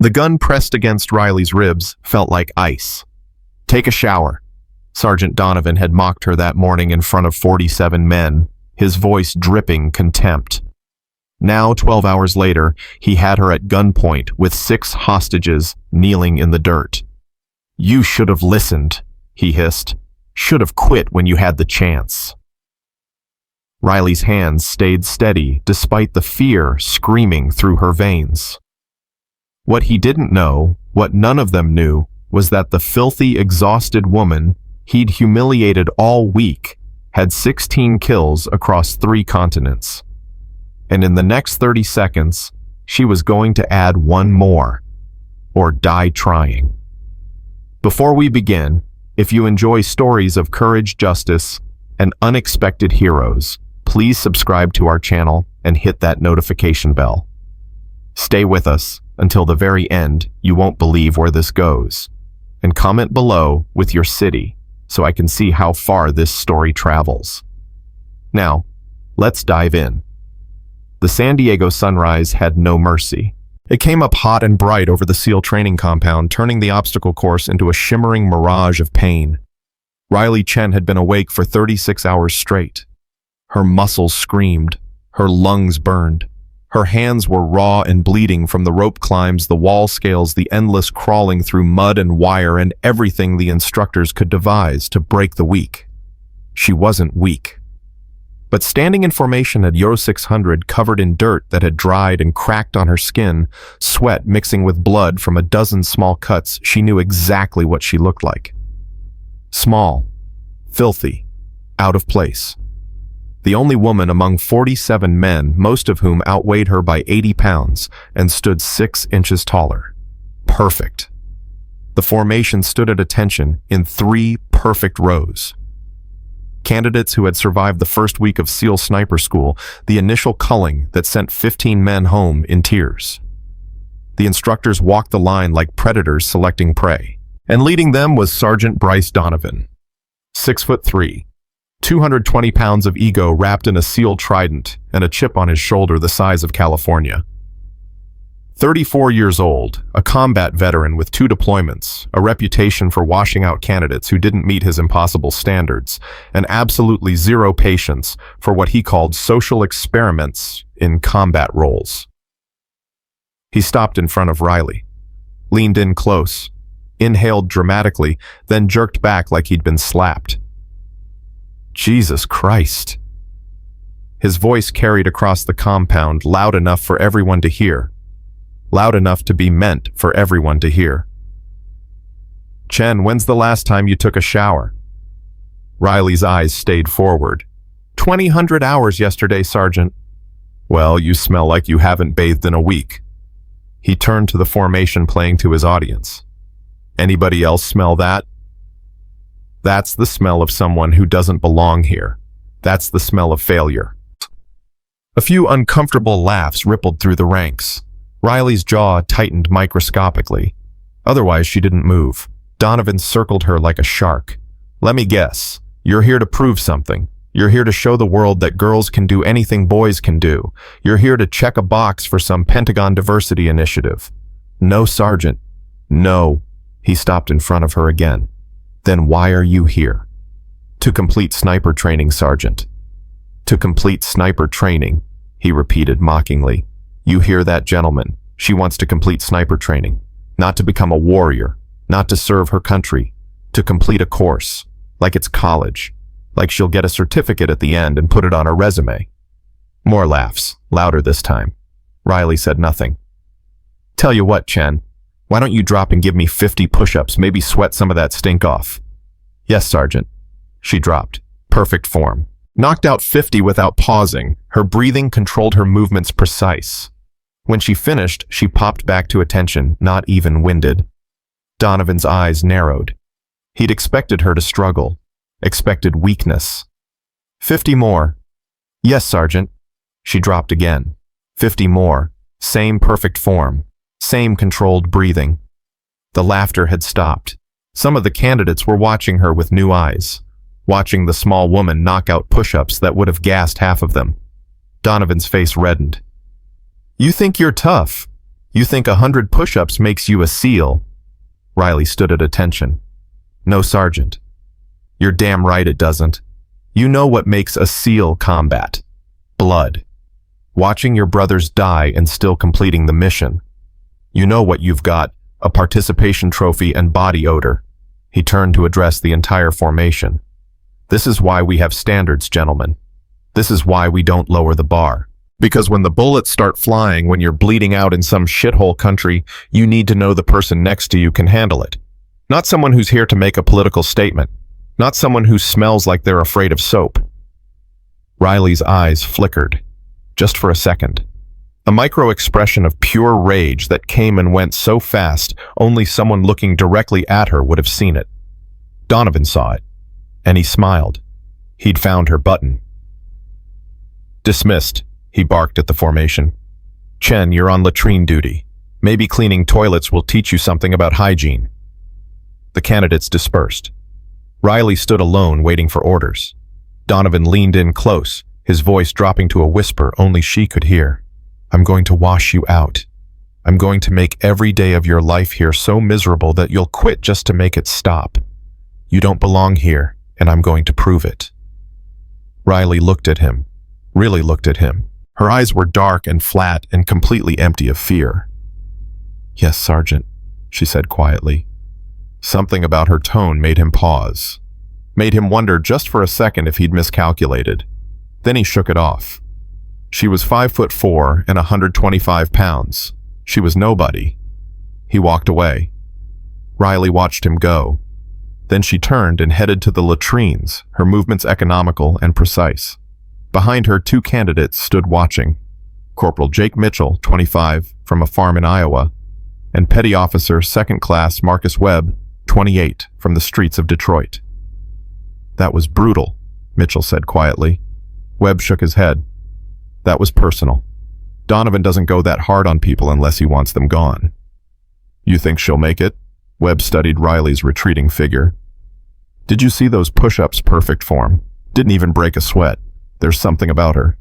The gun pressed against Riley's ribs felt like ice. "Take a shower." Sergeant Donovan had mocked her that morning in front of 47 men, his voice dripping contempt. Now, 12 hours later, he had her at gunpoint with 6 hostages kneeling in the dirt. "You should have listened," he hissed. "Should have quit when you had the chance." Riley's hands stayed steady despite the fear screaming through her veins. What he didn't know, what none of them knew, was that the filthy, exhausted woman he'd humiliated all week had 16 kills across 3 continents. And in the next 30 seconds, she was going to add 1 more, or die trying. Before we begin, if you enjoy stories of courage, justice, and unexpected heroes, please subscribe to our channel and hit that notification bell. Stay with us until the very end. You won't believe where this goes. And comment below with your city so I can see how far this story travels. Now, let's dive in. The San Diego sunrise had no mercy. It came up hot and bright over the SEAL training compound, turning the obstacle course into a shimmering mirage of pain. Riley Chen had been awake for 36 hours straight. Her muscles screamed, her lungs burned. Her hands were raw and bleeding from the rope climbs, the wall scales, the endless crawling through mud and wire, and everything the instructors could devise to break the weak. She wasn't weak. But standing in formation at Euro 600, covered in dirt that had dried and cracked on her skin, sweat mixing with blood from a dozen small cuts, she knew exactly what she looked like. Small, filthy, out of place. The only woman among 47 men, most of whom outweighed her by 80 pounds and stood 6 inches taller. Perfect. The formation stood at attention in 3 perfect rows. Candidates who had survived the first week of SEAL sniper school, the initial culling that sent 15 men home in tears. The instructors walked the line like predators selecting prey, and leading them was Sergeant Bryce Donovan. 6'3", 220 pounds of ego wrapped in a SEAL trident and a chip on his shoulder the size of California. 34 years old, a combat veteran with 2 deployments, a reputation for washing out candidates who didn't meet his impossible standards, and absolutely zero patience for what he called social experiments in combat roles. He stopped in front of Riley, leaned in close, inhaled dramatically, then jerked back like he'd been slapped. Jesus Christ. His voice carried across the compound, loud enough for everyone to hear. Loud enough to be meant for everyone to hear. "Chen, when's the last time you took a shower?" Riley's eyes stayed forward. 200 hours yesterday, Sergeant." "Well, you smell like you haven't bathed in a week." He turned to the formation, playing to his audience. "Anybody else smell that?" "That's the smell of someone who doesn't belong here. That's the smell of failure." A few uncomfortable laughs rippled through the ranks. Riley's jaw tightened microscopically. Otherwise, she didn't move. Donovan circled her like a shark. "Let me guess. You're here to prove something. You're here to show the world that girls can do anything boys can do. You're here to check a box for some Pentagon diversity initiative." "No, Sergeant. No." He stopped in front of her again. "Then why are you here?" "To complete sniper training, Sergeant." "To complete sniper training," he repeated mockingly. "You hear that, gentlemen? She wants to complete sniper training. Not to become a warrior, not to serve her country, to complete a course, like it's college, like she'll get a certificate at the end and put it on her resume." More laughs, louder this time. Riley said nothing. "Tell you what, Chen, why don't you drop and give me 50 push-ups, maybe sweat some of that stink off?" "Yes, Sergeant." She dropped. Perfect form. Knocked out 50 without pausing. Her breathing controlled her movements precise. When she finished, she popped back to attention, not even winded. Donovan's eyes narrowed. He'd expected her to struggle, expected weakness. 50 more. "Yes, Sergeant." She dropped again. 50 more. Same perfect form. Same controlled breathing. The laughter had stopped. Some of the candidates were watching her with new eyes, watching the small woman knock out push-ups that would have gassed half of them. Donovan's face reddened. "You think you're tough. You think 100 push-ups makes you a SEAL? Riley stood at attention. No, Sergeant. You're damn right it doesn't. You know what makes a SEAL combat. Blood. Watching your brothers die and still completing the mission. You know what you've got, a participation trophy and body odor. He turned to address the entire formation. This is why we have standards, gentlemen. This is why we don't lower the bar. Because when the bullets start flying, when you're bleeding out in some shithole country, you need to know the person next to you can handle it. Not someone who's here to make a political statement. Not someone who smells like they're afraid of soap. Riley's eyes flickered, just for a second. A micro-expression of pure rage that came and went so fast, only someone looking directly at her would have seen it. Donovan saw it, and he smiled. He'd found her button. Dismissed, he barked at the formation. Chen, you're on latrine duty. Maybe cleaning toilets will teach you something about hygiene. The candidates dispersed. Riley stood alone, waiting for orders. Donovan leaned in close, his voice dropping to a whisper only she could hear. I'm going to wash you out. I'm going to make every day of your life here so miserable that you'll quit just to make it stop. You don't belong here, and I'm going to prove it. Riley looked at him, really looked at him. Her eyes were dark and flat and completely empty of fear. Yes, Sergeant, she said quietly. Something about her tone made him pause, made him wonder just for a second if he'd miscalculated. Then he shook it off. She was 5'4" and 125 pounds. She was nobody. He walked away. Riley watched him go. Then she turned and headed to the latrines, her movements economical and precise. Behind her, 2 candidates stood watching. Corporal Jake Mitchell, 25, from a farm in Iowa, and Petty Officer 2nd Class Marcus Webb, 28, from the streets of Detroit. That was brutal, Mitchell said quietly. Webb shook his head. That was personal. Donovan doesn't go that hard on people unless he wants them gone. You think she'll make it? Webb studied Riley's retreating figure. Did you see those push-ups? Perfect form. Didn't even break a sweat. There's something about her.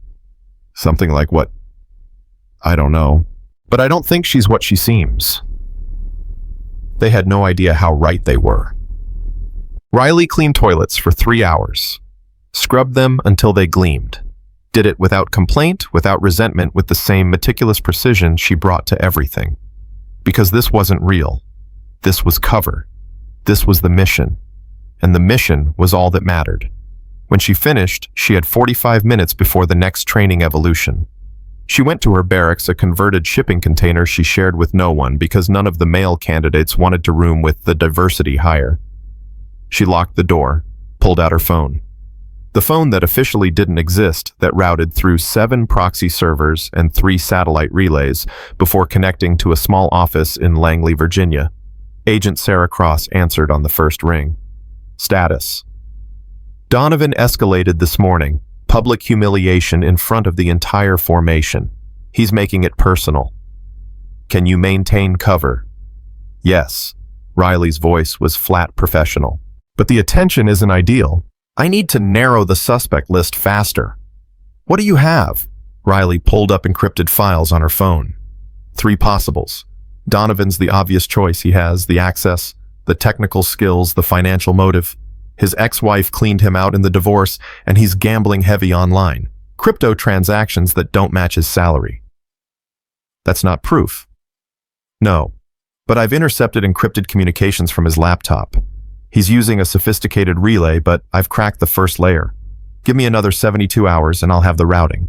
Something like what? I don't know. But I don't think she's what she seems. They had no idea how right they were. Riley cleaned toilets for 3 hours. Scrubbed them until they gleamed. Did it without complaint, without resentment, with the same meticulous precision she brought to everything. Because this wasn't real. This was cover. This was the mission. And the mission was all that mattered. When she finished, she had 45 minutes before the next training evolution. She went to her barracks, a converted shipping container she shared with no one because none of the male candidates wanted to room with the diversity hire. She locked the door, pulled out her phone. The phone that officially didn't exist, that routed through 7 proxy servers and 3 satellite relays before connecting to a small office in Langley, Virginia. Agent Sarah Cross answered on the first ring. Status. Donovan escalated this morning. Public humiliation in front of the entire formation. He's making it personal. Can you maintain cover? Yes. Riley's voice was flat professional. But the attention isn't ideal. I need to narrow the suspect list faster. What do you have? Riley pulled up encrypted files on her phone. 3 possibles. Donovan's the obvious choice. He has the access, the technical skills, the financial motive. His ex-wife cleaned him out in the divorce, and he's gambling heavy online. Crypto transactions that don't match his salary. That's not proof. No. But I've intercepted encrypted communications from his laptop. He's using a sophisticated relay, but I've cracked the first layer. Give me another 72 hours and I'll have the routing.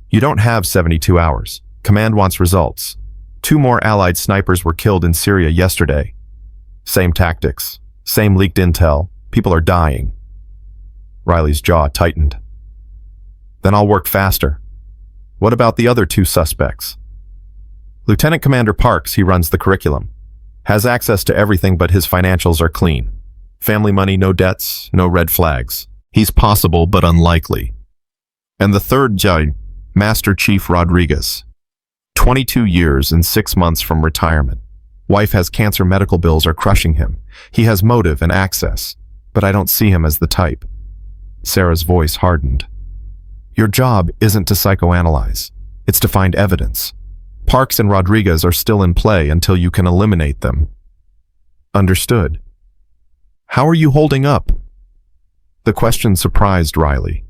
You don't have 72 hours. Command wants results. 2 more Allied snipers were killed in Syria yesterday. Same tactics. Same leaked intel. People are dying. Riley's jaw tightened. Then I'll work faster. What about the other 2 suspects? Lieutenant Commander Parks, he runs the curriculum. Has access to everything, but his financials are clean. Family money, no debts, no red flags. He's possible, but unlikely. And the third judge, Master Chief Rodriguez. 22 years and 6 months from retirement. Wife has cancer, medical bills are crushing him. He has motive and access, but I don't see him as the type. Sarah's voice hardened. Your job isn't to psychoanalyze. It's to find evidence. Parks and Rodriguez are still in play until you can eliminate them. Understood. How are you holding up? The question surprised Riley.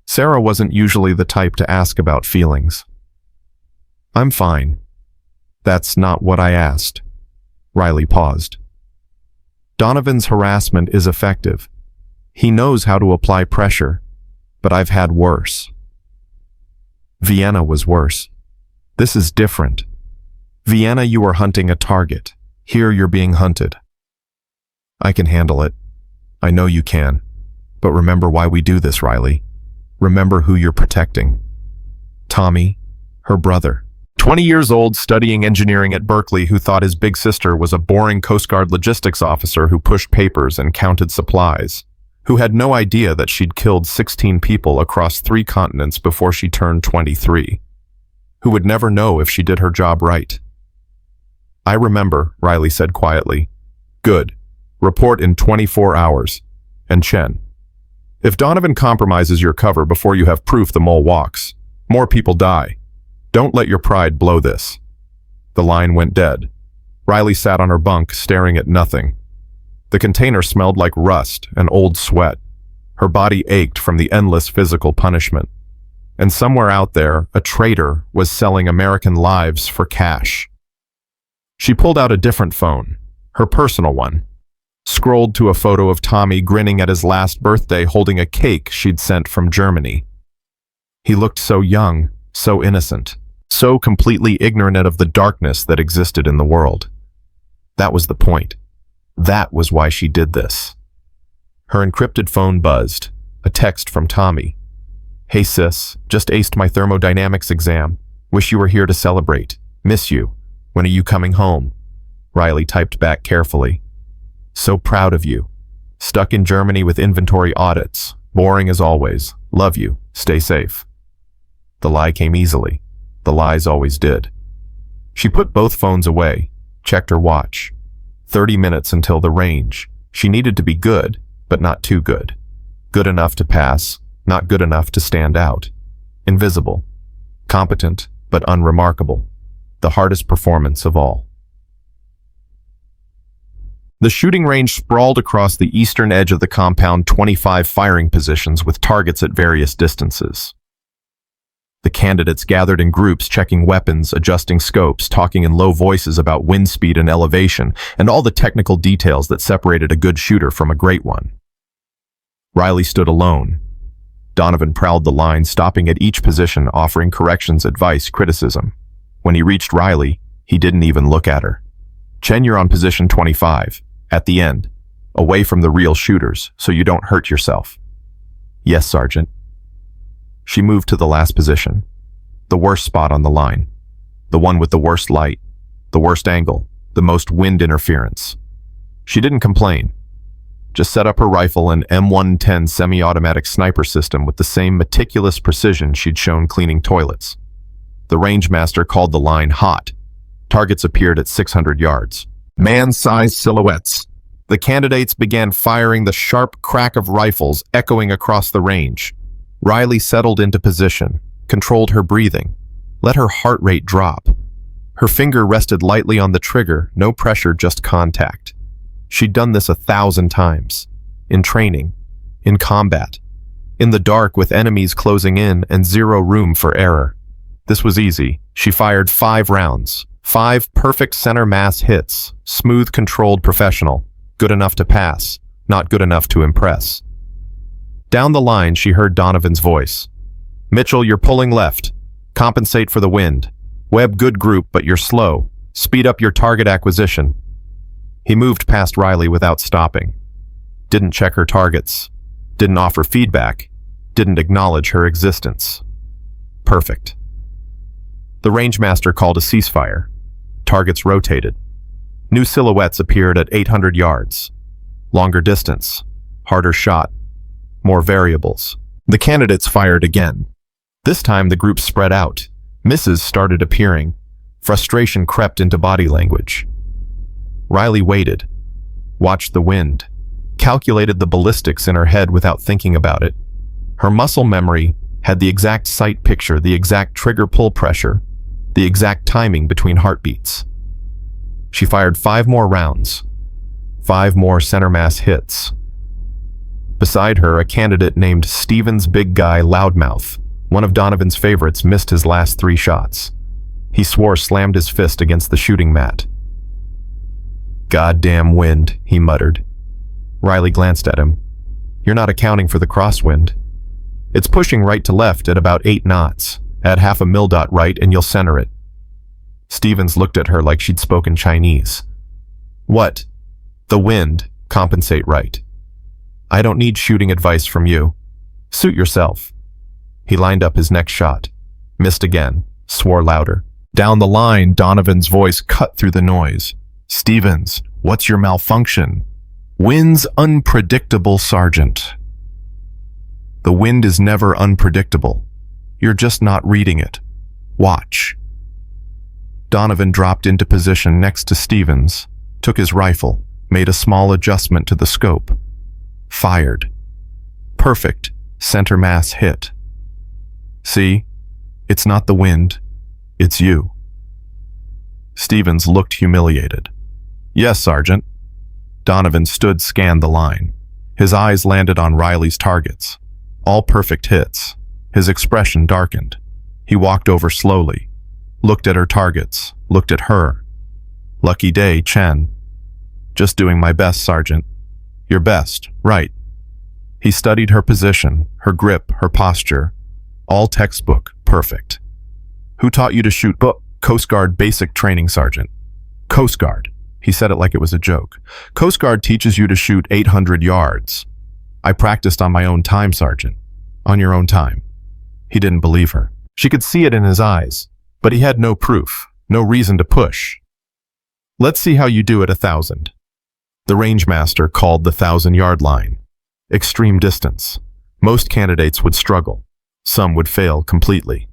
Sarah wasn't usually the type to ask about feelings. I'm fine. That's not what I asked. Riley paused. Donovan's harassment is effective. He knows how to apply pressure, but I've had worse. Vienna was worse. This is different. Vienna, you were hunting a target. Here you're being hunted. I can handle it. I know you can. But remember why we do this, Riley. Remember who you're protecting. Tommy, her brother. 20 years old, studying engineering at Berkeley, who thought his big sister was a boring Coast Guard logistics officer who pushed papers and counted supplies, who had no idea that she'd killed 16 people across 3 continents before she turned 23, who would never know if she did her job right. I remember, Riley said quietly. Good. Report in 24 hours. And Chen. If Donovan compromises your cover before you have proof the mole walks, more people die. Don't let your pride blow this. The line went dead. Riley sat on her bunk, staring at nothing. The container smelled like rust and old sweat. Her body ached from the endless physical punishment. And somewhere out there, a traitor was selling American lives for cash. She pulled out a different phone, her personal one, scrolled to a photo of Tommy grinning at his last birthday holding a cake she'd sent from Germany. He looked so young, so innocent, so completely ignorant of the darkness that existed in the world. That was the point. That was why she did this. Her encrypted phone buzzed, a text from Tommy. Hey sis, just aced my thermodynamics exam. Wish you were here to celebrate. Miss you. When are you coming home? Riley typed back carefully. So proud of you. Stuck in Germany with inventory audits. Boring as always. Love you. Stay safe. The lie came easily. The lies always did. She put both phones away, checked her watch. 30 minutes until the range. She needed to be good, but not too good. Good enough to pass, not good enough to stand out. Invisible. Competent, but unremarkable. The hardest performance of all. The shooting range sprawled across the eastern edge of the compound, 25 firing positions with targets at various distances. The candidates gathered in groups, checking weapons, adjusting scopes, talking in low voices about wind speed and elevation, and all the technical details that separated a good shooter from a great one. Riley stood alone. Donovan prowled the line, stopping at each position, offering corrections, advice, criticism. When he reached Riley, he didn't even look at her. Chen, you're on position 25, at the end, away from the real shooters, so you don't hurt yourself. Yes, Sergeant. She moved to the last position, the worst spot on the line, the one with the worst light, the worst angle, the most wind interference. She didn't complain, just set up her rifle and M110 semi-automatic sniper system with the same meticulous precision she'd shown cleaning toilets. The rangemaster called the line hot. Targets appeared at 600 yards. Man-sized silhouettes. The candidates began firing, the sharp crack of rifles echoing across the range. Riley settled into position, controlled her breathing, let her heart rate drop. Her finger rested lightly on the trigger, no pressure, just contact. She'd done this 1,000 times. In training, in combat, in the dark with enemies closing in and zero room for error. This was easy. She fired 5 rounds, 5 perfect center mass hits, smooth, controlled, professional, good enough to pass, not good enough to impress. Down the line, she heard Donovan's voice. Mitchell, you're pulling left. Compensate for the wind. Webb, good group, but you're slow. Speed up your target acquisition. He moved past Riley without stopping. Didn't check her targets. Didn't offer feedback. Didn't acknowledge her existence. Perfect. The rangemaster called a ceasefire. Targets rotated. New silhouettes appeared at 800 yards. Longer distance. Harder shot. More variables. The candidates fired again. This time the group spread out. Misses started appearing. Frustration crept into body language. Riley waited. Watched the wind. Calculated the ballistics in her head without thinking about it. Her muscle memory had the exact sight picture, the exact trigger pull pressure. the exact timing between heartbeats. She fired 5 more rounds, 5 more center mass hits. Beside her, a candidate named Stevens Big Guy Loudmouth, one of Donovan's favorites, missed his last 3 shots. He swore, slammed his fist against the shooting mat. "Goddamn wind," he muttered. Riley glanced at him. "You're not accounting for the crosswind. It's pushing right to left at about 8 knots. Add half a mil dot right and you'll center it." Stevens looked at her like she'd spoken Chinese. "What? The wind. Compensate right. I don't need shooting advice from you. Suit yourself." He lined up his next shot. Missed again. Swore louder. Down the line, Donovan's voice cut through the noise. "Stevens, what's your malfunction?" "Wind's unpredictable, Sergeant." "The wind is never unpredictable. You're just not reading it. Watch." Donovan dropped into position next to Stevens, took his rifle, made a small adjustment to the scope. Fired. Perfect center mass hit. "See? It's not the wind. It's you." Stevens looked humiliated. "Yes, Sergeant." Donovan stood, scanned the line. His eyes landed on Riley's targets. All perfect hits. His expression darkened. He walked over slowly, looked at her targets, looked at her. "Lucky day, Chen." "Just doing my best, Sergeant." "Your best, right." He studied her position, her grip, her posture. All textbook, perfect. "Who taught you to shoot Coast Guard basic training, Sergeant." "Coast Guard." He said it like it was a joke. "Coast Guard teaches you to shoot 800 yards. I practiced on my own time, Sergeant." "On your own time." He didn't believe her. She could see it in his eyes, but he had no proof, no reason to push. "Let's see how you do at 1,000. The rangemaster called the 1,000-yard line. Extreme distance. Most candidates would struggle. Some would fail completely.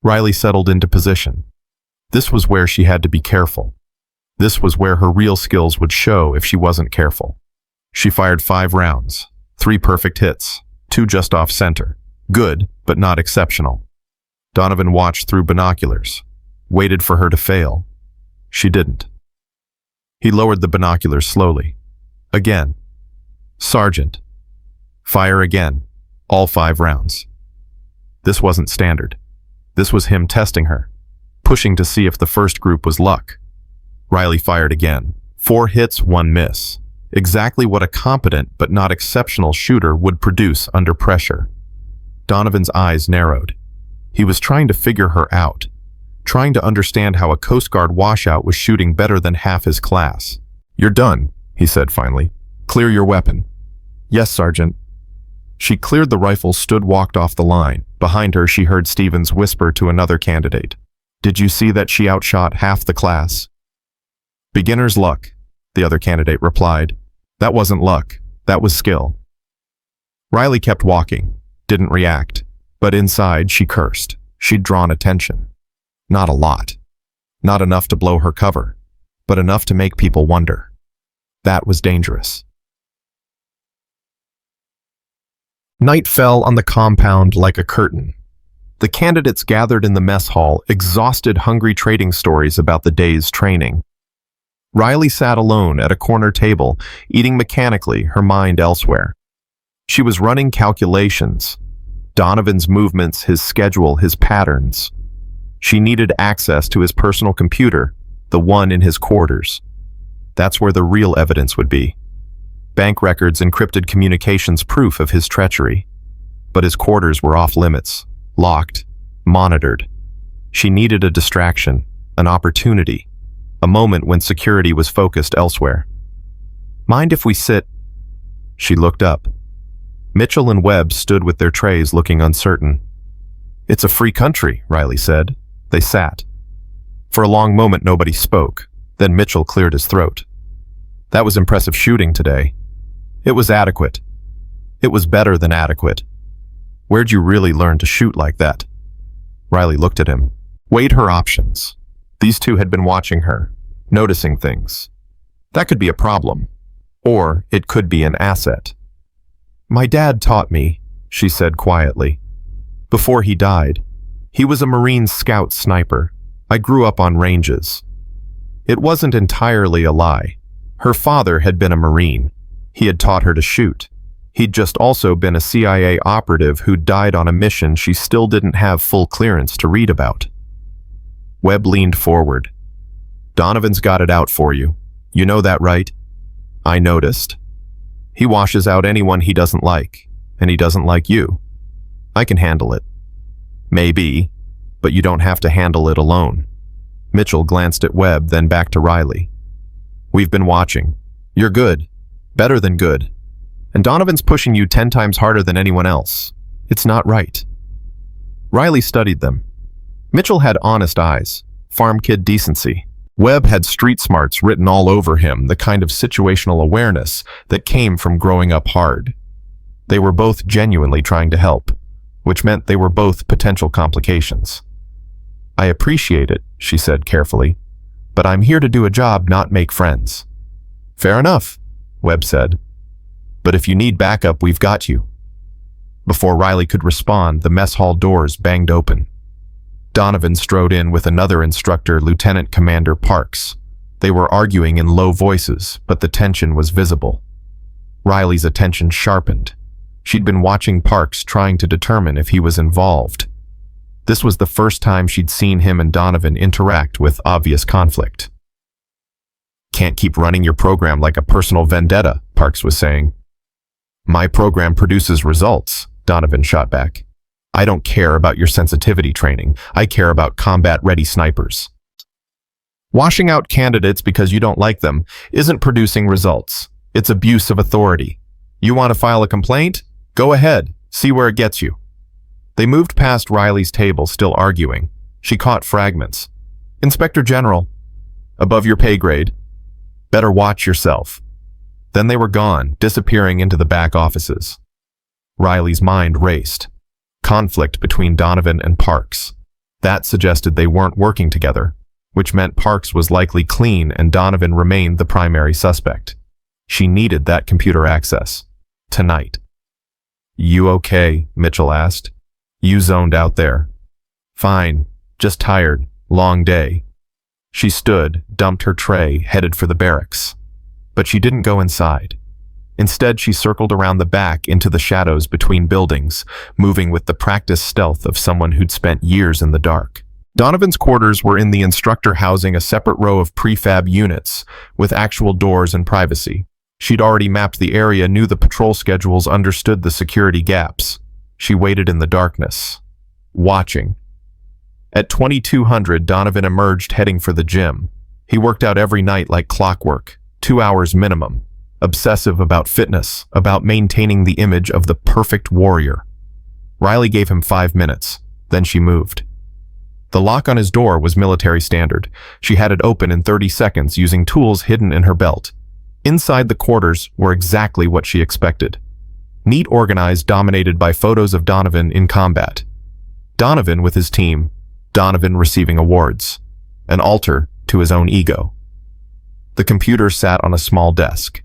Riley settled into position. This was where she had to be careful. This was where her real skills would show if she wasn't careful. She fired 5 rounds, 3 perfect hits, 2 just off center. Good, but not exceptional. Donovan watched through binoculars, waited for her to fail. She didn't. He lowered the binoculars slowly. Again. "Sergeant." Fire again. All 5 rounds. This wasn't standard. This was him testing her, pushing to see if the first group was luck. Riley fired again. 4 hits, 1 miss. Exactly what a competent but not exceptional shooter would produce under pressure. Donovan's eyes narrowed. He was trying to figure her out, trying to understand how a Coast Guard washout was shooting better than half his class. "You're done," he said finally. "Clear your weapon." "Yes, Sergeant." She cleared the rifle, walked off the line. Behind her, she heard Stevens whisper to another candidate. "Did you see that she outshot half the class?" "Beginner's luck," the other candidate replied. "That wasn't luck. That was skill." Riley kept walking, didn't react, but inside she cursed. She'd drawn attention. Not a lot. Not enough to blow her cover, but enough to make people wonder. That was dangerous. Night fell on the compound like a curtain. The candidates gathered in the mess hall, exhausted, hungry, trading stories about the day's training. Riley sat alone at a corner table, eating mechanically, her mind elsewhere. She was running calculations. Donovan's movements, his schedule, his patterns. She needed access to his personal computer, the one in his quarters. That's where the real evidence would be. Bank records, encrypted communications, proof of his treachery. But his quarters were off limits, locked, monitored. She needed a distraction, an opportunity, a moment when security was focused elsewhere. "Mind if we sit?" She looked up. Mitchell and Webb stood with their trays, looking uncertain. "It's a free country," Riley said. They sat. For a long moment nobody spoke. Then Mitchell cleared his throat. "That was impressive shooting today." "It was adequate." "It was better than adequate." "Where'd you really learn to shoot like that?" Riley looked at him. Weighed her options. These two had been watching her, noticing things. That could be a problem, or it could be an asset. "My dad taught me," she said quietly. "Before he died. He was a Marine Scout sniper. I grew up on ranges. It wasn't entirely a lie. Her father had been a Marine. He had taught her to shoot. He'd just also been a CIA operative who died on a mission she still didn't have full clearance to read about. Webb leaned forward. Donovan's got it out for you. You know that, right? I noticed. He washes out anyone he doesn't like, and he doesn't like you. I can handle it. Maybe, but you don't have to handle it alone. Mitchell glanced at Webb, then back to Riley. We've been watching. You're good. Better than good. And Donovan's pushing you 10 times harder than anyone else. It's not right. Riley studied them. Mitchell had honest eyes, farm kid decency. Webb had street smarts written all over him, the kind of situational awareness that came from growing up hard. They were both genuinely trying to help, which meant they were both potential complications. I appreciate it, she said carefully, but I'm here to do a job, not make friends. Fair enough, Webb said. But if you need backup, we've got you. Before Riley could respond, the mess hall doors banged open. Donovan strode in with another instructor, Lieutenant Commander Parks. They were arguing in low voices, but the tension was visible. Riley's attention sharpened. She'd been watching Parks, trying to determine if he was involved. This was the first time she'd seen him and Donovan interact with obvious conflict. Can't keep running your program like a personal vendetta, Parks was saying. My program produces results, Donovan shot back. I don't care about your sensitivity training. I care about combat-ready snipers. Washing out candidates because you don't like them isn't producing results. It's abuse of authority. You want to file a complaint? Go ahead. See where it gets you. They moved past Riley's table, still arguing. She caught fragments. Inspector General. Above your pay grade. Better watch yourself. Then they were gone, disappearing into the back offices. Riley's mind raced. Conflict between Donovan and Parks. That suggested they weren't working together, which meant Parks was likely clean and Donovan remained the primary suspect. She needed that computer access. Tonight. You okay? Mitchell asked. You zoned out there. Fine. Just tired. Long day. She stood, dumped her tray, headed for the barracks. But she didn't go inside. Instead, she circled around the back into the shadows between buildings, moving with the practiced stealth of someone who'd spent years in the dark. Donovan's quarters were in the instructor housing, a separate row of prefab units, with actual doors and privacy. She'd already mapped the area, knew the patrol schedules, understood the security gaps. She waited in the darkness, watching. At 2200, Donovan emerged, heading for the gym. He worked out every night like clockwork, 2 hours minimum. Obsessive about fitness, about maintaining the image of the perfect warrior. Riley gave him 5 minutes, then she moved. The lock on his door was military standard. She had it open in 30 seconds using tools hidden in her belt. Inside the quarters were exactly what she expected. Neat, organized, dominated by photos of Donovan in combat. Donovan with his team, Donovan receiving awards. An altar to his own ego. The computer sat on a small desk.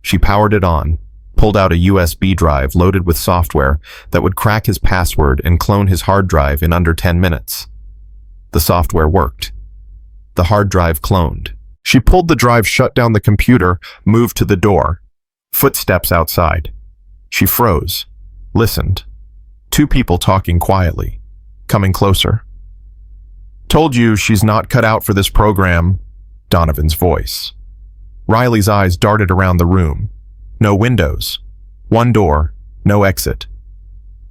She powered it on, pulled out a USB drive loaded with software that would crack his password and clone his hard drive in under 10 minutes. The software worked. The hard drive cloned. She pulled the drive, shut down the computer, moved to the door. Footsteps outside. She froze, listened. 2 people talking quietly, coming closer. Told you she's not cut out for this program, Donovan's voice. Riley's eyes darted around the room. No windows. 1 door, no exit.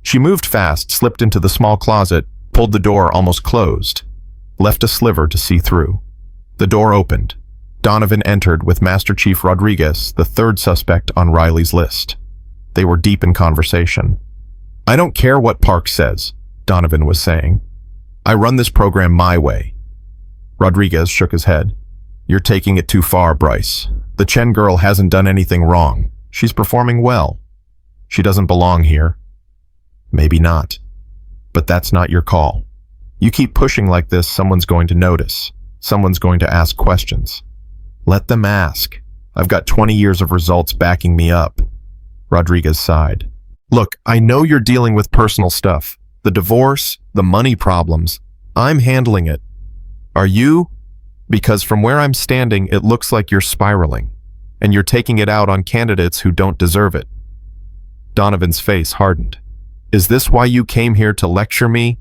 She moved fast, slipped into the small closet, pulled the door almost closed, left a sliver to see through. The door opened. Donovan entered with Master Chief Rodriguez, the 3rd suspect on Riley's list. They were deep in conversation. I don't care what Parks says, Donovan was saying. I run this program my way. Rodriguez shook his head. You're taking it too far, Bryce. The Chen girl hasn't done anything wrong. She's performing well. She doesn't belong here. Maybe not. But that's not your call. You keep pushing like this, someone's going to notice. Someone's going to ask questions. Let them ask. I've got 20 years of results backing me up. Rodriguez sighed. Look, I know you're dealing with personal stuff. The divorce, the money problems. I'm handling it. Are you? Because from where I'm standing, it looks like you're spiraling, and you're taking it out on candidates who don't deserve it. Donovan's face hardened. Is this why you came here to lecture me?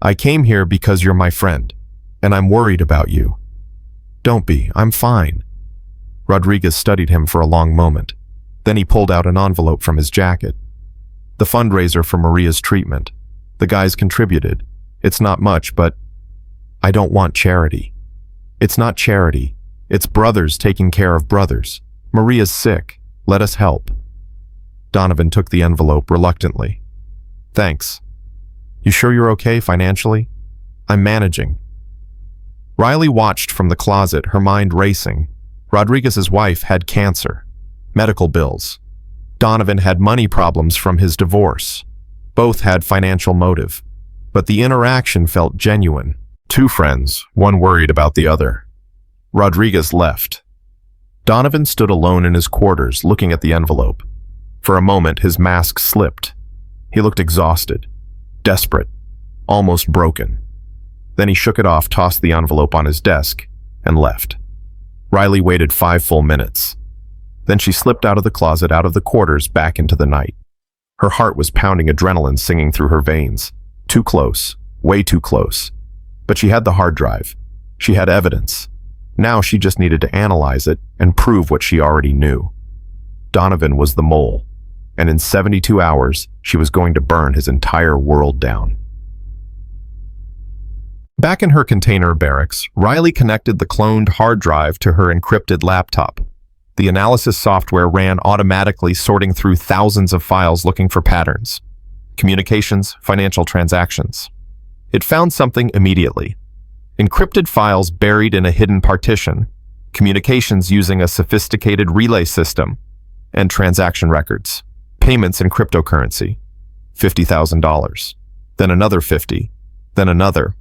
I came here because you're my friend, and I'm worried about you. Don't be, I'm fine. Rodriguez studied him for a long moment. Then he pulled out an envelope from his jacket. The fundraiser for Maria's treatment. The guys contributed. It's not much, but I don't want charity. It's not charity. It's brothers taking care of brothers. Maria's sick. Let us help. Donovan took the envelope reluctantly. Thanks. You sure you're okay financially? I'm managing. Riley watched from the closet, her mind racing. Rodriguez's wife had cancer. Medical bills. Donovan had money problems from his divorce. Both had financial motive. But the interaction felt genuine. Two friends, one worried about the other. Rodriguez left. Donovan stood alone in his quarters, looking at the envelope. For a moment, his mask slipped. He looked exhausted, desperate, almost broken. Then he shook it off, tossed the envelope on his desk, and left. Riley waited 5 full minutes. Then she slipped out of the closet, out of the quarters, back into the night. Her heart was pounding, adrenaline singing through her veins. Too close, way too close. But she had the hard drive. She had evidence. Now she just needed to analyze it and prove what she already knew. Donovan was the mole, and in 72 hours, she was going to burn his entire world down. Back in her container barracks, Riley connected the cloned hard drive to her encrypted laptop. The analysis software ran automatically, sorting through thousands of files looking for patterns. Communications, financial transactions. It found something immediately. Encrypted files buried in a hidden partition, communications using a sophisticated relay system, and transaction records. Payments in cryptocurrency. $50,000. Then another 50. Then another.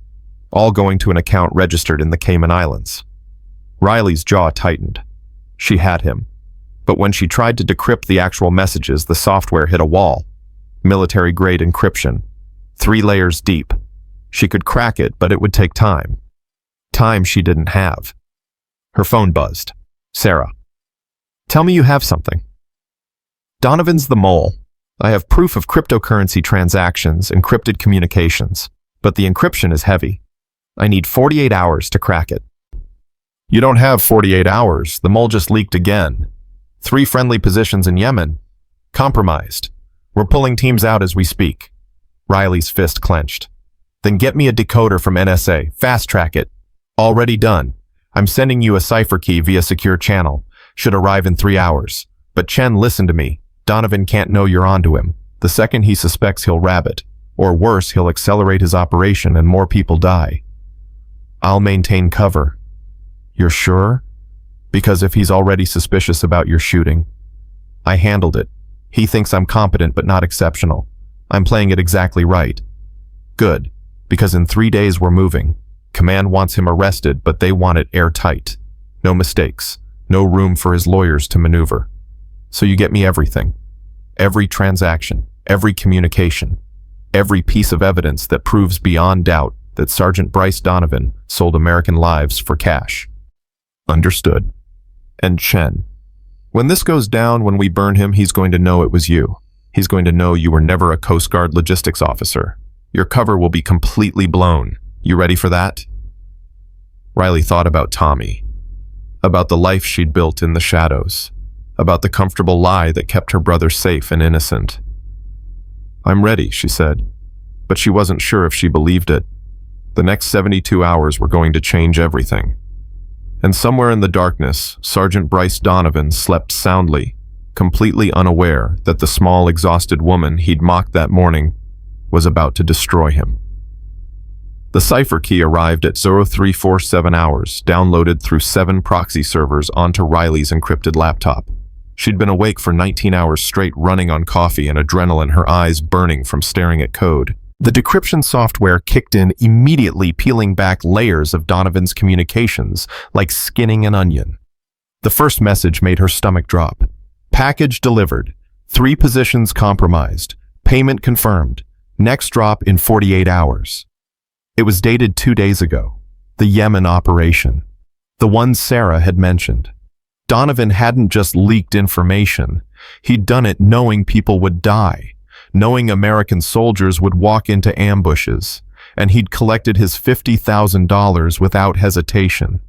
All going to an account registered in the Cayman Islands. Riley's jaw tightened. She had him. But when she tried to decrypt the actual messages, the software hit a wall. Military-grade encryption. 3 layers deep. She could crack it, but it would take time. Time she didn't have. Her phone buzzed. Sarah. Tell me you have something. Donovan's the mole. I have proof of cryptocurrency transactions, encrypted communications, but the encryption is heavy. I need 48 hours to crack it. You don't have 48 hours. The mole just leaked again. 3 friendly positions in Yemen. Compromised. We're pulling teams out as we speak. Riley's fist clenched. Then get me a decoder from NSA. Fast track it. Already done. I'm sending you a cipher key via secure channel. Should arrive in 3 hours. But Chen, listen to me. Donovan can't know you're onto him. The second he suspects, he'll rabbit. Or worse, he'll accelerate his operation and more people die. I'll maintain cover. You're sure? Because if he's already suspicious about your shooting. I handled it. He thinks I'm competent but not exceptional. I'm playing it exactly right. Good, because in 3 days we're moving. Command wants him arrested, but they want it airtight. No mistakes. No room for his lawyers to maneuver. So you get me everything. Every transaction, every communication, every piece of evidence that proves beyond doubt that Sergeant Bryce Donovan sold American lives for cash. Understood. And Chen. When this goes down, when we burn him, he's going to know it was you. He's going to know you were never a Coast Guard logistics officer. Your cover will be completely blown. You ready for that? Riley thought about Tommy. About the life she'd built in the shadows. About the comfortable lie that kept her brother safe and innocent. I'm ready, she said. But she wasn't sure if she believed it. The next 72 hours were going to change everything. And somewhere in the darkness, Sergeant Bryce Donovan slept soundly, completely unaware that the small, exhausted woman he'd mocked that morning was about to destroy him. The cipher key arrived at 0347 hours, downloaded through 7 proxy servers onto Riley's encrypted laptop. She'd been awake for 19 hours straight, running on coffee and adrenaline, her eyes burning from staring at code. The decryption software kicked in immediately, peeling back layers of Donovan's communications like skinning an onion. The first message made her stomach drop. Package delivered. 3 positions compromised. Payment confirmed. Next drop in 48 hours. It was dated 2 days ago. The Yemen operation. The one Sarah had mentioned. Donovan hadn't just leaked information. He'd done it knowing people would die, knowing American soldiers would walk into ambushes, and he'd collected his $50,000 without hesitation.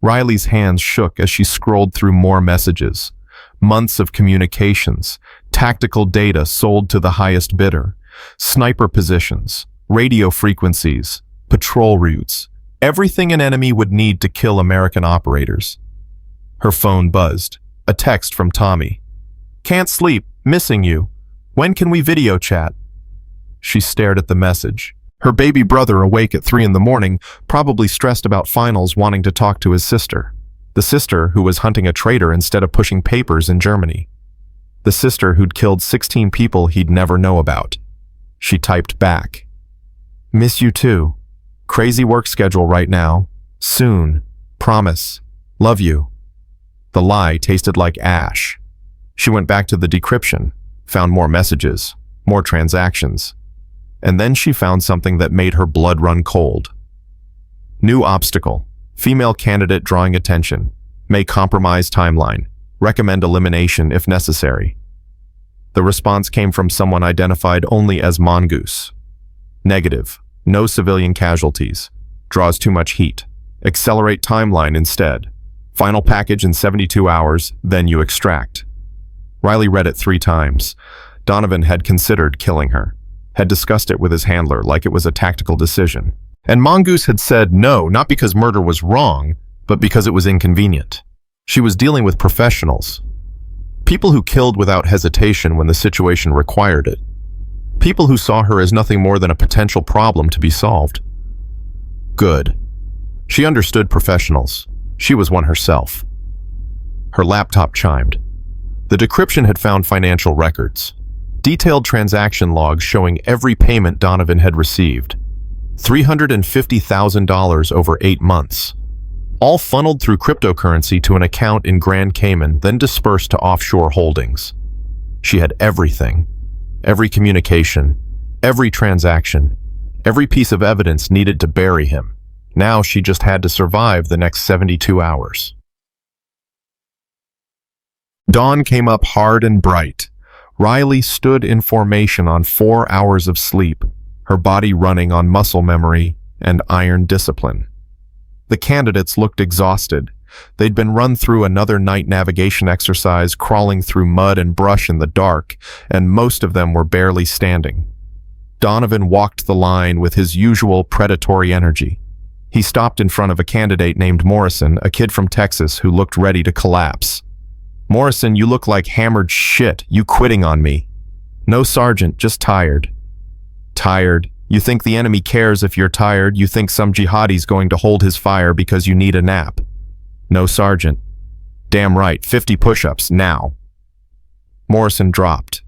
Riley's hands shook as she scrolled through more messages. Months of communications, tactical data sold to the highest bidder, sniper positions, radio frequencies, patrol routes, everything an enemy would need to kill American operators. Her phone buzzed. A text from Tommy. "Can't sleep, missing you. When can we video chat?" She stared at the message. Her baby brother awake at 3 in the morning, probably stressed about finals, wanting to talk to his sister. The sister who was hunting a traitor instead of pushing papers in Germany. The sister who'd killed 16 people he'd never know about. She typed back. "Miss you too. Crazy work schedule right now. Soon. Promise. Love you." The lie tasted like ash. She went back to the decryption, found more messages, more transactions. And then she found something that made her blood run cold. New obstacle. Female candidate drawing attention. May compromise timeline. Recommend elimination if necessary. The response came from someone identified only as Mongoose. Negative. No civilian casualties. Draws too much heat. Accelerate timeline instead. Final package in 72 hours, then you extract. Riley read it 3 times. Donovan had considered killing her, had discussed it with his handler like it was a tactical decision. And Mongoose had said no, not because murder was wrong, but because it was inconvenient. She was dealing with professionals. People who killed without hesitation when the situation required it. People who saw her as nothing more than a potential problem to be solved. Good. She understood professionals. She was one herself. Her laptop chimed. The decryption had found financial records. Detailed transaction logs showing every payment Donovan had received. $350,000 over 8 months. All funneled through cryptocurrency to an account in Grand Cayman, then dispersed to offshore holdings. She had everything. Every communication, every transaction, every piece of evidence needed to bury him. Now she just had to survive the next 72 hours. Dawn came up hard and bright. Riley stood in formation on 4 hours of sleep, her body running on muscle memory and iron discipline. The candidates looked exhausted. They'd been run through another night navigation exercise, crawling through mud and brush in the dark, and most of them were barely standing. Donovan walked the line with his usual predatory energy. He stopped in front of a candidate named Morrison, a kid from Texas who looked ready to collapse. "Morrison, you look like hammered shit. You quitting on me?" "No, Sergeant, just tired." "Tired? You think the enemy cares if you're tired? You think some jihadi's going to hold his fire because you need a nap?" "No, Sergeant." "Damn right, 50 push-ups, now." Morrison dropped,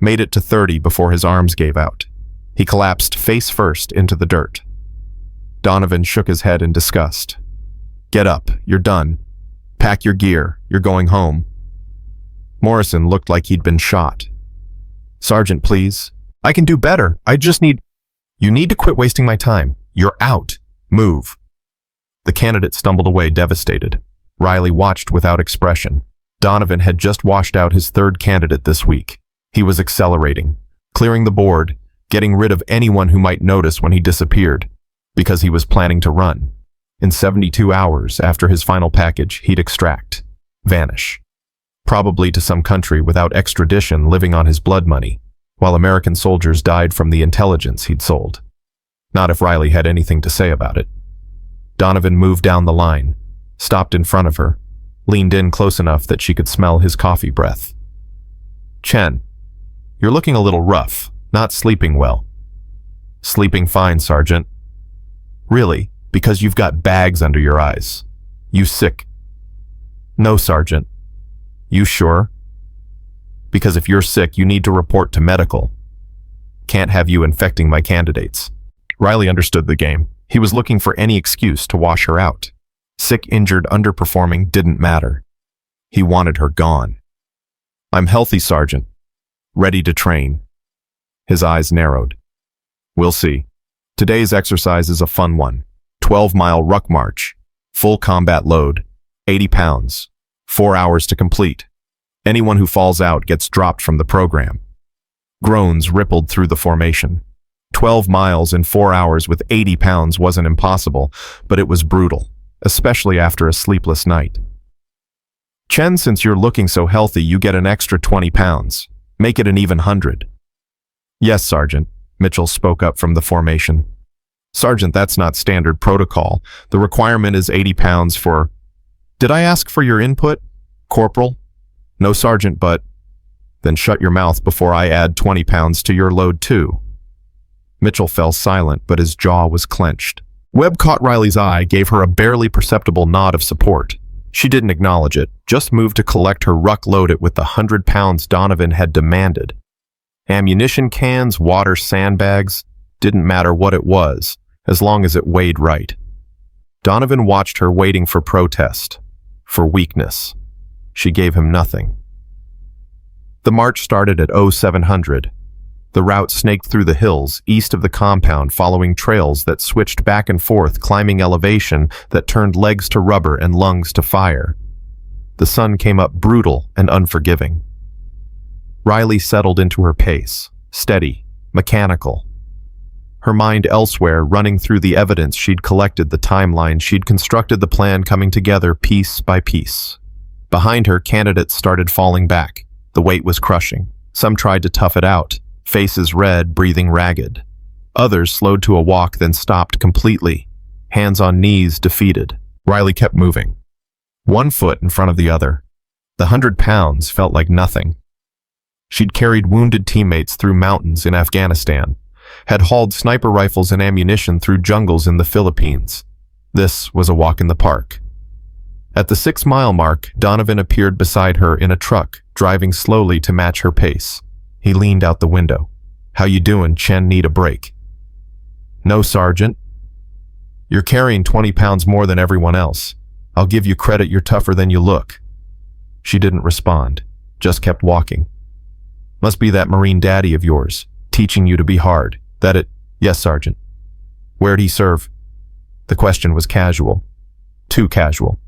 made it to 30 before his arms gave out. He collapsed face first into the dirt. Donovan shook his head in disgust. "Get up, you're done. Pack your gear, you're going home." Morrison looked like he'd been shot. "Sergeant, please. I can do better. I just need—" "You need to quit wasting my time. You're out. Move." The candidate stumbled away devastated. Riley watched without expression. Donovan had just washed out his 3rd candidate this week. He was accelerating, clearing the board, getting rid of anyone who might notice when he disappeared, because he was planning to run. In 72 hours after his final package, he'd extract, vanish. Probably to some country without extradition, living on his blood money, while American soldiers died from the intelligence he'd sold. Not if Riley had anything to say about it. Donovan moved down the line, stopped in front of her, leaned in close enough that she could smell his coffee breath. "Chen, you're looking a little rough, not sleeping well." "Sleeping fine, Sergeant." "Really? Because you've got bags under your eyes. You sick?" "No, Sergeant." "You sure?" "Because if you're sick, you need to report to medical. Can't have you infecting my candidates." Riley understood the game. He was looking for any excuse to wash her out. Sick, injured, underperforming didn't matter. He wanted her gone. "I'm healthy, Sergeant. Ready to train." His eyes narrowed. "We'll see. Today's exercise is a fun one. 12-mile ruck march. Full combat load. 80 pounds. 4 hours to complete. Anyone who falls out gets dropped from the program. Groans rippled through the formation. 12 miles in 4 hours with 80 pounds wasn't impossible, but it was brutal, especially after a sleepless night. Chen, since you're looking so healthy, you get an extra 20 pounds. Make it an even 100. Yes, Sergeant, Mitchell spoke up from the formation. Sergeant, that's not standard protocol. The requirement is 80 pounds for... Did I ask for your input, Corporal? No, Sergeant, but... Then shut your mouth before I add 20 pounds to your load too. Mitchell fell silent, but his jaw was clenched. Webb caught Riley's eye, gave her a barely perceptible nod of support. She didn't acknowledge it, just moved to collect her ruck, load it with the 100 pounds Donovan had demanded. Ammunition cans, water, sandbags, didn't matter what it was, as long as it weighed right. Donovan watched her, waiting for protest, for weakness. She gave him nothing. The march started at 0700. The route snaked through the hills, east of the compound, following trails that switched back and forth, climbing elevation that turned legs to rubber and lungs to fire. The sun came up brutal and unforgiving. Riley settled into her pace, steady, mechanical. Her mind elsewhere, running through the evidence she'd collected, the timeline she'd constructed, the plan coming together piece by piece. Behind her, candidates started falling back. The weight was crushing. Some tried to tough it out, faces red, breathing ragged. Others slowed to a walk, then stopped completely, hands on knees, defeated. Riley kept moving, one foot in front of the other. The 100 pounds felt like nothing. She'd carried wounded teammates through mountains in Afghanistan, had hauled sniper rifles and ammunition through jungles in the Philippines. This was a walk in the park. At the 6-mile mark, Donovan appeared beside her in a truck, driving slowly to match her pace. He leaned out the window. How you doing, Chen? Need a break? No, Sergeant. You're carrying 20 pounds more than everyone else. I'll give you credit, you're tougher than you look. She didn't respond, just kept walking. Must be that Marine daddy of yours, teaching you to be hard. That it? Yes, Sergeant. Where'd he serve? The question was casual. Too casual.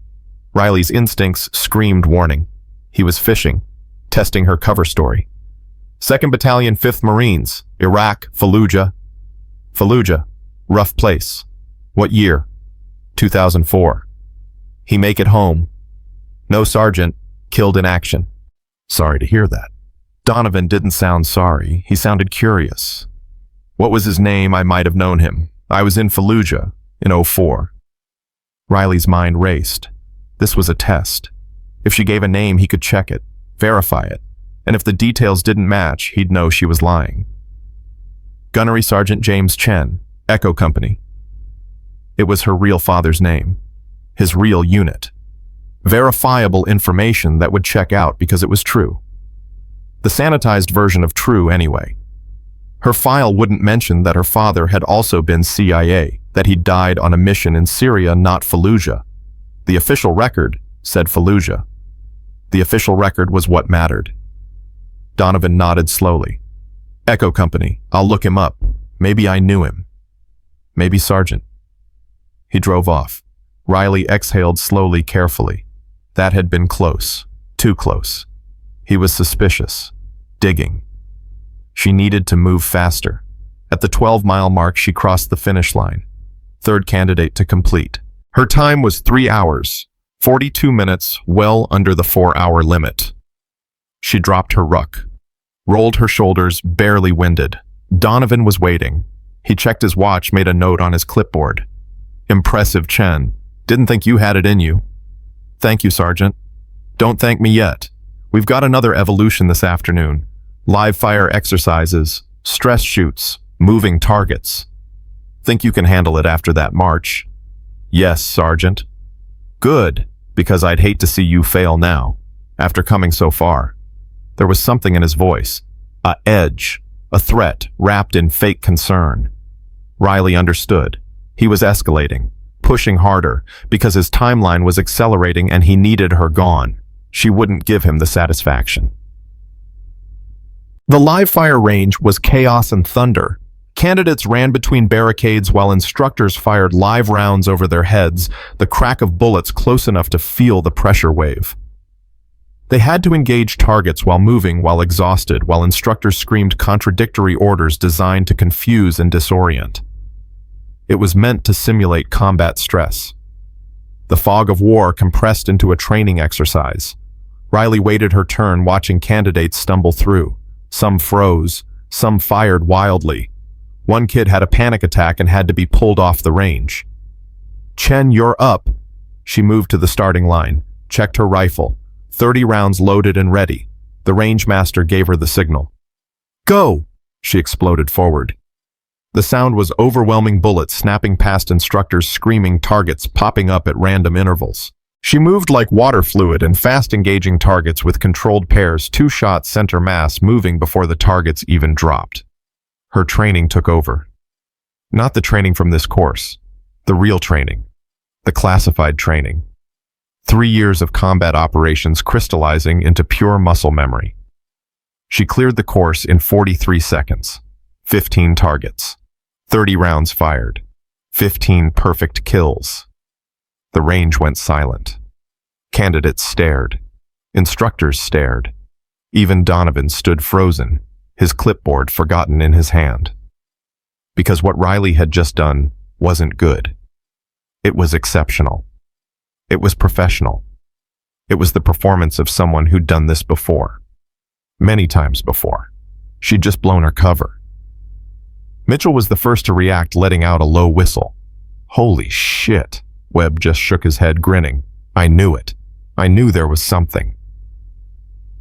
Riley's instincts screamed warning. He was fishing, testing her cover story. 2nd Battalion, 5th Marines, Iraq, Fallujah. Fallujah, rough place. What year? 2004. He make it home. No, Sergeant, killed in action. Sorry to hear that. Donovan didn't sound sorry, he sounded curious. What was his name? I might have known him. I was in Fallujah in 04. Riley's mind raced. This was a test. If she gave a name, he could check it, verify it, and if the details didn't match, he'd know she was lying. Gunnery Sergeant James Chen, Echo Company. It was her real father's name, his real unit. Verifiable information that would check out because it was true. The sanitized version of true anyway. Her file wouldn't mention that her father had also been CIA, that he'd died on a mission in Syria, not Fallujah. The official record said Fallujah. The official record was what mattered. Donovan nodded slowly. Echo Company, I'll look him up. Maybe I knew him. Maybe, Sergeant. He drove off. Riley exhaled slowly, carefully. That had been close. Too close. He was suspicious. Digging. She needed to move faster. At the 12-mile mark, she crossed the finish line. 3rd candidate to complete. Her time was 3 hours, 42 minutes, well under the 4-hour limit. She dropped her ruck, rolled her shoulders, barely winded. Donovan was waiting. He checked his watch, made a note on his clipboard. Impressive, Chen. Didn't think you had it in you. Thank you, Sergeant. Don't thank me yet. We've got another evolution this afternoon. Live fire exercises, stress shoots, moving targets. Think you can handle it after that march? Yes, Sergeant. Good, because I'd hate to see you fail now, after coming so far. There was something in his voice, a edge, a threat wrapped in fake concern. Riley understood. He was escalating, pushing harder, because his timeline was accelerating and he needed her gone. She wouldn't give him the satisfaction. The live fire range was chaos and thunder. Candidates ran between barricades while instructors fired live rounds over their heads, the crack of bullets close enough to feel the pressure wave. They had to engage targets while moving, while exhausted, while instructors screamed contradictory orders designed to confuse and disorient. It was meant to simulate combat stress. The fog of war compressed into a training exercise. Riley waited her turn, watching candidates stumble through. Some froze, some fired wildly. One kid had a panic attack and had to be pulled off the range. "Chen, you're up." She moved to the starting line, checked her rifle. 30 rounds loaded and ready. The range master gave her the signal. "Go!" She exploded forward. The sound was overwhelming bullets snapping past instructors, screaming, targets popping up at random intervals. She moved like water fluid and fast engaging targets with controlled pairs, 2 shots center mass, moving before the targets even dropped. Her training took over. Not the training from this course, the real training, the classified training. 3 years of combat operations crystallizing into pure muscle memory. She cleared the course in 43 seconds, 15 targets, 30 rounds fired, 15 perfect kills. The range went silent. Candidates stared. Instructors stared. Even Donovan stood frozen, his clipboard forgotten in his hand. Because what Riley had just done wasn't good. It was exceptional. It was professional. It was the performance of someone who'd done this before. Many times before. She'd just blown her cover. Mitchell was the first to react, letting out a low whistle. "Holy shit." Webb just shook his head, grinning. "I knew it. I knew there was something."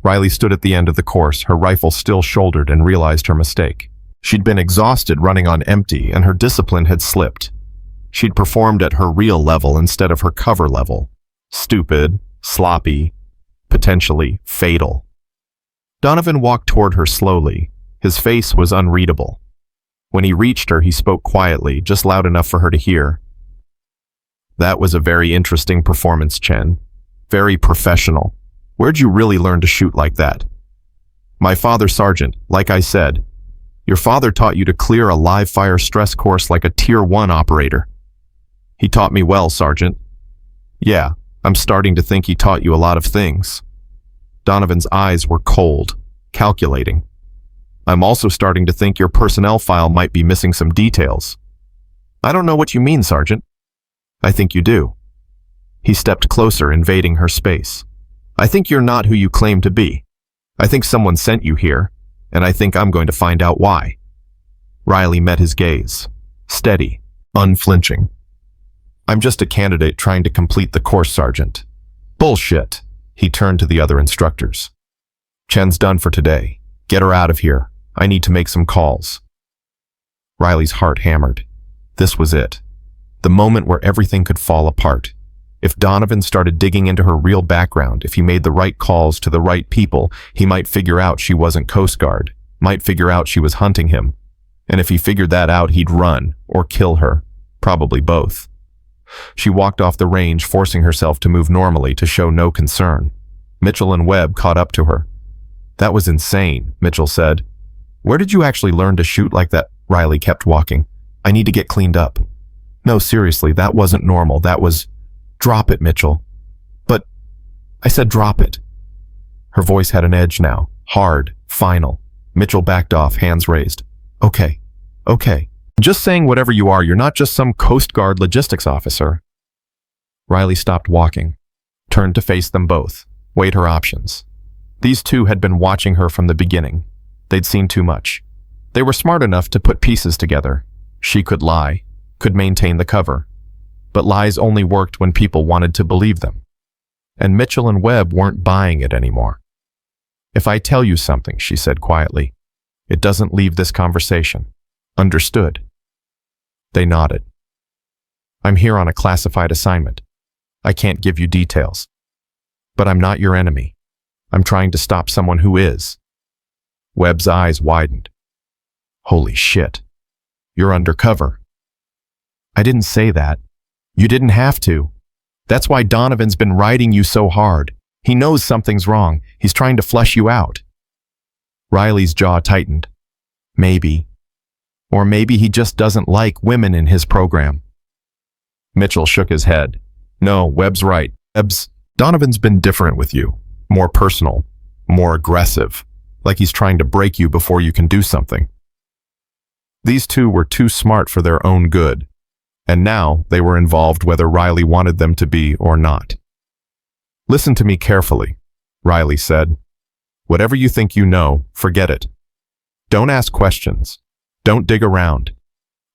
Riley stood at the end of the course, her rifle still shouldered, and realized her mistake. She'd been exhausted running on empty, and her discipline had slipped. She'd performed at her real level instead of her cover level. Stupid, sloppy, potentially fatal. Donovan walked toward her slowly. His face was unreadable. When he reached her, he spoke quietly, just loud enough for her to hear. "That was a very interesting performance, Chen. Very professional. Where'd you really learn to shoot like that?" "My father, Sergeant, like I said. Your father taught you to clear a live fire stress course like a Tier 1 operator." "He taught me well, Sergeant." "Yeah, I'm starting to think he taught you a lot of things." Donovan's eyes were cold, calculating. "I'm also starting to think your personnel file might be missing some details." "I don't know what you mean, Sergeant." "I think you do." He stepped closer, invading her space. "I think you're not who you claim to be. I think someone sent you here, and I think I'm going to find out why." Riley met his gaze, steady, unflinching. "I'm just a candidate trying to complete the course, Sergeant." "Bullshit." He turned to the other instructors. "Chen's done for today. Get her out of here. I need to make some calls." Riley's heart hammered. This was it. The moment where everything could fall apart. If Donovan started digging into her real background, if he made the right calls to the right people, he might figure out she wasn't Coast Guard, might figure out she was hunting him. And if he figured that out, he'd run, or kill her. Probably both. She walked off the range, forcing herself to move normally, to show no concern. Mitchell and Webb caught up to her. "That was insane," Mitchell said. "Where did you actually learn to shoot like that?" Riley kept walking. "I need to get cleaned up." "No, seriously, that wasn't normal. That was..." "Drop it, Mitchell." "But..." "I said drop it." Her voice had an edge now, hard, final. Mitchell backed off, hands raised. "Okay, okay. Just saying whatever you are, you're not just some Coast Guard logistics officer." Riley stopped walking, turned to face them both, weighed her options. These two had been watching her from the beginning. They'd seen too much. They were smart enough to put pieces together. She could lie, could maintain the cover. But lies only worked when people wanted to believe them. And Mitchell and Webb weren't buying it anymore. "If I tell you something," she said quietly, "it doesn't leave this conversation. Understood?" They nodded. "I'm here on a classified assignment. I can't give you details. But I'm not your enemy. I'm trying to stop someone who is." Webb's eyes widened. "Holy shit. You're undercover." "I didn't say that. You didn't have to. That's why Donovan's been riding you so hard. He knows something's wrong. He's trying to flush you out." Riley's jaw tightened. "Maybe. Or maybe he just doesn't like women in his program. Mitchell shook his head. No, Webb's right. Donovan's been different with you. More personal. More aggressive. Like he's trying to break you before you can do something. These two were too smart for their own good. And now they were involved whether Riley wanted them to be or not. Listen to me carefully, Riley said. Whatever you think you know, forget it. Don't ask questions. Don't dig around.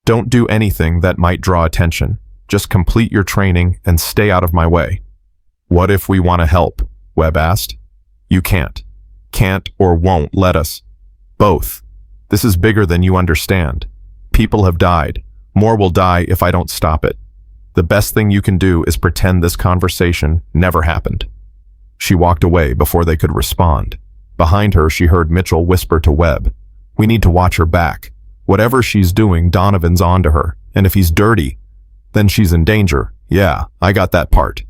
Don't do anything that might draw attention. Just complete your training and stay out of my way. What if we want to help? Webb asked. You can't. Can't or won't let us. Both. This is bigger than you understand. People have died. More will die if I don't stop it. The best thing you can do is pretend this conversation never happened. She walked away before they could respond. Behind her, she heard Mitchell whisper to Webb, "We need to watch her back. Whatever she's doing, Donovan's onto her. And if he's dirty, then she's in danger. Yeah, I got that part."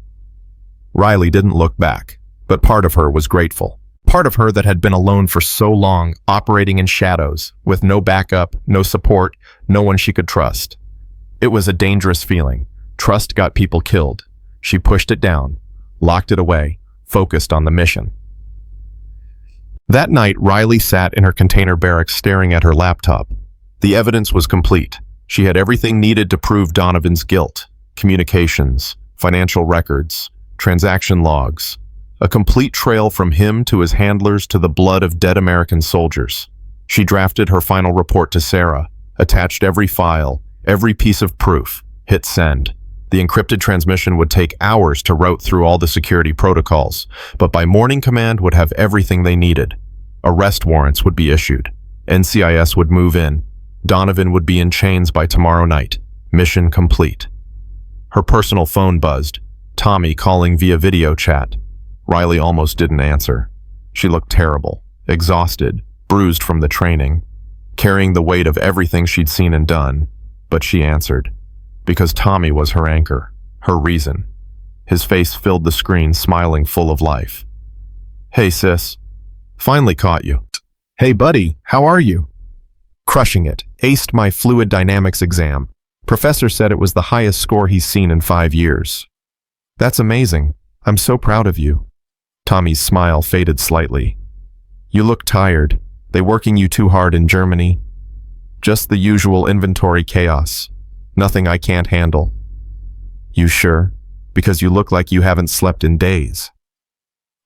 Riley didn't look back, but part of her was grateful. Part of her that had been alone for so long, operating in shadows, with no backup, no support, no one she could trust. It was a dangerous feeling. Trust got people killed. She pushed it down, locked it away, focused on the mission. That night, Riley sat in her container barracks staring at her laptop. The evidence was complete. She had everything needed to prove Donovan's guilt. Communications, financial records, transaction logs, a complete trail from him to his handlers to the blood of dead American soldiers. She drafted her final report to Sarah, attached every file, every piece of proof, hit send. The encrypted transmission would take hours to route through all the security protocols, but by morning command would have everything they needed. Arrest warrants would be issued. NCIS would move in. Donovan would be in chains by tomorrow night. Mission complete. Her personal phone buzzed. Tommy calling via video chat. Riley almost didn't answer. She looked terrible, exhausted, bruised from the training, carrying the weight of everything she'd seen and done, but she answered. Because Tommy was her anchor, her reason. His face filled the screen, smiling full of life. "Hey, sis. Finally caught you." "Hey, buddy. How are you?" "Crushing it. Aced my fluid dynamics exam. Professor said it was the highest score he's seen in 5 years." "That's amazing. I'm so proud of you." Tommy's smile faded slightly. "You look tired. They working you too hard in Germany?" "Just the usual inventory chaos. Nothing I can't handle." "You sure? Because you look like you haven't slept in days."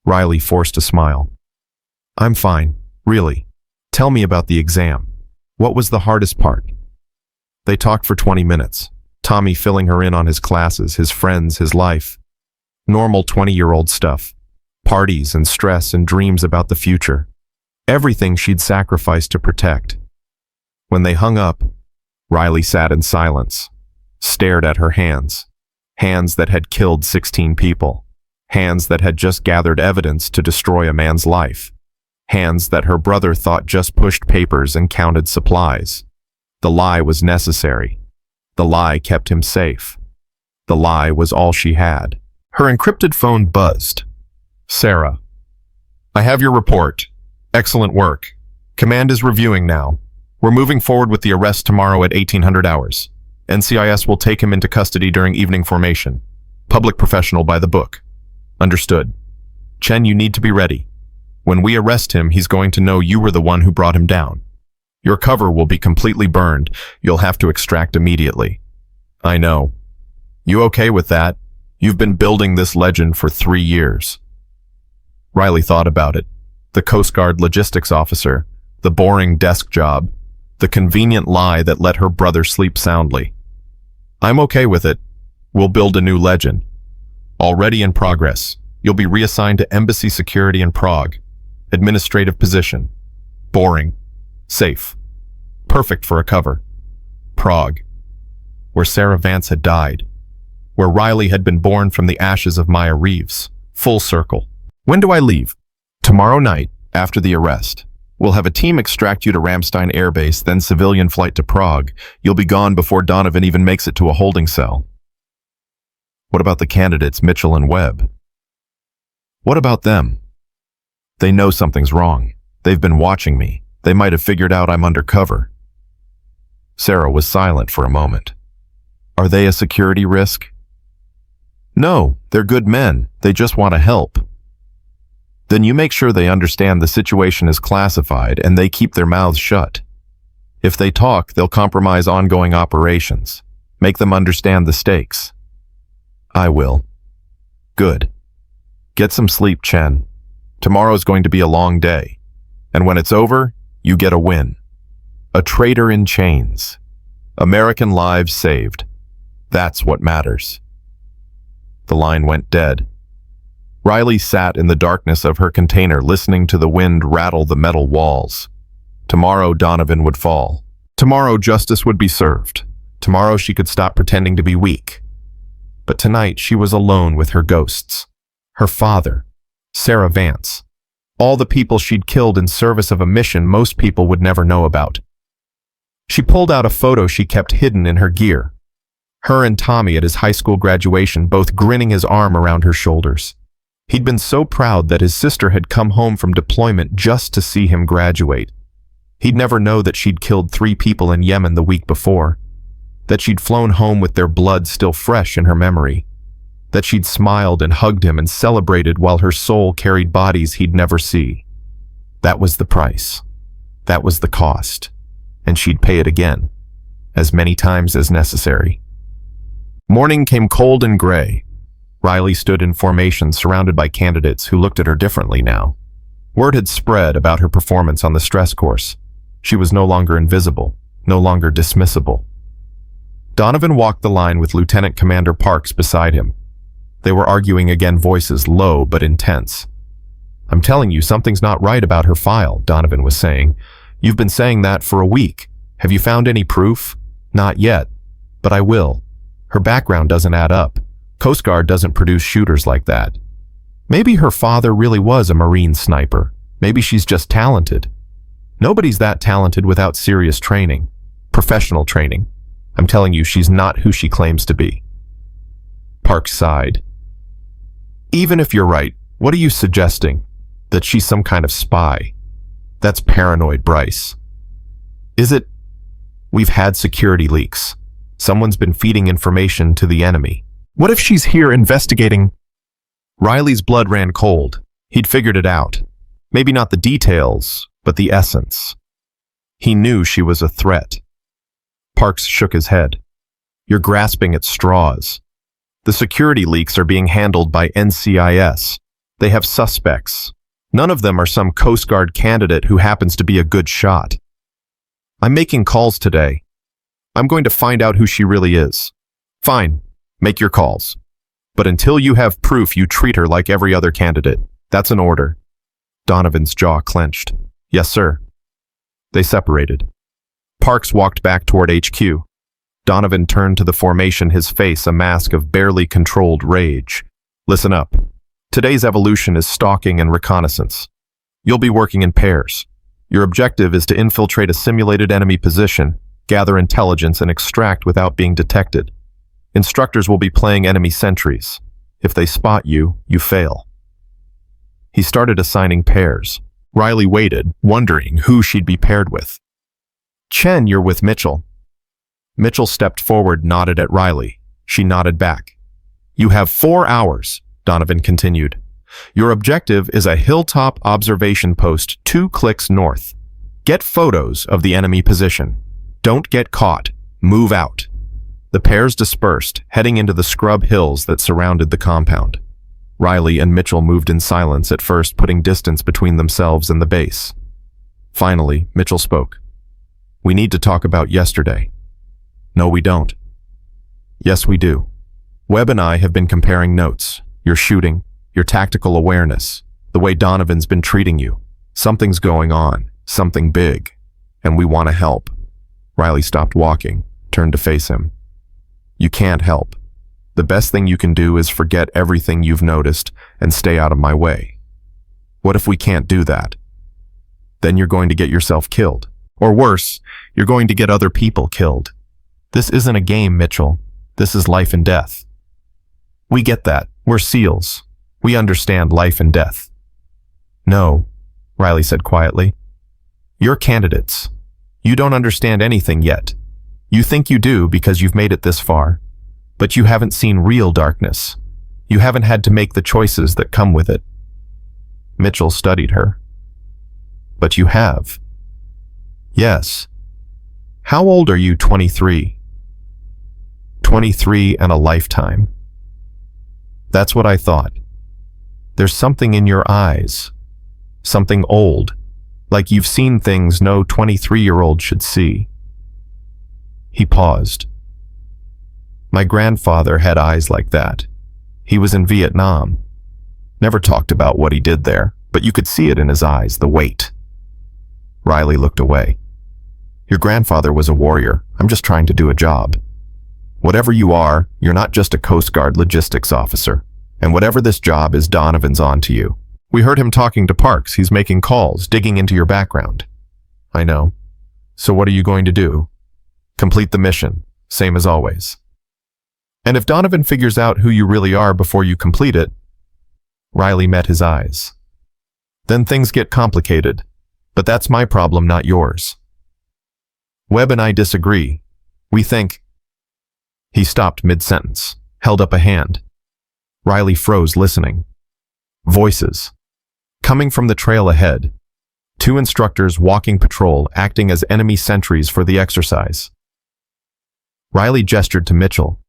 Riley forced a smile. "I'm fine, really. Tell me about the exam. What was the hardest part?" They talked for 20 minutes, Tommy filling her in on his classes, his friends, his life. Normal 20-year-old stuff. Parties and stress and dreams about the future. Everything she'd sacrificed to protect. When they hung up, Riley sat in silence, stared at her hands. Hands that had killed 16 people. Hands that had just gathered evidence to destroy a man's life. Hands that her brother thought just pushed papers and counted supplies. The lie was necessary. The lie kept him safe. The lie was all she had. Her encrypted phone buzzed. "Sarah, I have your report. Excellent work. Command is reviewing now. We're moving forward with the arrest tomorrow at 1800 hours. NCIS will take him into custody during evening formation. Public professional by the book. Understood. Chen, you need to be ready. When we arrest him, he's going to know you were the one who brought him down. Your cover will be completely burned. You'll have to extract immediately." "I know. You okay with that? You've been building this legend for 3 years. Riley thought about it. The Coast Guard logistics officer, the boring desk job, the convenient lie that let her brother sleep soundly. "I'm okay with it. We'll build a new legend. Already in progress. You'll be reassigned to embassy security in Prague. Administrative position. Boring. Safe. Perfect for a cover. Prague. Where Sarah Vance had died. Where Riley had been born from the ashes of Maya Reeves. Full circle. When do I leave?" "Tomorrow night, after the arrest. We'll have a team extract you to Ramstein Air Base, then civilian flight to Prague. You'll be gone before Donovan even makes it to a holding cell." "What about the candidates, Mitchell and Webb?" "What about them?" "They know something's wrong. They've been watching me. They might have figured out I'm undercover." Sarah was silent for a moment. Are they a security risk? No, they're good men. They just want to help. Then you make sure they understand the situation is classified and they keep their mouths shut. If they talk, they'll compromise ongoing operations. Make them understand the stakes. I will. Good. Get some sleep, Chen. Tomorrow's going to be a long day. And when it's over, you get a win. A traitor in chains. American lives saved. That's what matters. The line went dead. Riley sat in the darkness of her container listening to the wind rattle the metal walls. Tomorrow Donovan would fall. Tomorrow justice would be served. Tomorrow she could stop pretending to be weak. But tonight she was alone with her ghosts. Her father, Sarah Vance. All the people she'd killed in service of a mission most people would never know about. She pulled out a photo she kept hidden in her gear. Her and Tommy at his high school graduation, both grinning, his arm around her shoulders. He'd been so proud that his sister had come home from deployment just to see him graduate. He'd never know that she'd killed 3 people in Yemen the week before, that she'd flown home with their blood still fresh in her memory, that she'd smiled and hugged him and celebrated while her soul carried bodies he'd never see. That was the price. That was the cost. And she'd pay it again, as many times as necessary. Morning came cold and gray. Riley stood in formation surrounded by candidates who looked at her differently now. Word had spread about her performance on the stress course. She was no longer invisible, no longer dismissible. Donovan walked the line with Lieutenant Commander Parks beside him. They were arguing again, voices low but intense. I'm telling you, something's not right about her file, Donovan was saying. You've been saying that for a week. Have you found any proof? Not yet, but I will. Her background doesn't add up. Coast Guard doesn't produce shooters like that. Maybe her father really was a Marine sniper. Maybe she's just talented. Nobody's that talented without serious training. Professional training. I'm telling you, she's not who she claims to be. Parks sighed. Even if you're right, what are you suggesting? That she's some kind of spy? That's paranoid, Bryce. Is it? We've had security leaks. Someone's been feeding information to the enemy. What if she's here investigating? Riley's blood ran cold. He'd figured it out. Maybe not the details, but the essence. He knew she was a threat. Parks shook his head. You're grasping at straws. The security leaks are being handled by NCIS. They have suspects. None of them are some Coast Guard candidate who happens to be a good shot. I'm making calls today. I'm going to find out who she really is. Fine, make your calls. But until you have proof, you treat her like every other candidate. That's an order. Donovan's jaw clenched. Yes, sir. They separated. Parks walked back toward HQ. Donovan turned to the formation, his face a mask of barely controlled rage. Listen up. Today's evolution is stalking and reconnaissance. You'll be working in pairs. Your objective is to infiltrate a simulated enemy position, gather intelligence, and extract without being detected. Instructors will be playing enemy sentries. If they spot you, you fail. He started assigning pairs. Riley waited, wondering who she'd be paired with. Chen, you're with Mitchell. Mitchell stepped forward, nodded at Riley. She nodded back. You have 4 hours, Donovan continued. Your objective is a hilltop observation post 2 clicks north. Get photos of the enemy position. Don't get caught. Move out. The pairs dispersed, heading into the scrub hills that surrounded the compound. Riley and Mitchell moved in silence, at first putting distance between themselves and the base. Finally, Mitchell spoke. We need to talk about yesterday. No, we don't. Yes, we do. Webb and I have been comparing notes. Your shooting, your tactical awareness, the way Donovan's been treating you. Something's going on, something big, and we want to help. Riley stopped walking, turned to face him. You can't help. The best thing you can do is forget everything you've noticed and stay out of my way. What if we can't do that? Then you're going to get yourself killed. Or worse, you're going to get other people killed. This isn't a game, Mitchell. This is life and death. We get that. We're SEALs. We understand life and death. No, Riley said quietly. You're candidates. You don't understand anything yet. You think you do because you've made it this far, but you haven't seen real darkness. You haven't had to make the choices that come with it. Mitchell studied her. But you have. Yes. How old are you? 23. 23 and a lifetime. That's what I thought. There's something in your eyes. Something old, like you've seen things no 23-year-old should see. He paused. My grandfather had eyes like that. He was in Vietnam. Never talked about what he did there, but you could see it in his eyes, the weight. Riley looked away. Your grandfather was a warrior. I'm just trying to do a job. Whatever you are, you're not just a Coast Guard logistics officer. And whatever this job is, Donovan's on to you. We heard him talking to Parks. He's making calls, digging into your background. I know. So what are you going to do? Complete the mission, same as always. And if Donovan figures out who you really are before you complete it, Riley met his eyes. Then things get complicated, but that's my problem, not yours. Webb and I disagree. We think... He stopped mid-sentence, held up a hand. Riley froze, listening. Voices. Coming from the trail ahead. 2 instructors walking patrol, acting as enemy sentries for the exercise. Riley gestured to Mitchell.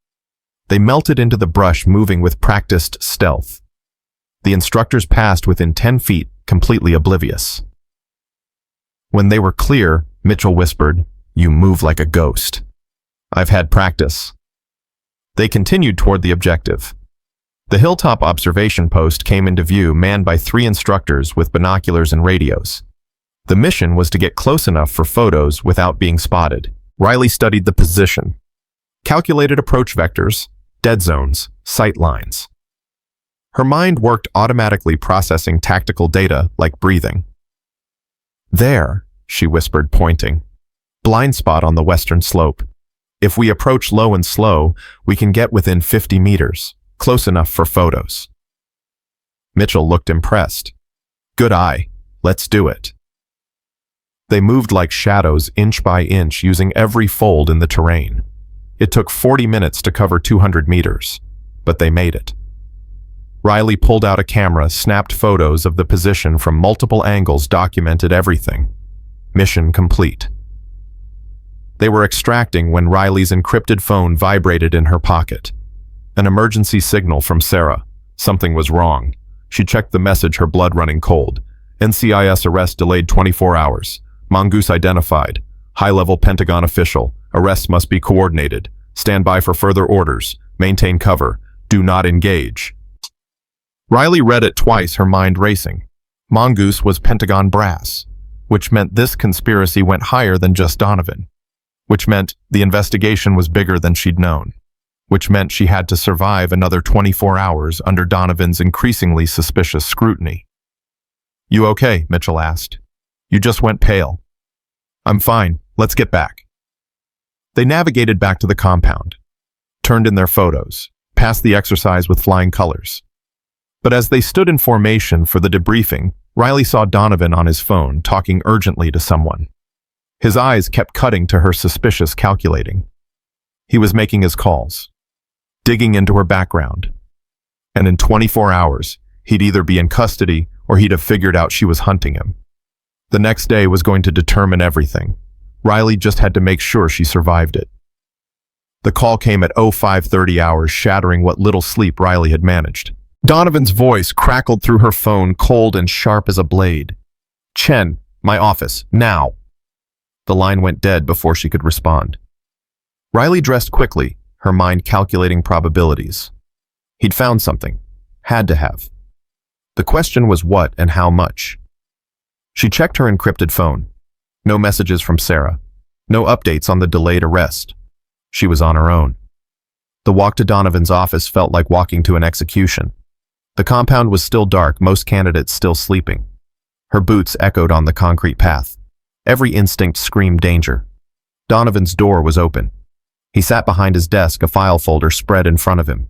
They melted into the brush, moving with practiced stealth. The instructors passed within 10 feet, completely oblivious. When they were clear, Mitchell whispered, "You move like a ghost." "I've had practice." They continued toward the objective. The hilltop observation post came into view, manned by 3 instructors with binoculars and radios. The mission was to get close enough for photos without being spotted. Riley studied the position, calculated approach vectors, dead zones, sight lines. Her mind worked automatically, processing tactical data like breathing. "There," she whispered, pointing. "Blind spot on the western slope. If we approach low and slow, we can get within 50 meters, close enough for photos." Mitchell looked impressed. "Good eye. Let's do it." They moved like shadows, inch by inch, using every fold in the terrain. It took 40 minutes to cover 200 meters, but they made it. Riley pulled out a camera, snapped photos of the position from multiple angles, documented everything. Mission complete. They were extracting when Riley's encrypted phone vibrated in her pocket. An emergency signal from Sarah. Something was wrong. She checked the message, her blood running cold. "NCIS arrest delayed 24 hours. Mongoose identified. High-level Pentagon official. Arrests must be coordinated. Stand by for further orders. Maintain cover. Do not engage." Riley read it twice, her mind racing. Mongoose was Pentagon brass, which meant this conspiracy went higher than just Donovan, which meant the investigation was bigger than she'd known, which meant she had to survive another 24 hours under Donovan's increasingly suspicious scrutiny. "You okay?" Mitchell asked. "You just went pale." "I'm fine. Let's get back." They navigated back to the compound, turned in their photos, passed the exercise with flying colors. But as they stood in formation for the debriefing, Riley saw Donovan on his phone, talking urgently to someone. His eyes kept cutting to her, suspicious, calculating. He was making his calls, digging into her background. And in 24 hours, he'd either be in custody or he'd have figured out she was hunting him. The next day was going to determine everything. Riley just had to make sure she survived it. The call came at 05:30 hours, shattering what little sleep Riley had managed. Donovan's voice crackled through her phone, cold and sharp as a blade. "Chen, my office, now." The line went dead before she could respond. Riley dressed quickly, her mind calculating probabilities. He'd found something. Had to have. The question was what and how much. She checked her encrypted phone. No messages from Sarah. No updates on the delayed arrest. She was on her own. The walk to Donovan's office felt like walking to an execution. The compound was still dark, most candidates still sleeping. Her boots echoed on the concrete path. Every instinct screamed danger. Donovan's door was open. He sat behind his desk, a file folder spread in front of him.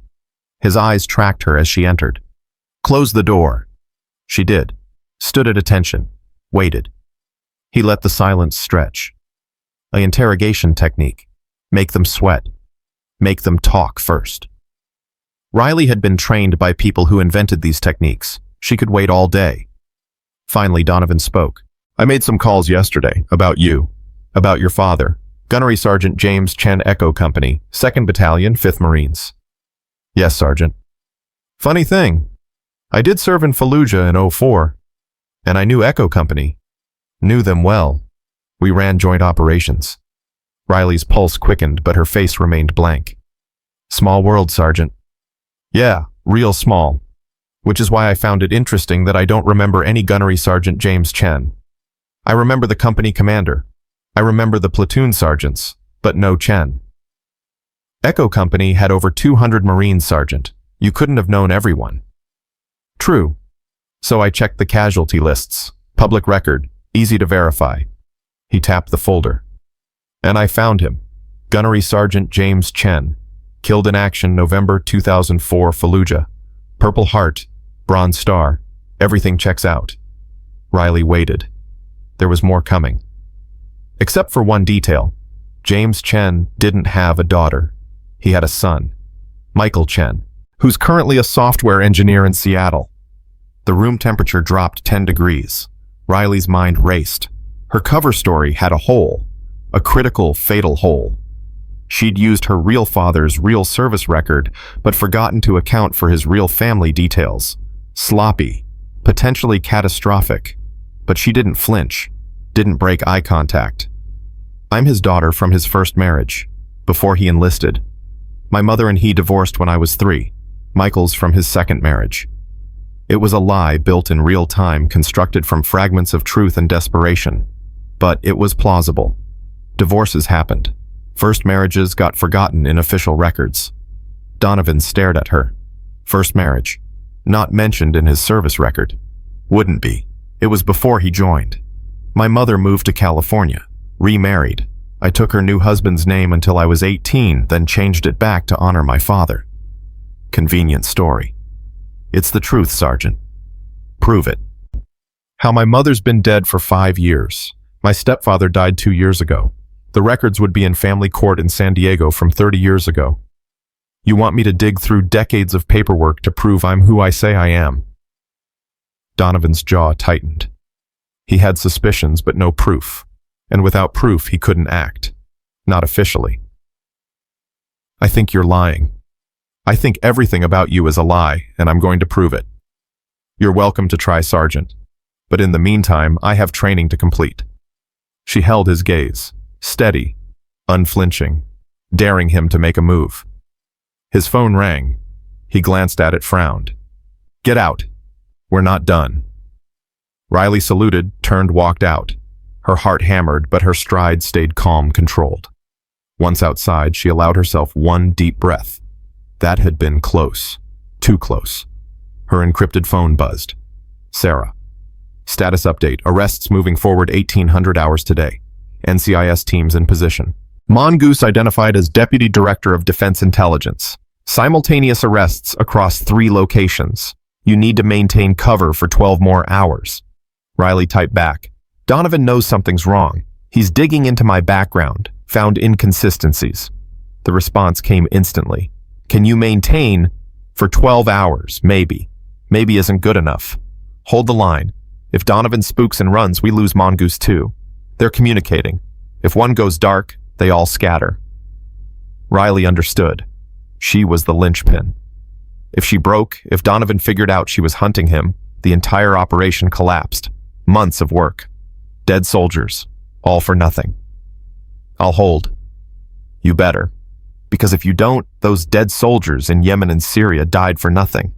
His eyes tracked her as she entered. "Close the door." She did. Stood at attention. Waited. He let the silence stretch. An interrogation technique. Make them sweat. Make them talk first. Riley had been trained by people who invented these techniques. She could wait all day. Finally, Donovan spoke. I made some calls yesterday about you, about your father, Gunnery Sergeant James Chen, Echo Company, 2nd Battalion, 5th Marines. Yes, Sergeant. Funny thing, I did serve in Fallujah in '04, and I knew Echo Company. Knew them well. We ran joint operations. Riley's pulse quickened, but her face remained blank. Small world, Sergeant. Yeah, real small. Which is why I found it interesting that I don't remember any Gunnery Sergeant James Chen. I remember the company commander. I remember the platoon sergeants, but no Chen. Echo Company had over 200 Marines, Sergeant. You couldn't have known everyone. True. So I checked the casualty lists. Public record, easy to verify. He tapped the folder. And I found him. Gunnery Sergeant James Chen. Killed in action November 2004, Fallujah. Purple Heart, Bronze Star. Everything checks out. Riley waited. There was more coming. Except for one detail. James Chen didn't have a daughter. He had a son, Michael Chen, who's currently a software engineer in Seattle. The room temperature dropped 10 degrees. Riley's mind raced. Her cover story had a hole, a critical, fatal hole. She'd used her real father's real service record, but forgotten to account for his real family details. Sloppy, potentially catastrophic. But she didn't flinch, didn't break eye contact. I'm his daughter from his first marriage, before he enlisted. My mother and he divorced when I was 3. Michael's from his second marriage. It was a lie built in real time, constructed from fragments of truth and desperation. But it was plausible. Divorces happened. First marriages got forgotten in official records. Donovan stared at her. First marriage. Not mentioned in his service record. Wouldn't be. It was before he joined. My mother moved to California. Remarried. I took her new husband's name until I was 18, then changed it back to honor my father. Convenient story. It's the truth, Sergeant. Prove it. How my mother's been dead for 5 years. My stepfather died 2 years ago. The records would be in family court in San Diego from 30 years ago. You want me to dig through decades of paperwork to prove I'm who I say I am? Donovan's jaw tightened. He had suspicions, but no proof. And without proof, he couldn't act. Not officially. I think you're lying. I think everything about you is a lie, and I'm going to prove it. You're welcome to try, Sergeant. But in the meantime, I have training to complete. She held his gaze, steady, unflinching, daring him to make a move. His phone rang. He glanced at it, frowned. Get out. We're not done. Riley saluted, turned, walked out. Her heart hammered, but her stride stayed calm, controlled. Once outside, she allowed herself one deep breath. That had been close. Too close. Her encrypted phone buzzed. Sarah. Status update. Arrests moving forward 1800 hours today. NCIS teams in position. Mongoose identified as Deputy Director of Defense Intelligence. Simultaneous arrests across 3 locations. You need to maintain cover for 12 more hours. Riley typed back. Donovan knows something's wrong. He's digging into my background, found inconsistencies. The response came instantly. Can you maintain for 12 hours? Maybe. Maybe isn't good enough. Hold the line. If Donovan spooks and runs, we lose Mongoose too. They're communicating. If one goes dark, they all scatter. Riley understood. She was the linchpin. If she broke, if Donovan figured out she was hunting him, the entire operation collapsed. Months of work. Dead soldiers. All for nothing. I'll hold. You better. Because if you don't, those dead soldiers in Yemen and Syria died for nothing.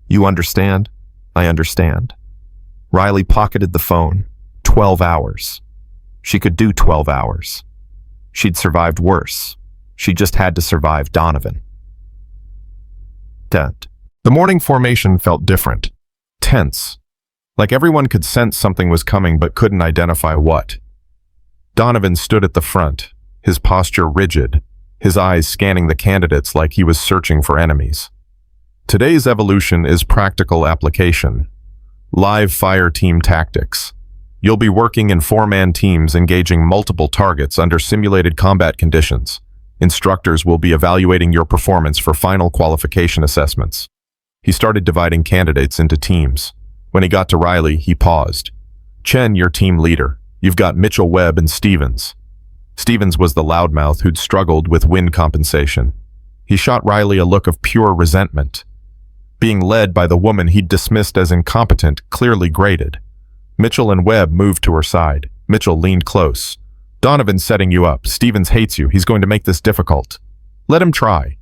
You understand? I understand. Riley pocketed the phone. 12 hours. She could do 12 hours. She'd survived worse. She just had to survive Donovan. Dead. The morning formation felt different. Tense. Like everyone could sense something was coming but couldn't identify what. Donovan stood at the front, his posture rigid, his eyes scanning the candidates like he was searching for enemies. Today's evolution is practical application. Live fire team tactics. You'll be working in 4-man teams engaging multiple targets under simulated combat conditions. Instructors will be evaluating your performance for final qualification assessments. He started dividing candidates into teams. When he got to Riley, he paused. Chen, your team leader. You've got Mitchell, Webb, and Stevens. Stevens was the loudmouth who'd struggled with wind compensation. He shot Riley a look of pure resentment. Being led by the woman he'd dismissed as incompetent clearly grated. Mitchell and Webb moved to her side. Mitchell leaned close. Donovan's setting you up. Stevens hates you. He's going to make this difficult. Let him try.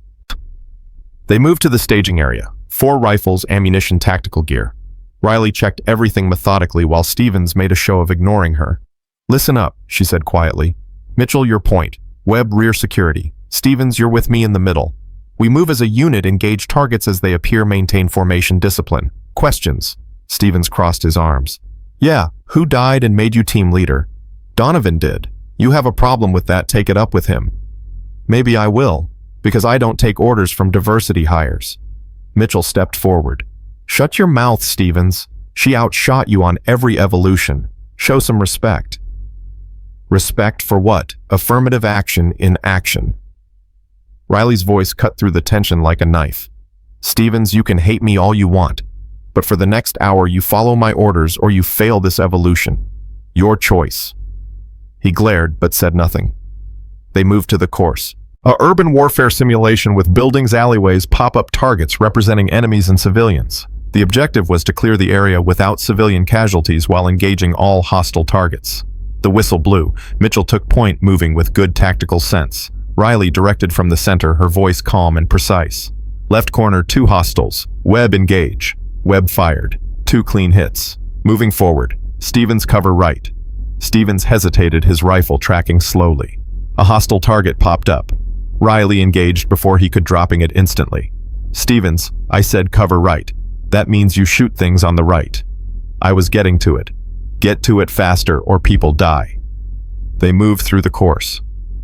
They moved to the staging area. 4 rifles, ammunition, tactical gear. Riley checked everything methodically while Stevens made a show of ignoring her. Listen up, she said quietly. Mitchell, your point. Webb, rear security. Stevens, you're with me in the middle. We move as a unit, engage targets as they appear, maintain formation discipline. Questions. Stevens crossed his arms. Yeah, who died and made you team leader? Donovan did. You have a problem with that, take it up with him. Maybe I will, because I don't take orders from diversity hires. Mitchell stepped forward. Shut your mouth, Stevens. She outshot you on every evolution. Show some respect. Respect for what? Affirmative action in action. Riley's voice cut through the tension like a knife. Stevens, you can hate me all you want, but for the next hour you follow my orders or you fail this evolution. Your choice. He glared but said nothing. They moved to the course. A urban warfare simulation with buildings, alleyways, pop-up targets representing enemies and civilians. The objective was to clear the area without civilian casualties while engaging all hostile targets. The whistle blew. Mitchell took point, moving with good tactical sense. Riley directed from the center, her voice calm and precise. Left corner, 2 hostiles. Webb engage. Webb fired. 2 clean hits. Moving forward. Stevens cover right. Stevens hesitated, his rifle tracking slowly. A hostile target popped up. Riley engaged before he could, dropping it instantly. Stevens, I said cover right. That means you shoot things on the right. I was getting to it. Get to it faster or people die. They moved through the course.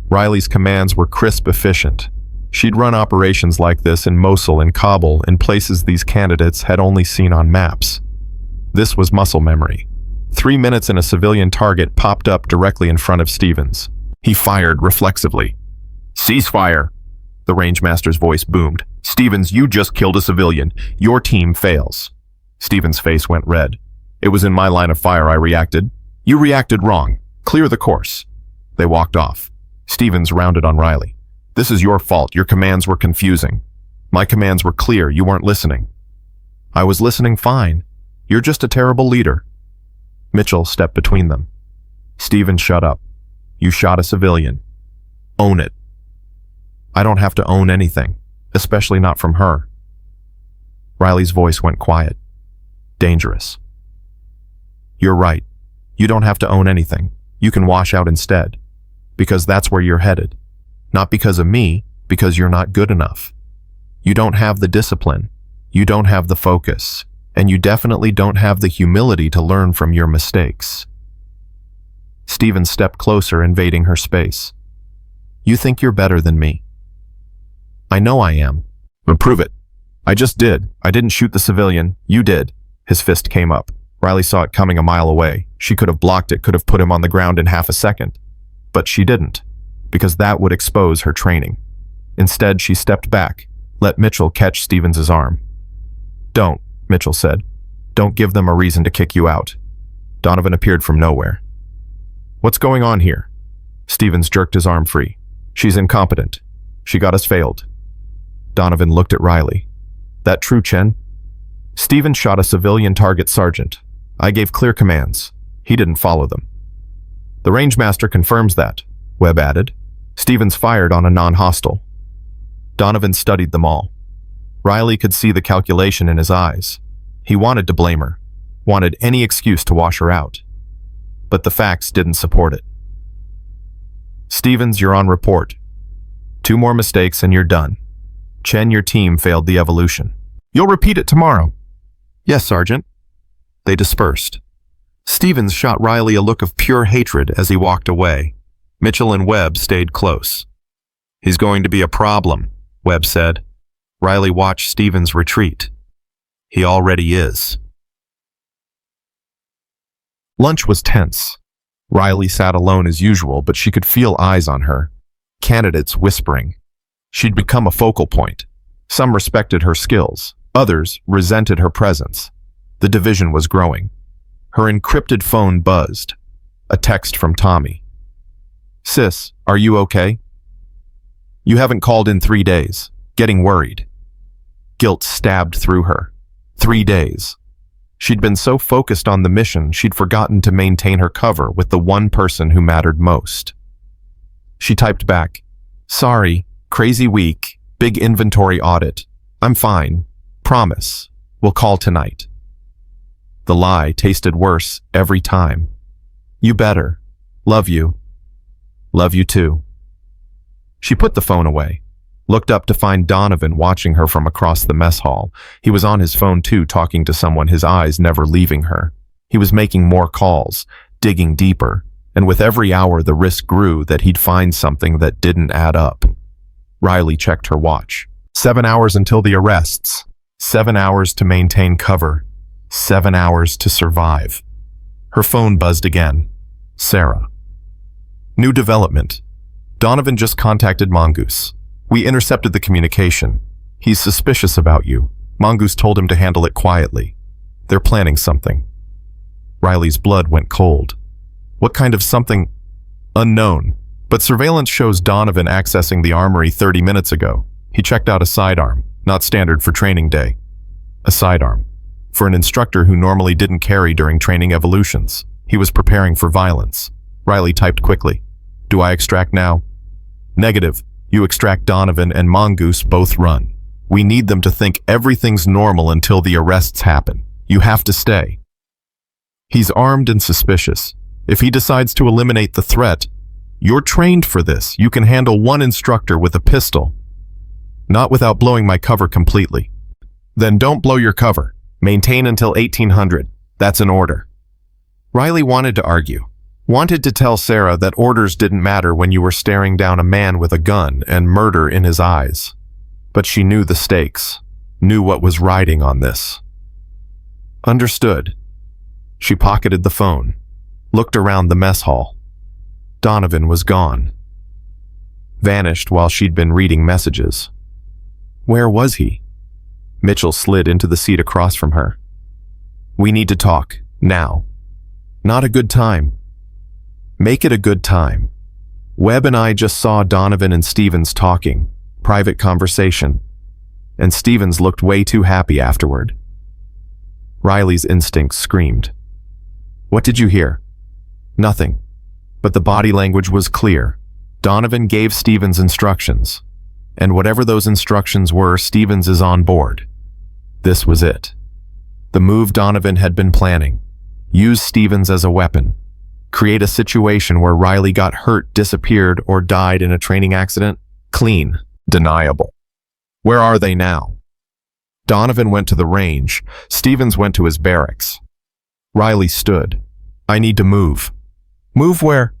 Riley's commands were crisp, efficient. She'd run operations like this in Mosul and Kabul, in places these candidates had only seen on maps. This was muscle memory. 3 minutes and a civilian target popped up directly in front of Stevens. He fired reflexively. Ceasefire! The rangemaster's voice boomed. Stevens, you just killed a civilian. Your team fails. Stevens' face went red. It was in my line of fire, I reacted. You reacted wrong. Clear the course. They walked off. Stevens rounded on Riley. This is your fault. Your commands were confusing. My commands were clear. You weren't listening. I was listening fine. You're just a terrible leader. Mitchell stepped between them. Stevens, shut up. You shot a civilian. Own it. I don't have to own anything, especially not from her. Riley's voice went quiet. Dangerous. You're right. You don't have to own anything. You can wash out instead. Because that's where you're headed. Not because of me, because you're not good enough. You don't have the discipline. You don't have the focus. And you definitely don't have the humility to learn from your mistakes. Stevens stepped closer, invading her space. You think you're better than me. I know I am. But prove it. I just did. I didn't shoot the civilian. You did. His fist came up. Riley saw it coming a mile away. She could have blocked it, could have put him on the ground in half a second. But she didn't, because that would expose her training. Instead, she stepped back, let Mitchell catch Stevens' arm. Don't, Mitchell said. Don't give them a reason to kick you out. Donovan appeared from nowhere. What's going on here? Stevens jerked his arm free. She's incompetent. She got us failed. Donovan looked at Riley. That true, Chen? Stevens shot a civilian target, Sergeant. I gave clear commands. He didn't follow them. The rangemaster confirms that, Webb added. Stevens fired on a non-hostile. Donovan studied them all. Riley could see the calculation in his eyes. He wanted to blame her, wanted any excuse to wash her out. But the facts didn't support it. Stevens, you're on report. 2 more mistakes and you're done. Chen, your team failed the evolution. You'll repeat it tomorrow. Yes, Sergeant. They dispersed. Stevens shot Riley a look of pure hatred as he walked away. Mitchell and Webb stayed close. He's going to be a problem, Webb said. Riley watched Stevens retreat. He already is. Lunch was tense. Riley sat alone as usual, but she could feel eyes on her. candidates whispering. She'd become a focal point. Some respected her skills, others resented her presence. The division was growing. Her encrypted phone buzzed. A text from Tommy. "Sis, are you okay? You haven't called in 3 days. Getting worried." Guilt stabbed through her. 3 days. She'd been so focused on the mission, she'd forgotten to maintain her cover with the one person who mattered most. She typed back, "Sorry, crazy week, big inventory audit. I'm fine. Promise. We'll call tonight." The lie tasted worse every time. "You better. Love you. Love you too." She put the phone away, looked up to find Donovan watching her from across the mess hall. He was on his phone too, talking to someone, his eyes never leaving her. He was making more calls, digging deeper, and with every hour the risk grew that he'd find something that didn't add up. Riley checked her watch. 7 hours until the arrests. 7 hours to maintain cover. 7 hours to survive. Her phone buzzed again. Sarah. New development. Donovan just contacted Mongoose. "We intercepted the communication. He's suspicious about you. Mongoose told him to handle it quietly. They're planning something." Riley's blood went cold. What kind of something? Unknown. But surveillance shows Donovan accessing the armory 30 minutes ago. He checked out a sidearm, not standard for training day. A sidearm. For an instructor who normally didn't carry during training evolutions. He was preparing for violence. Riley typed quickly. "Do I extract now?" "Negative. You extract Donovan and Mongoose both run. We need them to think everything's normal until the arrests happen. You have to stay." He's armed and suspicious. If he decides to eliminate the threat, you're trained for this. You can handle one instructor with a pistol. Not without blowing my cover completely. Then don't blow your cover. Maintain until 1800. That's an order. Riley wanted to argue. Wanted to tell Sarah that orders didn't matter when you were staring down a man with a gun and murder in his eyes. But she knew the stakes, knew what was riding on this. Understood. She pocketed the phone, looked around the mess hall. Donovan was gone. Vanished while she'd been reading messages. Where was he? Mitchell slid into the seat across from her. "We need to talk, now." "Not a good time." "Make it a good time. Webb and I just saw Donovan and Stevens talking, private conversation, and Stevens looked way too happy afterward." Riley's instincts screamed. "What did you hear?" "Nothing. But the body language was clear. Donovan gave Stevens instructions. And whatever those instructions were, Stevens is on board. This was it. The move Donovan had been planning. Use Stevens as a weapon. Create a situation where Riley got hurt, disappeared, or died in a training accident. Clean. Deniable. Where are they now? Donovan went to the range. Stevens went to his barracks. Riley stood. "I need to move." "Move where?"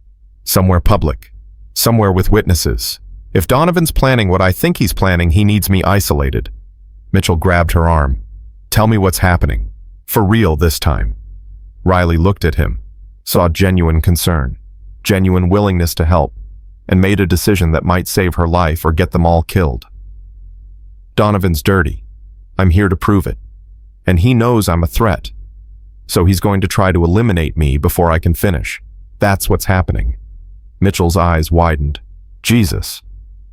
"Somewhere public. Somewhere with witnesses. If Donovan's planning what I think he's planning, he needs me isolated." Mitchell grabbed her arm. "Tell me what's happening. For real this time." Riley looked at him, saw genuine concern, genuine willingness to help, and made a decision that might save her life or get them all killed. "Donovan's dirty. I'm here to prove it. And he knows I'm a threat. So he's going to try to eliminate me before I can finish. That's what's happening." Mitchell's eyes widened. "Jesus.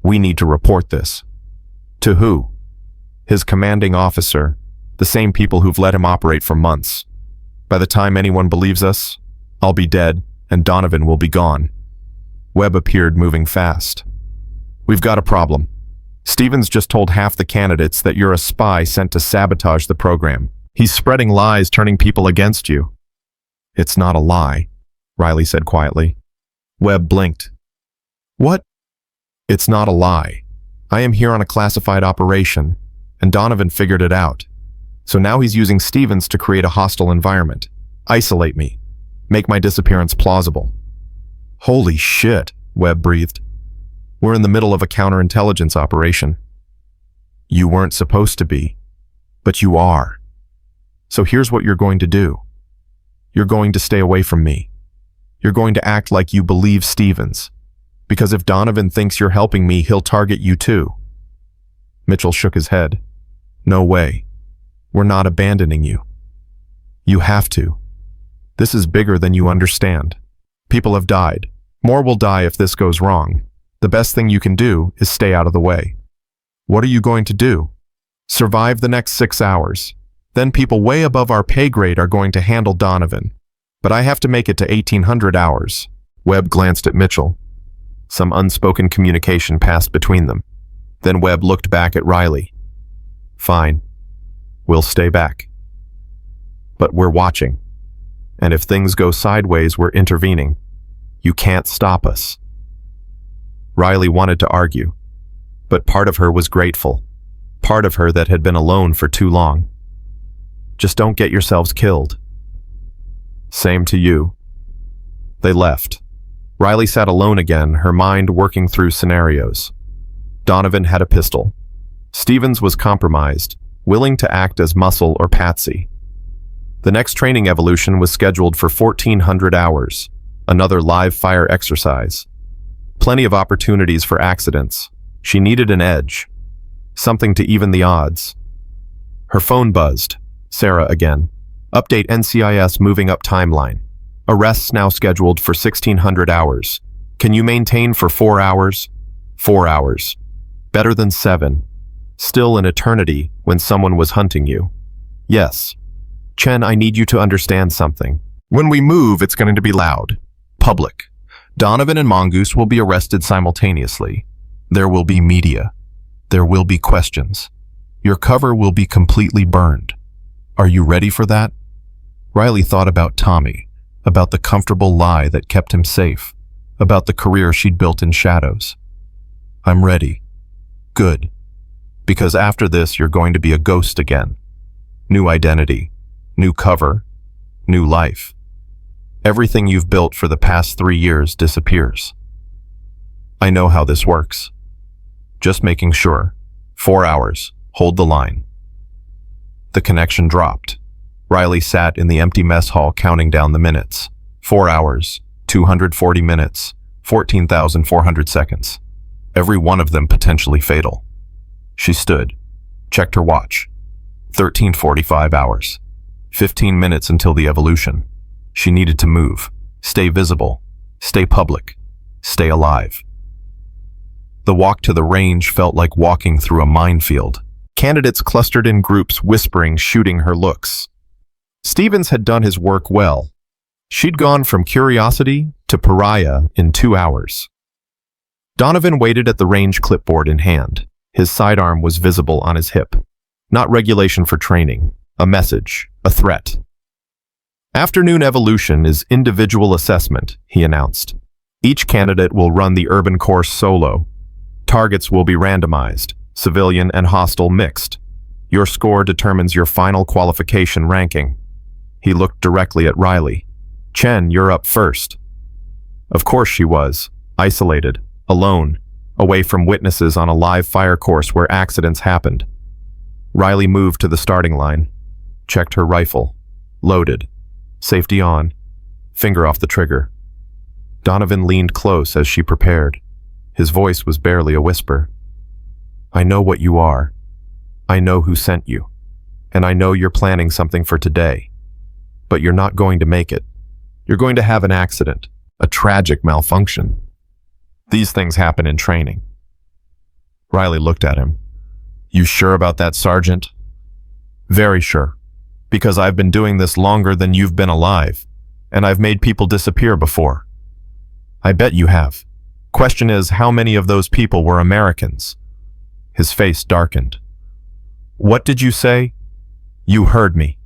We need to report this." "To who?" "His commanding officer, the same people who've let him operate for months. By the time anyone believes us, I'll be dead and Donovan will be gone." Webb appeared, moving fast. "We've got a problem. Stevens just told half the candidates that you're a spy sent to sabotage the program. He's spreading lies, turning people against you." "It's not a lie," Riley said quietly. Webb blinked. "What?" "It's not a lie. I am here on a classified operation, and Donovan figured it out. So now he's using Stevens to create a hostile environment, isolate me, make my disappearance plausible." "Holy shit," Webb breathed. "We're in the middle of a counterintelligence operation." "You weren't supposed to be, but you are. So here's what you're going to do. You're going to stay away from me. You're going to act like you believe Stevens. Because if Donovan thinks you're helping me, he'll target you too. Mitchell shook his head. No way. We're not abandoning you. You have to. This is bigger than you understand. People have died. More will die if this goes wrong. The best thing you can do is stay out of the way. What are you going to do? Survive the next 6 hours. Then people way above our pay grade are going to handle Donovan. But I have to make it to 1800 hours. Webb glanced at Mitchell. Some unspoken communication passed between them. Then Webb looked back at Riley. Fine. We'll stay back. But we're watching. And if things go sideways, we're intervening. You can't stop us. Riley wanted to argue, but part of her was grateful. Part of her that had been alone for too long. Just don't get yourselves killed. Same to you. They left. Riley sat alone again, her mind working through scenarios. Donovan had a pistol. Stevens was compromised, willing to act as muscle or patsy. The next training evolution was scheduled for 1400 hours, another live fire exercise. Plenty of opportunities for accidents. She needed an edge, something to even the odds. Her phone buzzed. Sarah again. Update NCIS moving up timeline. Arrests now scheduled for 1600 hours. Can you maintain for 4 hours? 4 hours. Better than 7. Still an eternity when someone was hunting you. Yes. Chen, I need you to understand something. When we move, it's going to be loud. Public. Donovan and Mongoose will be arrested simultaneously. There will be media. There will be questions. Your cover will be completely burned. Are you ready for that? Riley thought about Tommy, about the comfortable lie that kept him safe, about the career she'd built in shadows. I'm ready. Good. Because after this, you're going to be a ghost again. New identity, new cover, new life. Everything you've built for the past 3 years disappears. I know how this works. Just making sure. 4 hours. Hold the line. The connection dropped. Riley sat in the empty mess hall counting down the minutes. 4 hours, 240 minutes, 14,400 seconds. Every one of them potentially fatal. She stood, checked her watch. 13:45 hours. 15 minutes until the evolution. She needed to move, stay visible, stay public, stay alive. The walk to the range felt like walking through a minefield. Candidates clustered in groups, whispering, shooting her looks. Stevens had done his work well. She'd gone from curiosity to pariah in 2 hours. Donovan waited at the range, clipboard in hand. His sidearm was visible on his hip. Not regulation for training, a message, a threat. Afternoon evolution is individual assessment, he announced. Each candidate will run the urban course solo. Targets will be randomized, civilian and hostile mixed. Your score determines your final qualification ranking. He looked directly at Riley. Chen, you're up first. Of course she was, isolated, alone, away from witnesses on a live fire course where accidents happened. Riley moved to the starting line, checked her rifle, loaded. Safety on, finger off the trigger. Donovan leaned close as she prepared. His voice was barely a whisper. I know what you are. I know who sent you. And I know you're planning something for today. But you're not going to make it. You're going to have an accident, a tragic malfunction. These things happen in training. Riley looked at him. You sure about that, Sergeant? Very sure. Because I've been doing this longer than you've been alive, and I've made people disappear before. I bet you have. Question is, how many of those people were Americans? His face darkened. What did you say? You heard me.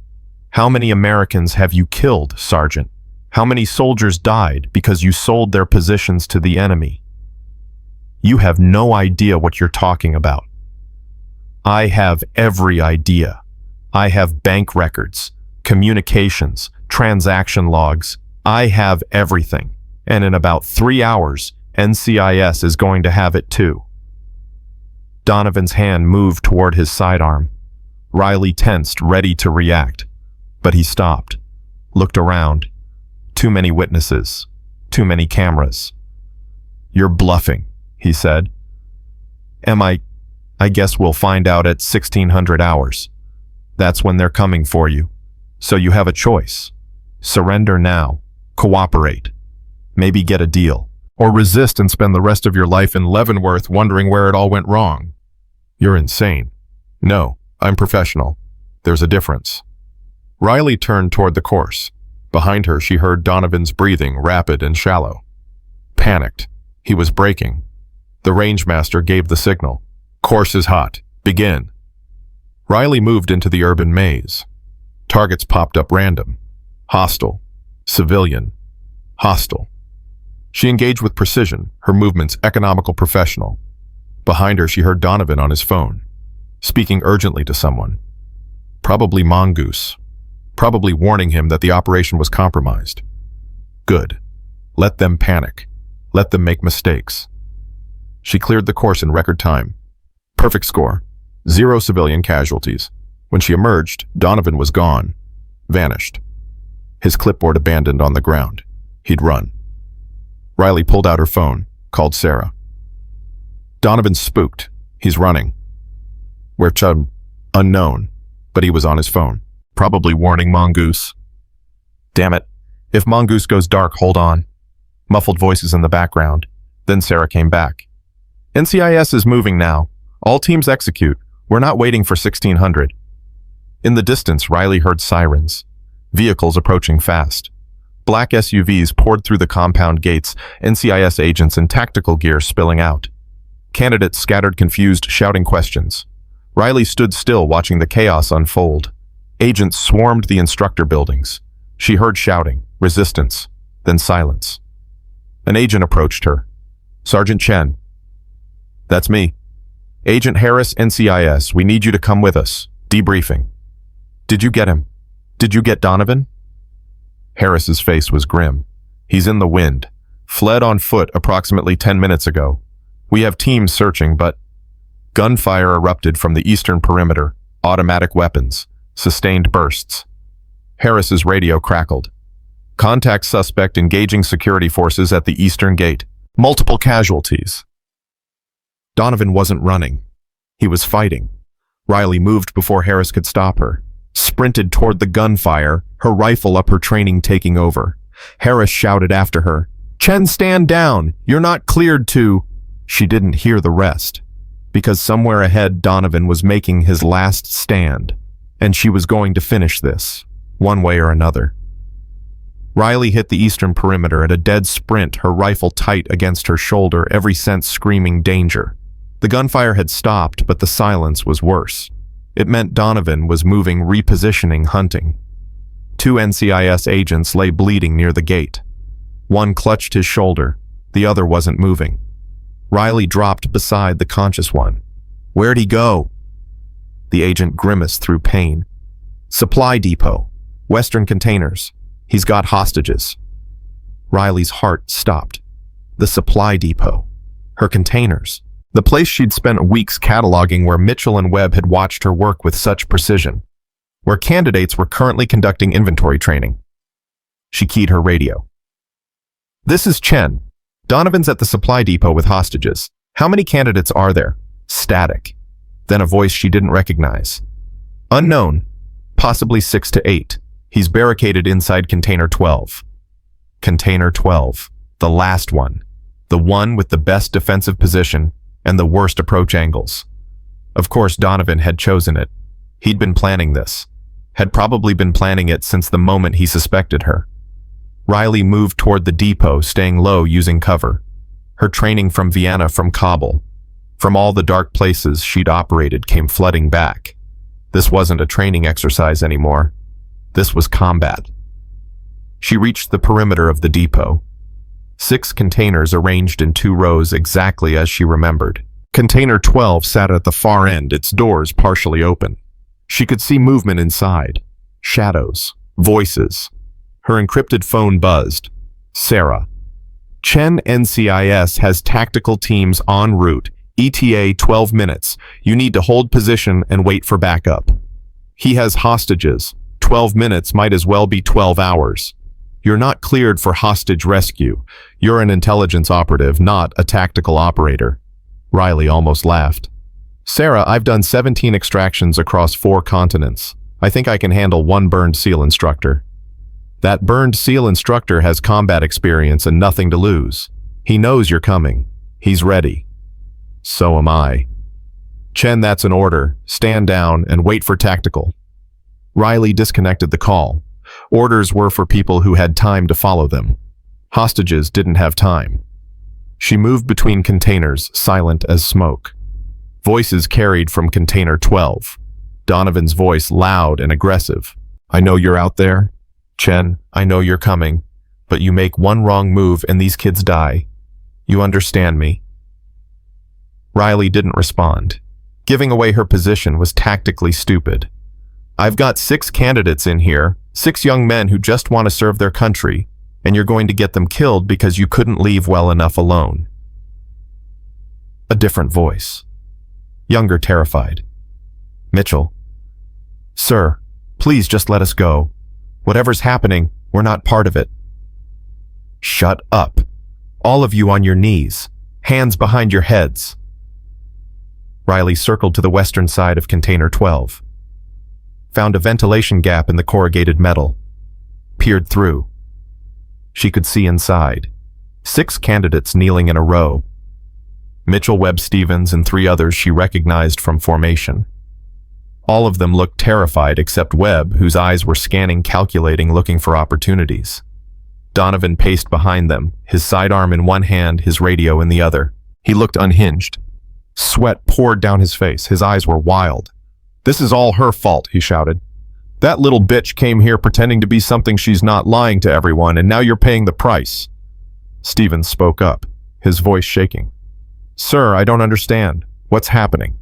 How many Americans have you killed, Sergeant? How many soldiers died because you sold their positions to the enemy? You have no idea what you're talking about. I have every idea. I have bank records, communications, transaction logs. I have everything. And in about 3 hours, NCIS is going to have it too. Donovan's hand moved toward his sidearm. Riley tensed, ready to react. But he stopped, looked around. Too many witnesses, too many cameras. "You're bluffing," he said. I guess we'll find out at 1600 hours. That's when they're coming for you. So you have a choice. Surrender now. Cooperate. Maybe get a deal. Or resist and spend the rest of your life in Leavenworth wondering where it all went wrong. You're insane. No, I'm professional. There's a difference. Riley turned toward the course. Behind her, she heard Donovan's breathing, rapid and shallow. Panicked. He was braking. The rangemaster gave the signal. Course is hot. Begin. Riley moved into the urban maze. Targets popped up random. Hostile. Civilian. Hostile. She engaged with precision, her movements economical professional. Behind her, she heard Donovan on his phone, speaking urgently to someone. Probably Mongoose. Probably warning him that the operation was compromised. Good. Let them panic. Let them make mistakes. She cleared the course in record time. Perfect score. 0 civilian casualties. When she emerged, Donovan was gone. Vanished. His clipboard abandoned on the ground. He'd run. Riley pulled out her phone, called Sarah. Donovan's spooked. He's running. Where Chum? Unknown. But he was on his phone. Probably warning Mongoose. Damn it. If Mongoose goes dark, hold on. Muffled voices in the background. Then Sarah came back. NCIS is moving now. All teams execute. We're not waiting for 1600. In the distance, Riley heard sirens. Vehicles approaching fast. Black SUVs poured through the compound gates, NCIS agents in tactical gear spilling out. Candidates scattered confused, shouting questions. Riley stood still watching the chaos unfold. Agents swarmed the instructor buildings. She heard shouting, resistance, then silence. An agent approached her. Sergeant Chen. That's me. Agent Harris, NCIS, we need you to come with us. Debriefing. Did you get him? Did you get Donovan? Harris's face was grim. He's in the wind. Fled on foot approximately 10 minutes ago. We have teams searching, but... Gunfire erupted from the eastern perimeter. Automatic weapons. Sustained bursts. Harris's radio crackled. Contact suspect engaging security forces at the eastern gate. Multiple casualties. Donovan wasn't running. He was fighting. Riley moved before Harris could stop her. Sprinted toward the gunfire, her rifle up her training taking over. Harris shouted after her, "Chen, stand down! You're not cleared to..." She didn't hear the rest, because somewhere ahead Donovan was making his last stand, and she was going to finish this, one way or another. Riley hit the eastern perimeter at a dead sprint, her rifle tight against her shoulder, every sense screaming danger. The gunfire had stopped, but the silence was worse. It meant Donovan was moving, repositioning, hunting. 2 NCIS agents lay bleeding near the gate. One clutched his shoulder, the other wasn't moving. Riley dropped beside the conscious one. Where'd he go? The agent grimaced through pain. Supply depot. Western containers. He's got hostages. Riley's heart stopped. The supply depot. Her containers. The place she'd spent weeks cataloging, where Mitchell and Webb had watched her work with such precision. Where candidates were currently conducting inventory training. She keyed her radio. This is Chen. Donovan's at the supply depot with hostages. How many candidates are there? Static. Then a voice she didn't recognize. Unknown. Possibly 6 to 8. He's barricaded inside Container 12. Container 12. The last one. The one with the best defensive position and the worst approach angles. Of course, Donovan had chosen it. He'd been planning this. Had probably been planning it since the moment he suspected her. Riley moved toward the depot, staying low using cover. Her training from Vienna, from Kabul, from all the dark places she'd operated came flooding back. This wasn't a training exercise anymore. This was combat. She reached the perimeter of the depot. 6 containers arranged in 2 rows exactly as she remembered. Container 12 sat at the far end, its doors partially open. She could see movement inside. Shadows. Voices. Her encrypted phone buzzed. Sarah. Chen, NCIS has tactical teams en route. ETA 12 minutes. You need to hold position and wait for backup. He has hostages. 12 minutes might as well be 12 hours. You're not cleared for hostage rescue. You're an intelligence operative, not a tactical operator. Riley almost laughed. Sarah, I've done 17 extractions across 4 continents. I think I can handle one burned SEAL instructor. That burned SEAL instructor has combat experience and nothing to lose. He knows you're coming. He's ready. So am I. Chen, that's an order. Stand down and wait for tactical. Riley disconnected the call. Orders were for people who had time to follow them. Hostages didn't have time. She moved between containers, silent as smoke. Voices carried from container 12. Donovan's voice loud and aggressive. I know you're out there. Chen, I know you're coming. But you make one wrong move and these kids die. You understand me? Riley didn't respond. Giving away her position was tactically stupid. I've got 6 candidates in here, 6 young men who just want to serve their country, and you're going to get them killed because you couldn't leave well enough alone. A different voice. Younger, terrified. Mitchell. Sir, please just let us go. Whatever's happening, we're not part of it. Shut up. All of you on your knees. Hands behind your heads. Riley circled to the western side of container 12. Found a ventilation gap in the corrugated metal. Peered through. She could see inside. 6 candidates kneeling in a row. Mitchell, Webb, Stevens, and 3 others she recognized from formation. All of them looked terrified except Webb, whose eyes were scanning, calculating, looking for opportunities. Donovan paced behind them, his sidearm in one hand, his radio in the other. He looked unhinged. Sweat poured down his face. His eyes were wild. This is all her fault, he shouted. That little bitch came here pretending to be something she's not, lying to everyone, and now you're paying the price. Stevens spoke up, his voice shaking. Sir, I don't understand. What's happening?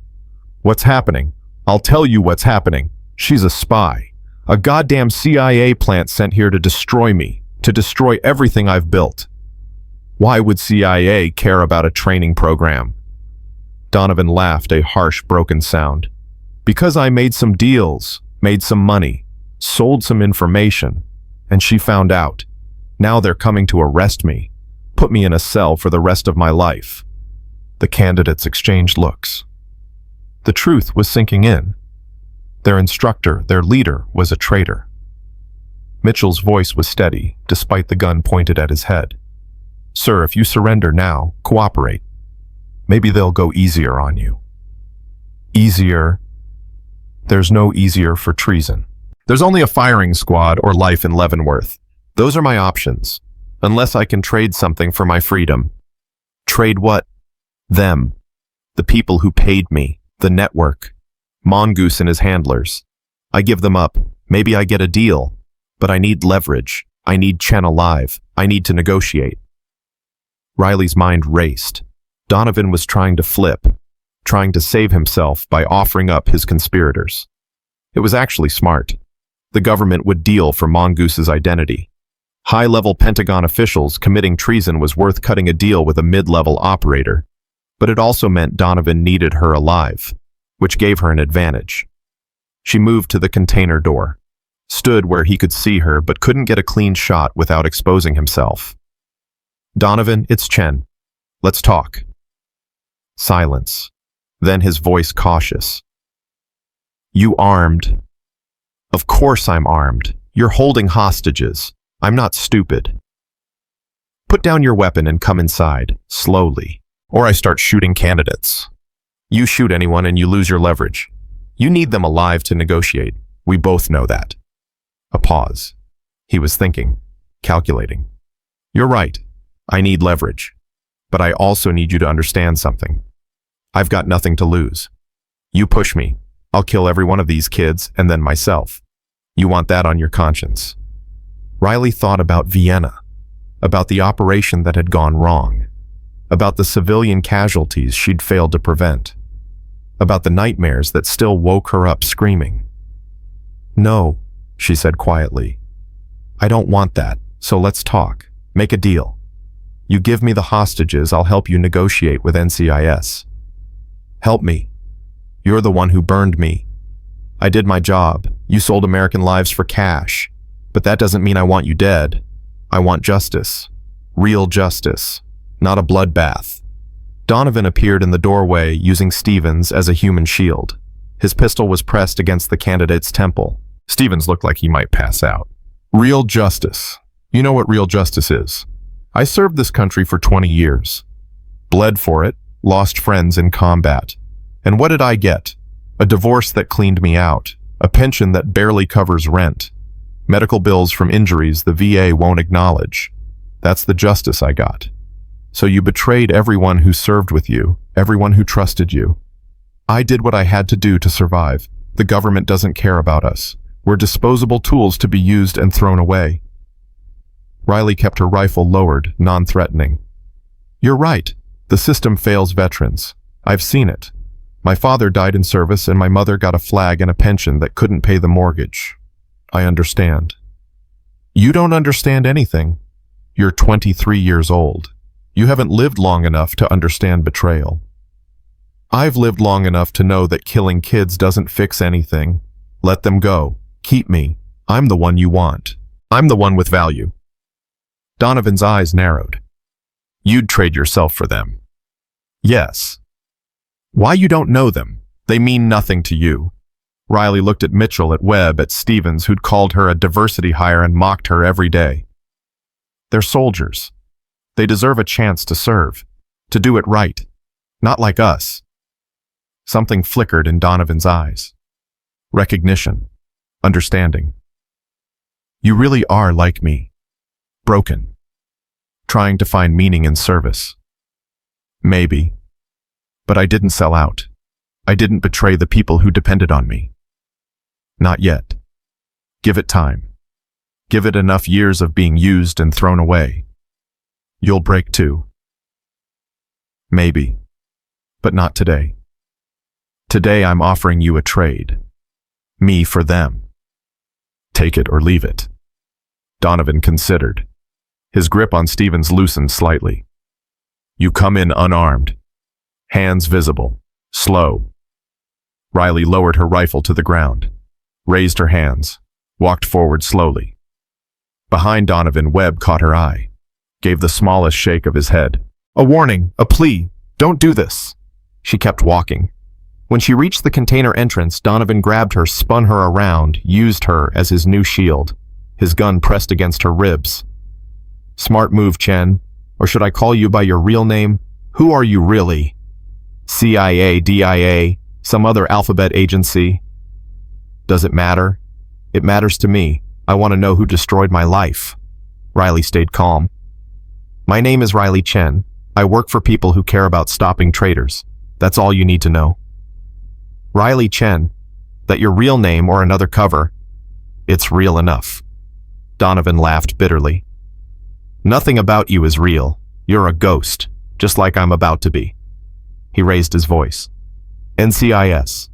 What's happening? I'll tell you what's happening. She's a spy. A goddamn CIA plant sent here to destroy me, to destroy everything I've built. Why would CIA care about a training program? Donovan laughed, a harsh, broken sound. Because I made some deals, made some money, sold some information, and she found out. Now they're coming to arrest me, put me in a cell for the rest of my life. The candidates exchanged looks. The truth was sinking in. Their instructor, their leader, was a traitor. Mitchell's voice was steady, despite the gun pointed at his head. Sir, if you surrender now, cooperate. Maybe they'll go easier on you. Easier? There's no easier for treason. There's only a firing squad or life in Leavenworth. Those are my options, unless I can trade something for my freedom. Trade what? Them. The people who paid me. The network. Mongoose and his handlers. I give them up. Maybe I get a deal. But I need leverage. I need Chen alive. I need to negotiate. Riley's mind raced. Donovan was trying to flip, trying to save himself by offering up his conspirators. It was actually smart. The government would deal for Mongoose's identity. High-level Pentagon officials committing treason was worth cutting a deal with a mid-level operator, but it also meant Donovan needed her alive, which gave her an advantage. She moved to the container door, stood where he could see her but couldn't get a clean shot without exposing himself. Donovan, it's Chen. Let's talk. Silence. Then his voice cautious. You armed? Of course I'm armed. You're holding hostages. I'm not stupid. Put down your weapon and come inside, slowly, or I start shooting candidates. You shoot anyone and you lose your leverage. You need them alive to negotiate. We both know that. A pause. He was thinking, calculating. You're right. I need leverage. But I also need you to understand something. I've got nothing to lose. You push me. I'll kill every one of these kids and then myself. You want that on your conscience. Riley thought about Vienna, about the operation that had gone wrong, about the civilian casualties she'd failed to prevent, about the nightmares that still woke her up screaming. No, she said quietly. I don't want that, so let's talk. Make a deal. You give me the hostages, I'll help you negotiate with NCIS. Help me. You're the one who burned me. I did my job. You sold American lives for cash. But that doesn't mean I want you dead. I want justice. Real justice. Not a bloodbath. Donovan appeared in the doorway using Stevens as a human shield. His pistol was pressed against the candidate's temple. Stevens looked like he might pass out. Real justice. You know what real justice is. I served this country for 20 years. Bled for it, lost friends in combat. And what did I get? A divorce that cleaned me out. A pension that barely covers rent. Medical bills from injuries the VA won't acknowledge. That's the justice I got. So you betrayed everyone who served with you, everyone who trusted you. I did what I had to do to survive. The government doesn't care about us. We're disposable tools to be used and thrown away. Riley kept her rifle lowered, non-threatening. You're right. The system fails veterans. I've seen it. My father died in service and my mother got a flag and a pension that couldn't pay the mortgage. I understand. You don't understand anything. You're 23 years old. You haven't lived long enough to understand betrayal. I've lived long enough to know that killing kids doesn't fix anything. Let them go. Keep me. I'm the one you want. I'm the one with value. Donovan's eyes narrowed. You'd trade yourself for them. Yes. Why you don't know them? They mean nothing to you. Riley looked at Mitchell, at Webb, at Stevens, who'd called her a diversity hire and mocked her every day. They're soldiers. They deserve a chance to serve, to do it right, not like us. Something flickered in Donovan's eyes. Recognition. Understanding. You really are like me. Broken. Trying to find meaning in service. Maybe. But I didn't sell out. I didn't betray the people who depended on me. Not yet. Give it time. Give it enough years of being used and thrown away. You'll break too. Maybe. But not today. Today I'm offering you a trade. Me for them. Take it or leave it. Donovan considered. His grip on Stevens loosened slightly. You come in unarmed. Hands visible. Slow. Riley lowered her rifle to the ground, raised her hands, walked forward slowly. Behind Donovan, Webb caught her eye, gave the smallest shake of his head. A warning, a plea, don't do this. She kept walking. When she reached the container entrance, Donovan grabbed her, spun her around, used her as his new shield, his gun pressed against her ribs. Smart move, Chen. Or should I call you by your real name? Who are you really? CIA, DIA, some other alphabet agency? Does it matter? It matters to me. I want to know who destroyed my life. Riley stayed calm. My name is Riley Chen. I work for people who care about stopping traitors. That's all you need to know. Riley Chen. That your real name or another cover? It's real enough. Donovan laughed bitterly. Nothing about you is real. You're a ghost, just like I'm about to be. He raised his voice. NCIS.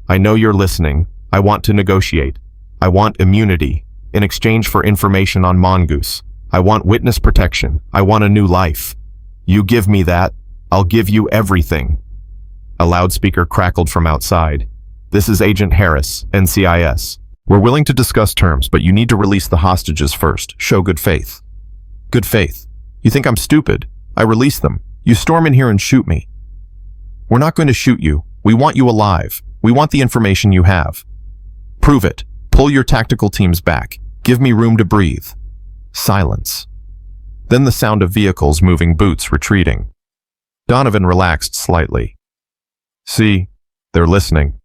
I know you're listening. I want to negotiate. I want immunity in exchange for information on Mongoose. I want witness protection. I want a new life. You give me that, I'll give you everything. A loudspeaker crackled from outside. This is Agent Harris, NCIS. We're willing to discuss terms, but you need to release the hostages first. Show good faith. Good faith. You think I'm stupid? I release them. You storm in here and shoot me. We're not going to shoot you. We want you alive. We want the information you have. Prove it. Pull your tactical teams back. Give me room to breathe. Silence. Then the sound of vehicles moving, boots retreating. Donovan relaxed slightly. See, they're listening.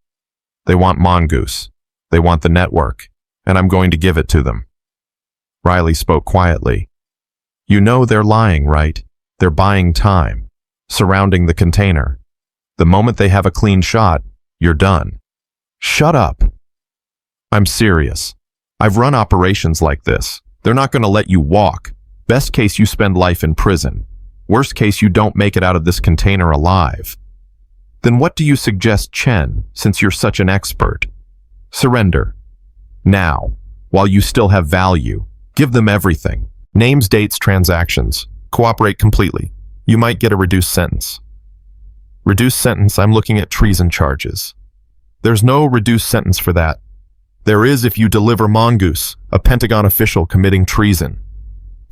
They want Mongoose. They want the network, and I'm going to give it to them. Riley spoke quietly. You know they're lying, right? They're buying time, surrounding the container. The moment they have a clean shot, you're done. Shut up. I'm serious. I've run operations like this. They're not going to let you walk. Best case, you spend life in prison. Worst case, you don't make it out of this container alive. Then what do you suggest, Chen, since you're such an expert? Surrender. Now, while you still have value. Give them everything. Names, dates, transactions. Cooperate completely. You might get a reduced sentence. Reduced sentence, I'm looking at treason charges. There's no reduced sentence for that. There is if you deliver Mongoose, a Pentagon official committing treason.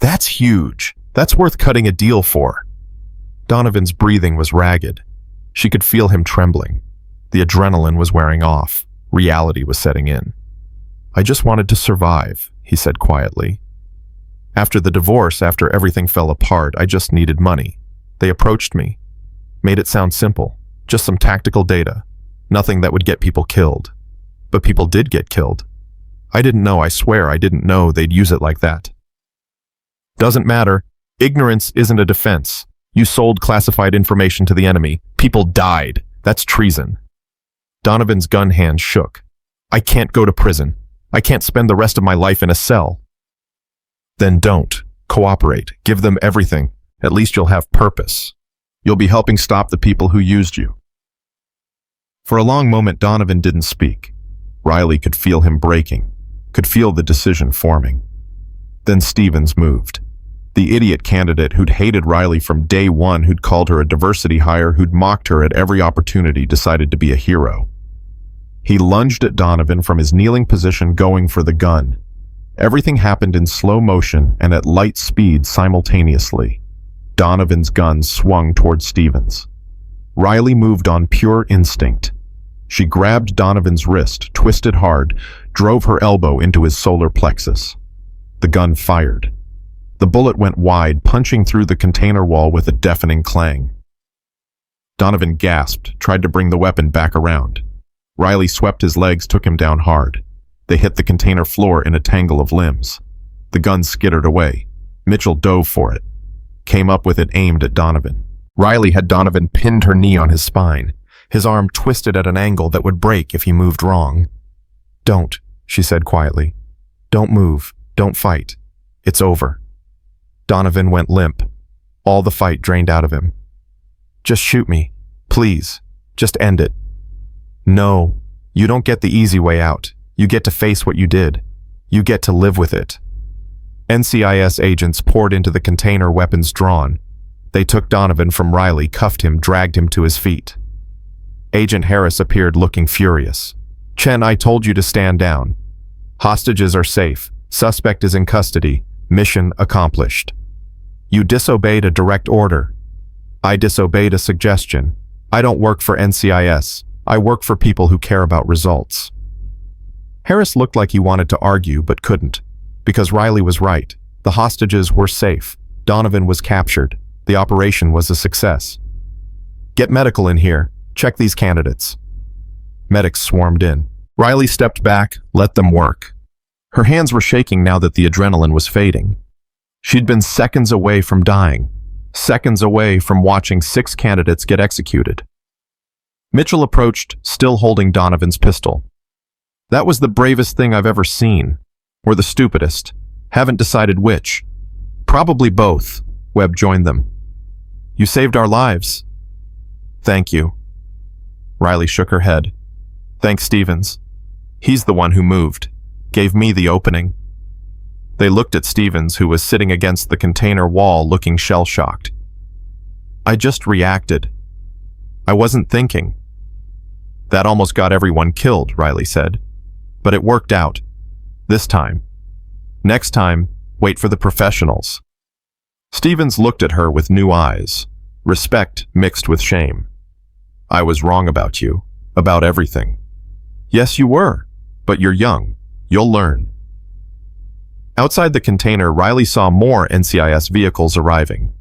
That's huge. That's worth cutting a deal for. Donovan's breathing was ragged. She could feel him trembling. The adrenaline was wearing off. Reality was setting in. I just wanted to survive, he said quietly. After the divorce, after everything fell apart, I just needed money. They approached me. Made it sound simple. Just some tactical data. Nothing that would get people killed. But people did get killed. I didn't know, I swear I didn't know they'd use it like that. Doesn't matter. Ignorance isn't a defense. You sold classified information to the enemy. People died. That's treason. Donovan's gun hand shook. I can't go to prison. I can't spend the rest of my life in a cell. Then don't. Cooperate. Give them everything. At least you'll have purpose. You'll be helping stop the people who used you. For a long moment, Donovan didn't speak. Riley could feel him breaking, could feel the decision forming. Then Stevens moved. The idiot candidate who'd hated Riley from day one, who'd called her a diversity hire, who'd mocked her at every opportunity, decided to be a hero. He lunged at Donovan from his kneeling position, going for the gun. Everything happened in slow motion and at light speed simultaneously. Donovan's gun swung toward Stevens. Riley moved on pure instinct. She grabbed Donovan's wrist, twisted hard, drove her elbow into his solar plexus. The gun fired. The bullet went wide, punching through the container wall with a deafening clang. Donovan gasped, tried to bring the weapon back around. Riley swept his legs, took him down hard. They hit the container floor in a tangle of limbs. The gun skittered away. Mitchell dove for it, came up with it aimed at Donovan. Riley had Donovan pinned her knee on his spine, his arm twisted at an angle that would break if he moved wrong. Don't, she said quietly. Don't move. Don't fight. It's over. Donovan went limp. All the fight drained out of him. Just shoot me. Please. Just end it. No, you don't get the easy way out. You get to face what you did. You get to live with it. NCIS agents poured into the container, weapons drawn. They took Donovan from Riley, cuffed him, dragged him to his feet. Agent Harris appeared looking furious. Chen, I told you to stand down. Hostages are safe. Suspect is in custody. Mission accomplished. You disobeyed a direct order. I disobeyed a suggestion. I don't work for NCIS. I work for people who care about results. Harris looked like he wanted to argue but couldn't, because Riley was right. The hostages were safe. Donovan was captured. The operation was a success. Get medical in here. Check these candidates. Medics swarmed in. Riley stepped back, let them work. Her hands were shaking now that the adrenaline was fading. She'd been seconds away from dying, seconds away from watching 6 candidates get executed. Mitchell approached, still holding Donovan's pistol. That was the bravest thing I've ever seen. Or the stupidest. Haven't decided which. Probably both. Webb joined them. You saved our lives. Thank you. Riley shook her head. Thanks, Stevens. He's the one who moved. Gave me the opening. They looked at Stevens, who was sitting against the container wall looking shell-shocked. I just reacted. I wasn't thinking. That almost got everyone killed, Riley said. But it worked out. This time. Next time, wait for the professionals. Stevens looked at her with new eyes, respect mixed with shame. I was wrong about you, about everything. Yes, you were, but you're young. You'll learn. Outside the container, Riley saw more NCIS vehicles arriving.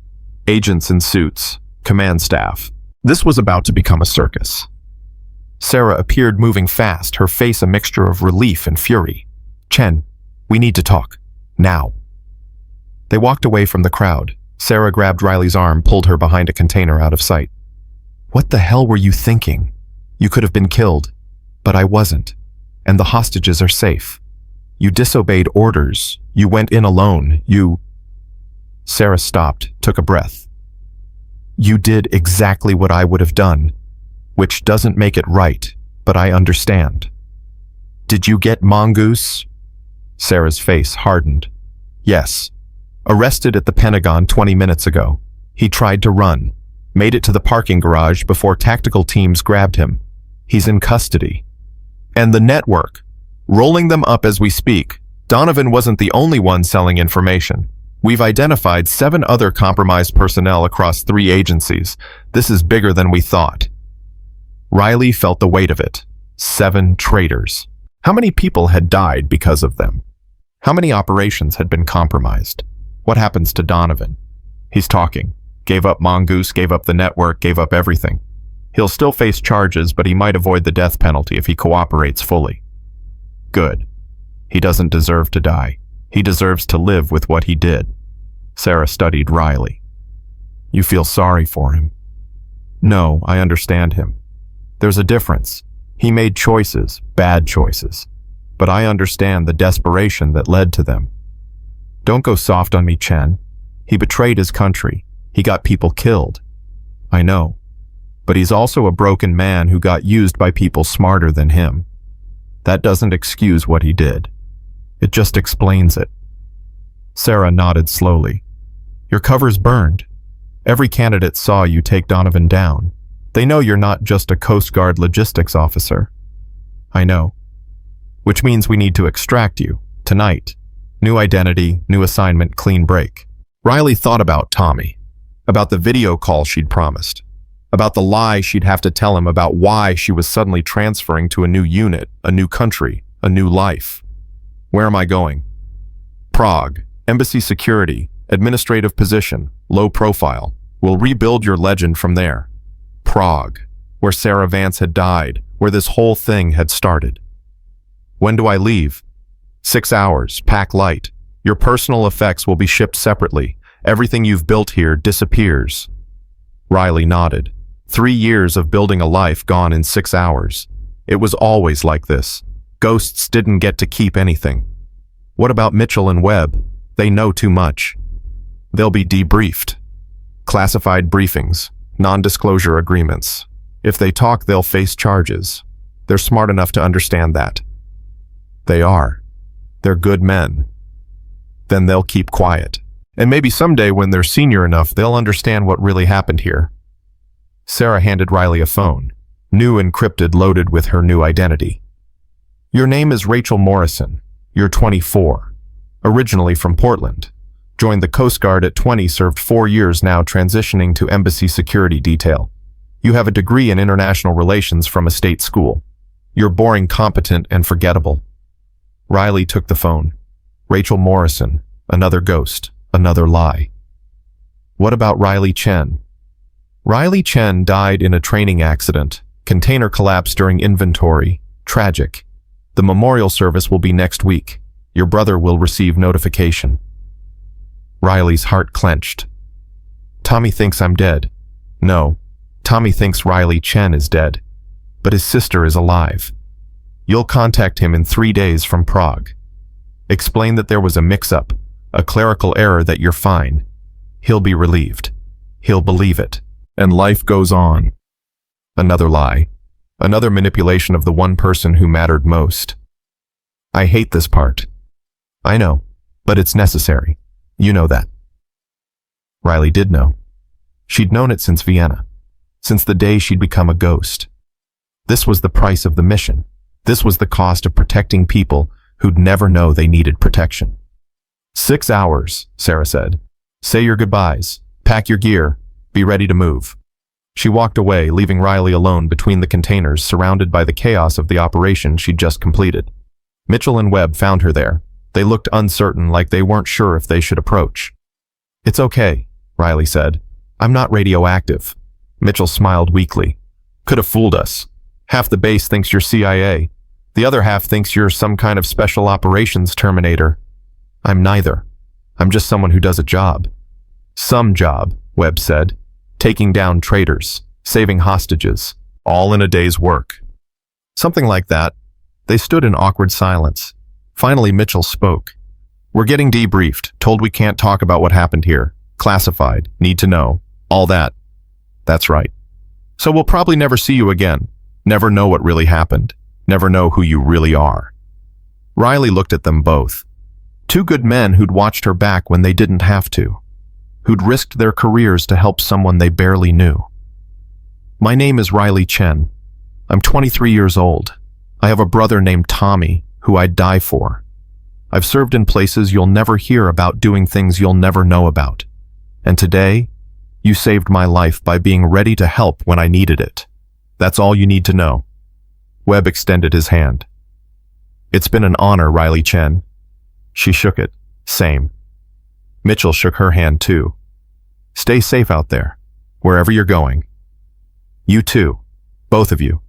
Agents in suits, command staff. This was about to become a circus. Sarah appeared moving fast, her face a mixture of relief and fury. Chen, we need to talk. Now. They walked away from the crowd. Sarah grabbed Riley's arm, pulled her behind a container out of sight. What the hell were you thinking? You could have been killed, but I wasn't. And the hostages are safe. You disobeyed orders. You went in alone. Sarah stopped, took a breath. You did exactly what I would have done, which doesn't make it right, but I understand. Did you get Mongoose? Sarah's face hardened. Yes. Arrested at the Pentagon 20 minutes ago. He tried to run. Made it to the parking garage before tactical teams grabbed him. He's in custody. And the network. Rolling them up as we speak. Donovan wasn't the only one selling information. We've identified 7 other compromised personnel across 3 agencies. This is bigger than we thought. Riley felt the weight of it. 7 traitors. How many people had died because of them? How many operations had been compromised? What happens to Donovan? He's talking. Gave up Mongoose, gave up the network, gave up everything. He'll still face charges, but he might avoid the death penalty if he cooperates fully. Good. He doesn't deserve to die. He deserves to live with what he did. Sarah studied Riley. You feel sorry for him? No, I understand him. There's a difference. He made choices, bad choices. But I understand the desperation that led to them. Don't go soft on me, Chen. He betrayed his country. He got people killed. I know. But he's also a broken man who got used by people smarter than him. That doesn't excuse what he did. It just explains it. Sarah nodded slowly. Your cover's burned. Every candidate saw you take Donovan down. They know you're not just a Coast Guard logistics officer. I know. Which means we need to extract you, tonight. New identity, new assignment, clean break. Riley thought about Tommy, about the video call she'd promised, about the lie she'd have to tell him about why she was suddenly transferring to a new unit, a new country, a new life. Where am I going? Prague, embassy security, administrative position, low profile. We'll rebuild your legend from there. Prague, where Sarah Vance had died, where this whole thing had started. When do I leave? 6 hours, pack light. Your personal effects will be shipped separately. Everything you've built here disappears. Riley nodded. 3 years of building a life gone in 6 hours. It was always like this. Ghosts didn't get to keep anything. What about Mitchell and Webb? They know too much. They'll be debriefed. Classified briefings, non-disclosure agreements. If they talk, they'll face charges. They're smart enough to understand that. They are. They're good men. Then they'll keep quiet. And maybe someday when they're senior enough, they'll understand what really happened here. Sarah handed Riley a phone, new encrypted, loaded with her new identity. Your name is Rachel Morrison. You're 24. Originally from Portland. Joined the Coast Guard at 20, served 4 years now, transitioning to embassy security detail. You have a degree in international relations from a state school. You're boring, competent, and forgettable. Riley took the phone. Rachel Morrison, another ghost, another lie. What about Riley Chen? Riley Chen died in a training accident. Container collapsed during inventory. Tragic. The memorial service will be next week. Your brother will receive notification. Riley's heart clenched. Tommy thinks I'm dead. No, Tommy thinks Riley Chen is dead, but his sister is alive. You'll contact him in 3 days from Prague. Explain that there was a mix-up, a clerical error, that you're fine. He'll be relieved. He'll believe it. And life goes on. Another lie. Another manipulation of the one person who mattered most. I hate this part. I know, but it's necessary. You know that. Riley did know. She'd known it since Vienna, since the day she'd become a ghost. This was the price of the mission. This was the cost of protecting people who'd never know they needed protection. 6 hours, Sarah said. Say your goodbyes, pack your gear, be ready to move. She walked away, leaving Riley alone between the containers, surrounded by the chaos of the operation she'd just completed. Mitchell and Webb found her there. They looked uncertain, like they weren't sure if they should approach. It's okay, Riley said. I'm not radioactive. Mitchell smiled weakly. Could have fooled us. Half the base thinks you're CIA. The other half thinks you're some kind of special operations Terminator. I'm neither. I'm just someone who does a job. Some job, Webb said. Taking down traitors, saving hostages, all in a day's work. Something like that. They stood in awkward silence. Finally, Mitchell spoke. We're getting debriefed, told we can't talk about what happened here. Classified, need to know, all that. That's right. So we'll probably never see you again. Never know what really happened. Never know who you really are. Riley looked at them both. 2 good men who'd watched her back when they didn't have to. Who'd risked their careers to help someone they barely knew. My name is Riley Chen. I'm 23 years old. I have a brother named Tommy, who I'd die for. I've served in places you'll never hear about, doing things you'll never know about. And today, you saved my life by being ready to help when I needed it. That's all you need to know." Webb extended his hand. "It's been an honor, Riley Chen." She shook it. "Same." Mitchell shook her hand too. "Stay safe out there, wherever you're going." "You too, both of you.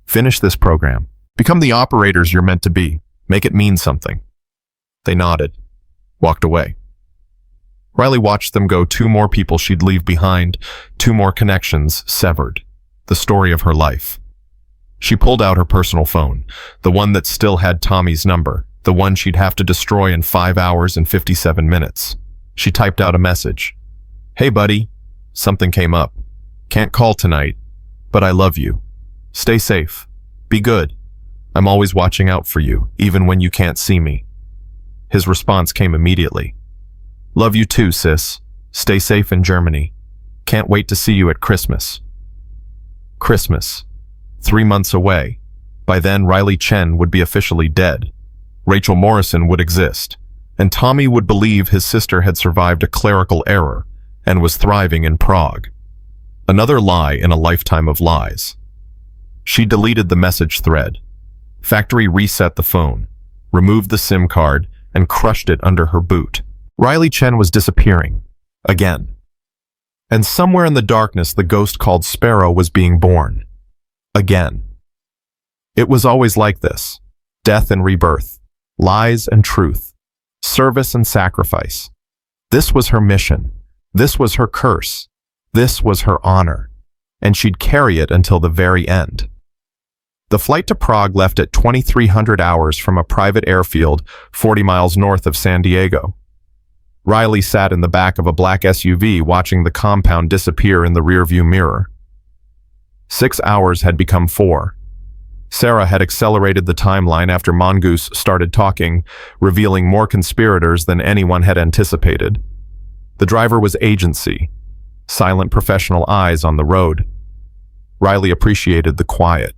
Finish this program. Become the operators you're meant to be. Make it mean something." They nodded, walked away. Riley watched them go. 2 more people she'd leave behind, 2 more connections severed. The story of her life. She pulled out her personal phone, the one that still had Tommy's number, the one she'd have to destroy in 5 hours and 57 minutes. She typed out a message. "Hey buddy, something came up. Can't call tonight, but I love you. Stay safe. Be good. I'm always watching out for you, even when you can't see me." His response came immediately. "Love you too, sis. Stay safe in Germany. Can't wait to see you at Christmas." Christmas. 3 months away. By then, Riley Chen would be officially dead. Rachel Morrison would exist, and Tommy would believe his sister had survived a clerical error and was thriving in Prague. Another lie in a lifetime of lies. She deleted the message thread. Factory reset the phone, removed the SIM card, and crushed it under her boot. Riley Chen was disappearing. Again. And somewhere in the darkness, the ghost called Sparrow was being born. Again. It was always like this. Death and rebirth. Lies and truth. Service and sacrifice. This was her mission. This was her curse. This was her honor. And she'd carry it until the very end. The flight to Prague left at 2300 hours from a private airfield 40 miles north of San Diego. Riley sat in the back of a black SUV watching the compound disappear in the rearview mirror. 6 hours had become 4. Sarah had accelerated the timeline after Mongoose started talking, revealing more conspirators than anyone had anticipated. The driver was agency, silent professional eyes on the road. Riley appreciated the quiet.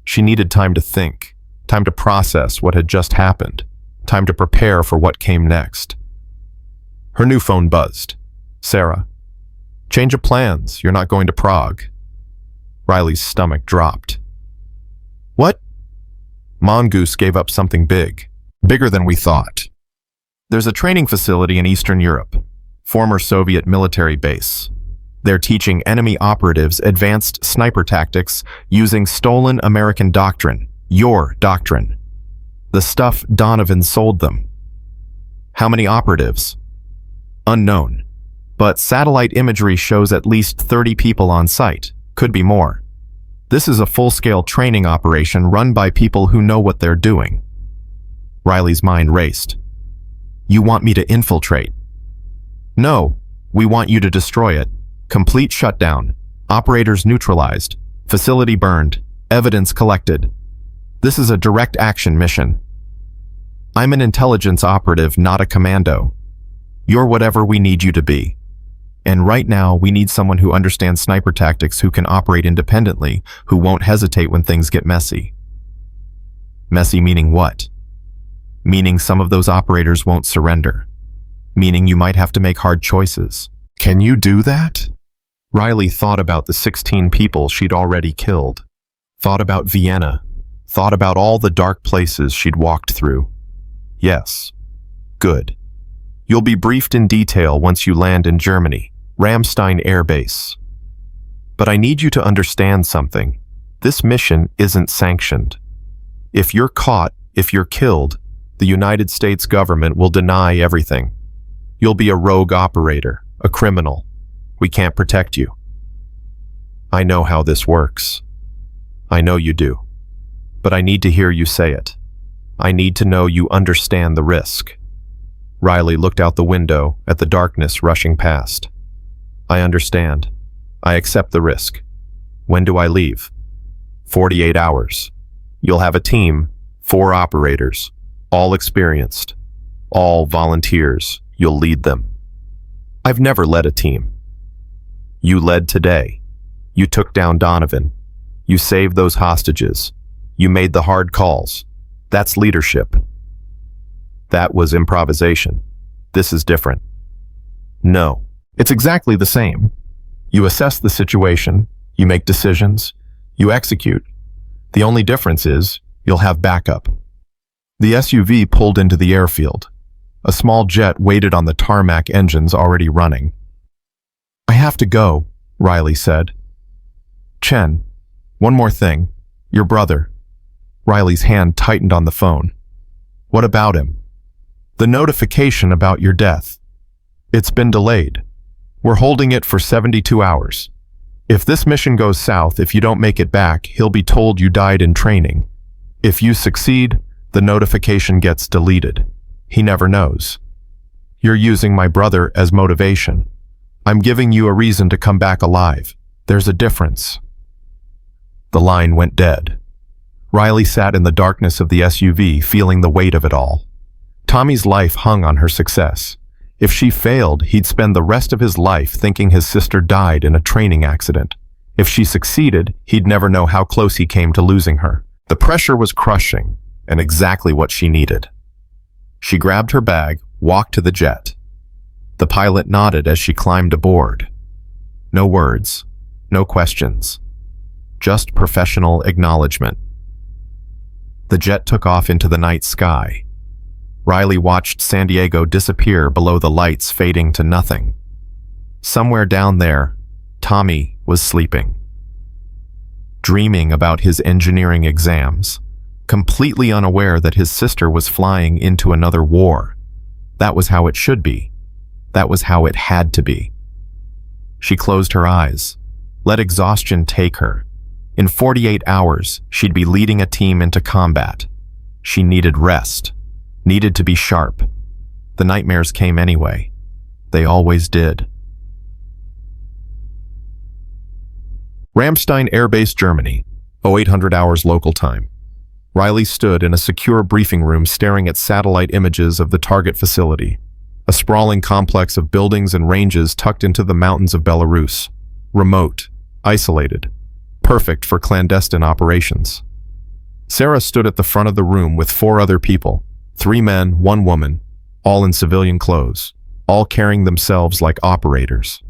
She needed time to think, time to process what had just happened, time to prepare for what came next. Her new phone buzzed. "Sarah, change of plans. You're not going to Prague." Riley's stomach dropped. "What?" Mongoose gave up something big, bigger than we thought. "There's a training facility in Eastern Europe, former Soviet military base. They're teaching enemy operatives advanced sniper tactics using stolen American doctrine, your doctrine. The stuff Donovan sold them." "How many operatives?" "Unknown, but satellite imagery shows at least 30 people on site, could be more. This is a full-scale training operation run by people who know what they're doing." Riley's mind raced. "You want me to infiltrate?" "No, we want you to destroy it. Complete shutdown. Operators neutralized. Facility burned. Evidence collected. This is a direct action mission. I'm an intelligence operative, not a commando. You're whatever we need you to be. And right now, we need someone who understands sniper tactics, who can operate independently, who won't hesitate when things get messy." Messy meaning what? Meaning some of those operators won't surrender. Meaning you might have to make hard choices. Can you do that? Riley thought about the 16 people she'd already killed. Thought about Vienna. Thought about all the dark places she'd walked through. Yes. Good. You'll be briefed in detail once you land in Germany, Ramstein Air Base. But I need you to understand something. This mission isn't sanctioned. If you're caught, if you're killed, the United States government will deny everything. You'll be a rogue operator, a criminal. We can't protect you. I know how this works. I know you do. But I need to hear you say it. I need to know you understand the risk. Riley looked out the window at the darkness rushing past. I understand. I accept the risk. When do I leave? 48 hours. You'll have a team, 4 operators, all experienced, all volunteers. You'll lead them. I've never led a team. You led today. You took down Donovan. You saved those hostages. You made the hard calls. That's leadership. That was improvisation. This is different. No, it's exactly the same. You assess the situation, you make decisions, you execute. The only difference is you'll have backup. The SUV pulled into the airfield. A small jet waited on the tarmac, engines already running. I have to go, Riley said. Chen, one more thing. Your brother. Riley's hand tightened on the phone. What about him? The notification about your death. It's been delayed. We're holding it for 72 hours. If this mission goes south, if you don't make it back, he'll be told you died in training. If you succeed, the notification gets deleted. He never knows. You're using my brother as motivation. I'm giving you a reason to come back alive. There's a difference. The line went dead. Riley sat in the darkness of the SUV, feeling the weight of it all. Tommy's life hung on her success. If she failed, he'd spend the rest of his life thinking his sister died in a training accident. If she succeeded, he'd never know how close he came to losing her. The pressure was crushing, and exactly what she needed. She grabbed her bag, walked to the jet. The pilot nodded as she climbed aboard. No words, no questions. Just professional acknowledgement. The jet took off into the night sky. Riley watched San Diego disappear below the lights, fading to nothing. Somewhere down there, Tommy was sleeping. Dreaming about his engineering exams, completely unaware that his sister was flying into another war. That was how it should be. That was how it had to be. She closed her eyes, let exhaustion take her. In 48 hours, she'd be leading a team into combat. She needed rest, needed to be sharp. The nightmares came anyway. They always did. Ramstein Air Base, Germany, 0800 hours local time. Riley stood in a secure briefing room staring at satellite images of the target facility, a sprawling complex of buildings and ranges tucked into the mountains of Belarus. Remote, isolated, perfect for clandestine operations. Sarah stood at the front of the room with 4 other people, 3 men, 1 woman, all in civilian clothes, all carrying themselves like operators.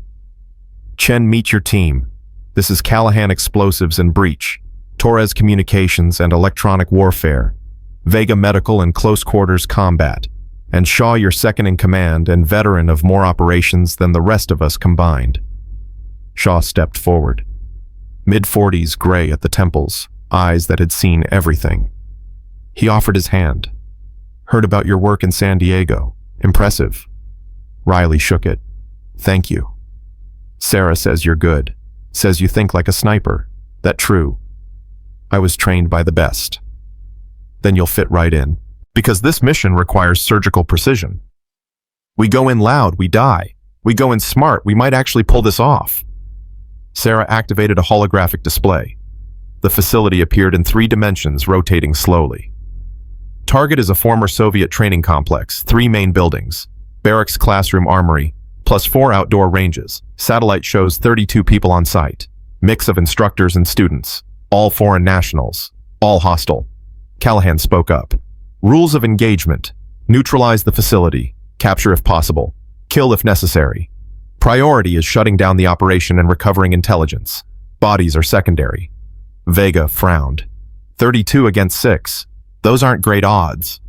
Chen, meet your team. This is Callahan Explosives and Breach, Torres Communications and Electronic Warfare, Vega Medical and Close Quarters Combat, and Shaw, your second in command and veteran of more operations than the rest of us combined. Shaw stepped forward. Mid-40s, gray at the temples, eyes that had seen everything. He offered his hand. Heard about your work in San Diego. Impressive. Riley shook it. Thank you. Sarah says you're good. Says you think like a sniper. That true. I was trained by the best. Then you'll fit right in. Because this mission requires surgical precision. We go in loud, we die. We go in smart, we might actually pull this off. Sarah activated a holographic display. The facility appeared in 3 dimensions, rotating slowly. Target is a former Soviet training complex, 3 main buildings, barracks, classroom, armory, plus 4 outdoor ranges. Satellite shows 32 people on site, mix of instructors and students, all foreign nationals, all hostile. Callahan spoke up. Rules of engagement: neutralize the facility, capture if possible, kill if necessary. Priority is shutting down the operation and recovering intelligence. Bodies are secondary. Vega frowned. 32 against 6. Those aren't great odds.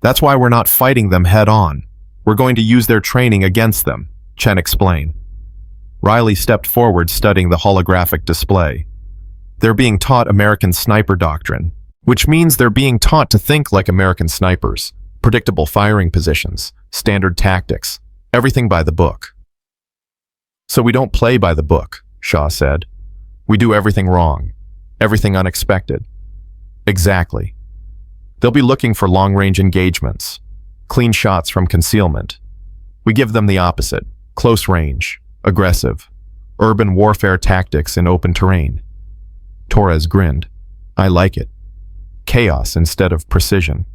That's why we're not fighting them head on. We're going to use their training against them, Chen explained. Riley stepped forward, studying the holographic display. They're being taught American sniper doctrine, which means they're being taught to think like American snipers, predictable firing positions, standard tactics, everything by the book. So we don't play by the book, Shaw said. We do everything wrong, everything unexpected. Exactly. They'll be looking for long-range engagements, clean shots from concealment. We give them the opposite: close range, aggressive, urban warfare tactics in open terrain. Torres grinned. I like it. Chaos instead of precision.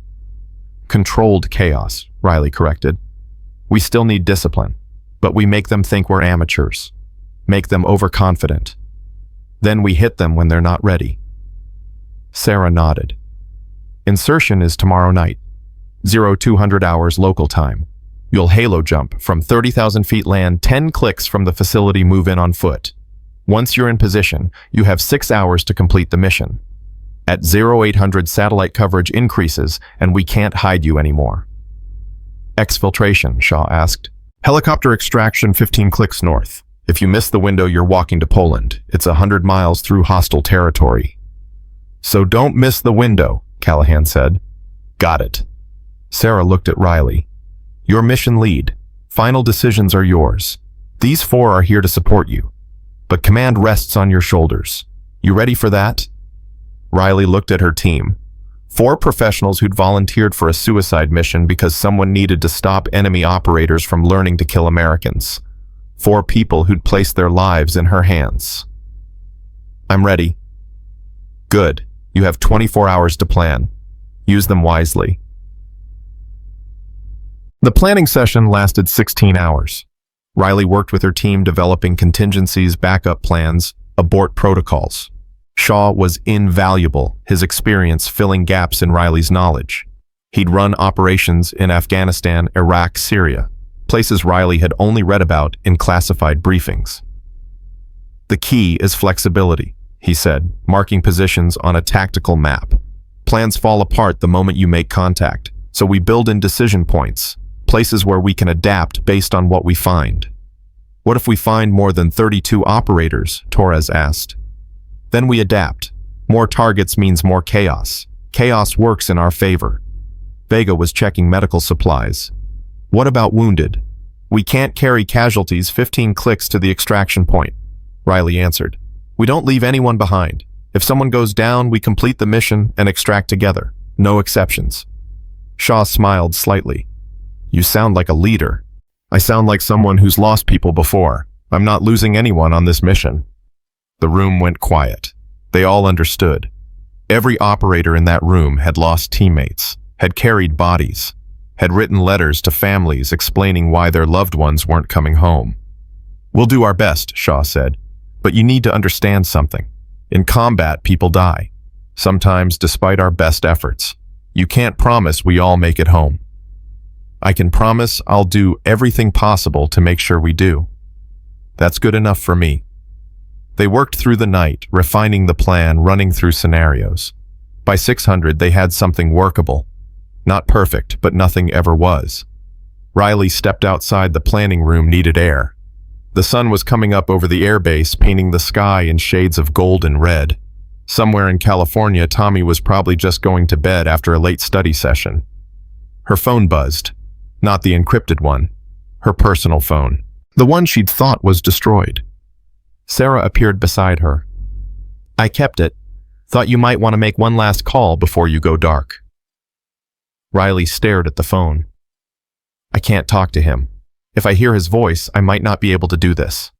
Controlled chaos, Riley corrected. We still need discipline, but we make them think we're amateurs, make them overconfident. Then we hit them when they're not ready. Sarah nodded. Insertion is tomorrow night. 0200 hours local time. You'll halo jump from 30,000 feet land 10 clicks from the facility, move in on foot. Once you're in position, you have 6 hours to complete the mission. At 0800 satellite coverage increases and we can't hide you anymore. Exfiltration, Shaw asked. Helicopter extraction 15 clicks north. If you miss the window, you're walking to Poland. It's 100 miles through hostile territory. So don't miss the window, Callahan said. Got it. Sarah looked at Riley. Your mission lead. Final decisions are yours. These 4 are here to support you. But command rests on your shoulders. You ready for that? Riley looked at her team. 4 professionals who'd volunteered for a suicide mission because someone needed to stop enemy operators from learning to kill Americans. 4 people who'd placed their lives in her hands. I'm ready. Good. You have 24 hours to plan. Use them wisely. The planning session lasted 16 hours. Riley worked with her team developing contingencies, backup plans, abort protocols. Shaw was invaluable, his experience filling gaps in Riley's knowledge. He'd run operations in Afghanistan, Iraq, Syria, places Riley had only read about in classified briefings. The key is flexibility, he said, marking positions on a tactical map. Plans fall apart the moment you make contact, so we build in decision points, places where we can adapt based on what we find. What if we find more than 32 operators? Torres asked. Then we adapt. More targets means more chaos. Chaos works in our favor. Vega was checking medical supplies. What about wounded? We can't carry casualties 15 clicks to the extraction point, Riley answered. We don't leave anyone behind. If someone goes down, we complete the mission and extract together. No exceptions. Shaw smiled slightly. You sound like a leader. I sound like someone who's lost people before. I'm not losing anyone on this mission. The room went quiet. They all understood. Every operator in that room had lost teammates, had carried bodies, had written letters to families explaining why their loved ones weren't coming home. We'll do our best, Shaw said, but you need to understand something. In combat, people die, sometimes despite our best efforts. You can't promise we all make it home. I can promise I'll do everything possible to make sure we do. That's good enough for me. They worked through the night, refining the plan, running through scenarios. By 600, they had something workable. Not perfect, but nothing ever was. Riley stepped outside the planning room, needed air. The sun was coming up over the airbase, painting the sky in shades of gold and red. Somewhere in California, Tommy was probably just going to bed after a late study session. Her phone buzzed. Not the encrypted one. Her personal phone. The one she'd thought was destroyed. Sarah appeared beside her. I kept it. Thought you might want to make one last call before you go dark. Riley stared at the phone. I can't talk to him. If I hear his voice, I might not be able to do this.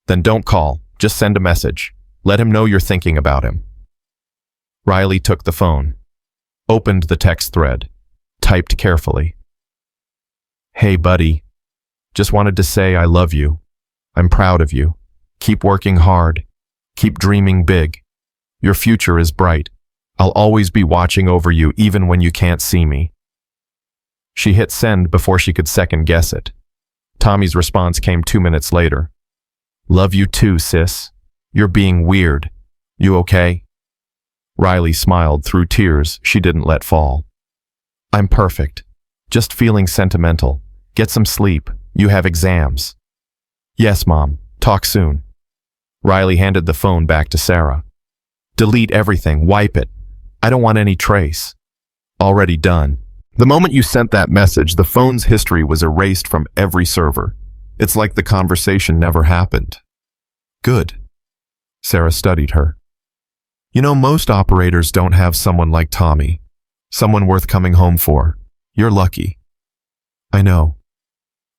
Then don't call. Just send a message. Let him know you're thinking about him. Riley took the phone. Opened the text thread. Typed carefully. Hey, buddy. Just wanted to say I love you. I'm proud of you. Keep working hard. Keep dreaming big. Your future is bright. I'll always be watching over you even when you can't see me. She hit send before she could second guess it. Tommy's response came 2 minutes later. Love you too, sis. You're being weird. You okay? Riley smiled through tears she didn't let fall. I'm perfect. Just feeling sentimental. Get some sleep. You have exams. Yes, Mom. Talk soon. Riley handed the phone back to Sarah. Delete everything. Wipe it. I don't want any trace. Already done. The moment you sent that message, the phone's history was erased from every server. It's like the conversation never happened. Good. Sarah studied her. You know, most operators don't have someone like Tommy. Someone worth coming home for. You're lucky. I know.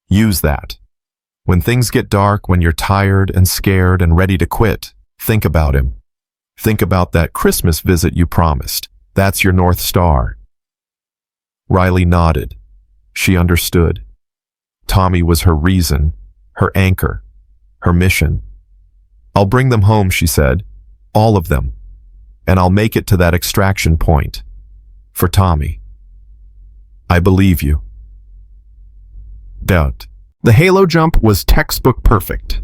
Use that. When things get dark, when you're tired and scared and ready to quit, think about him. Think about that Christmas visit you promised. That's your North Star. Riley nodded. She understood. Tommy was her reason, her anchor, her mission. I'll bring them home, she said. All of them. And I'll make it to that extraction point. For Tommy. I believe you. Doubt. The halo jump was textbook perfect.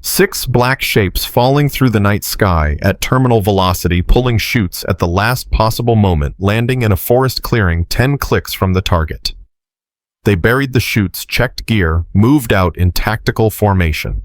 6 black shapes falling through the night sky at terminal velocity, pulling chutes at the last possible moment, landing in a forest clearing 10 clicks from the target. They buried the chutes, checked gear, moved out in tactical formation.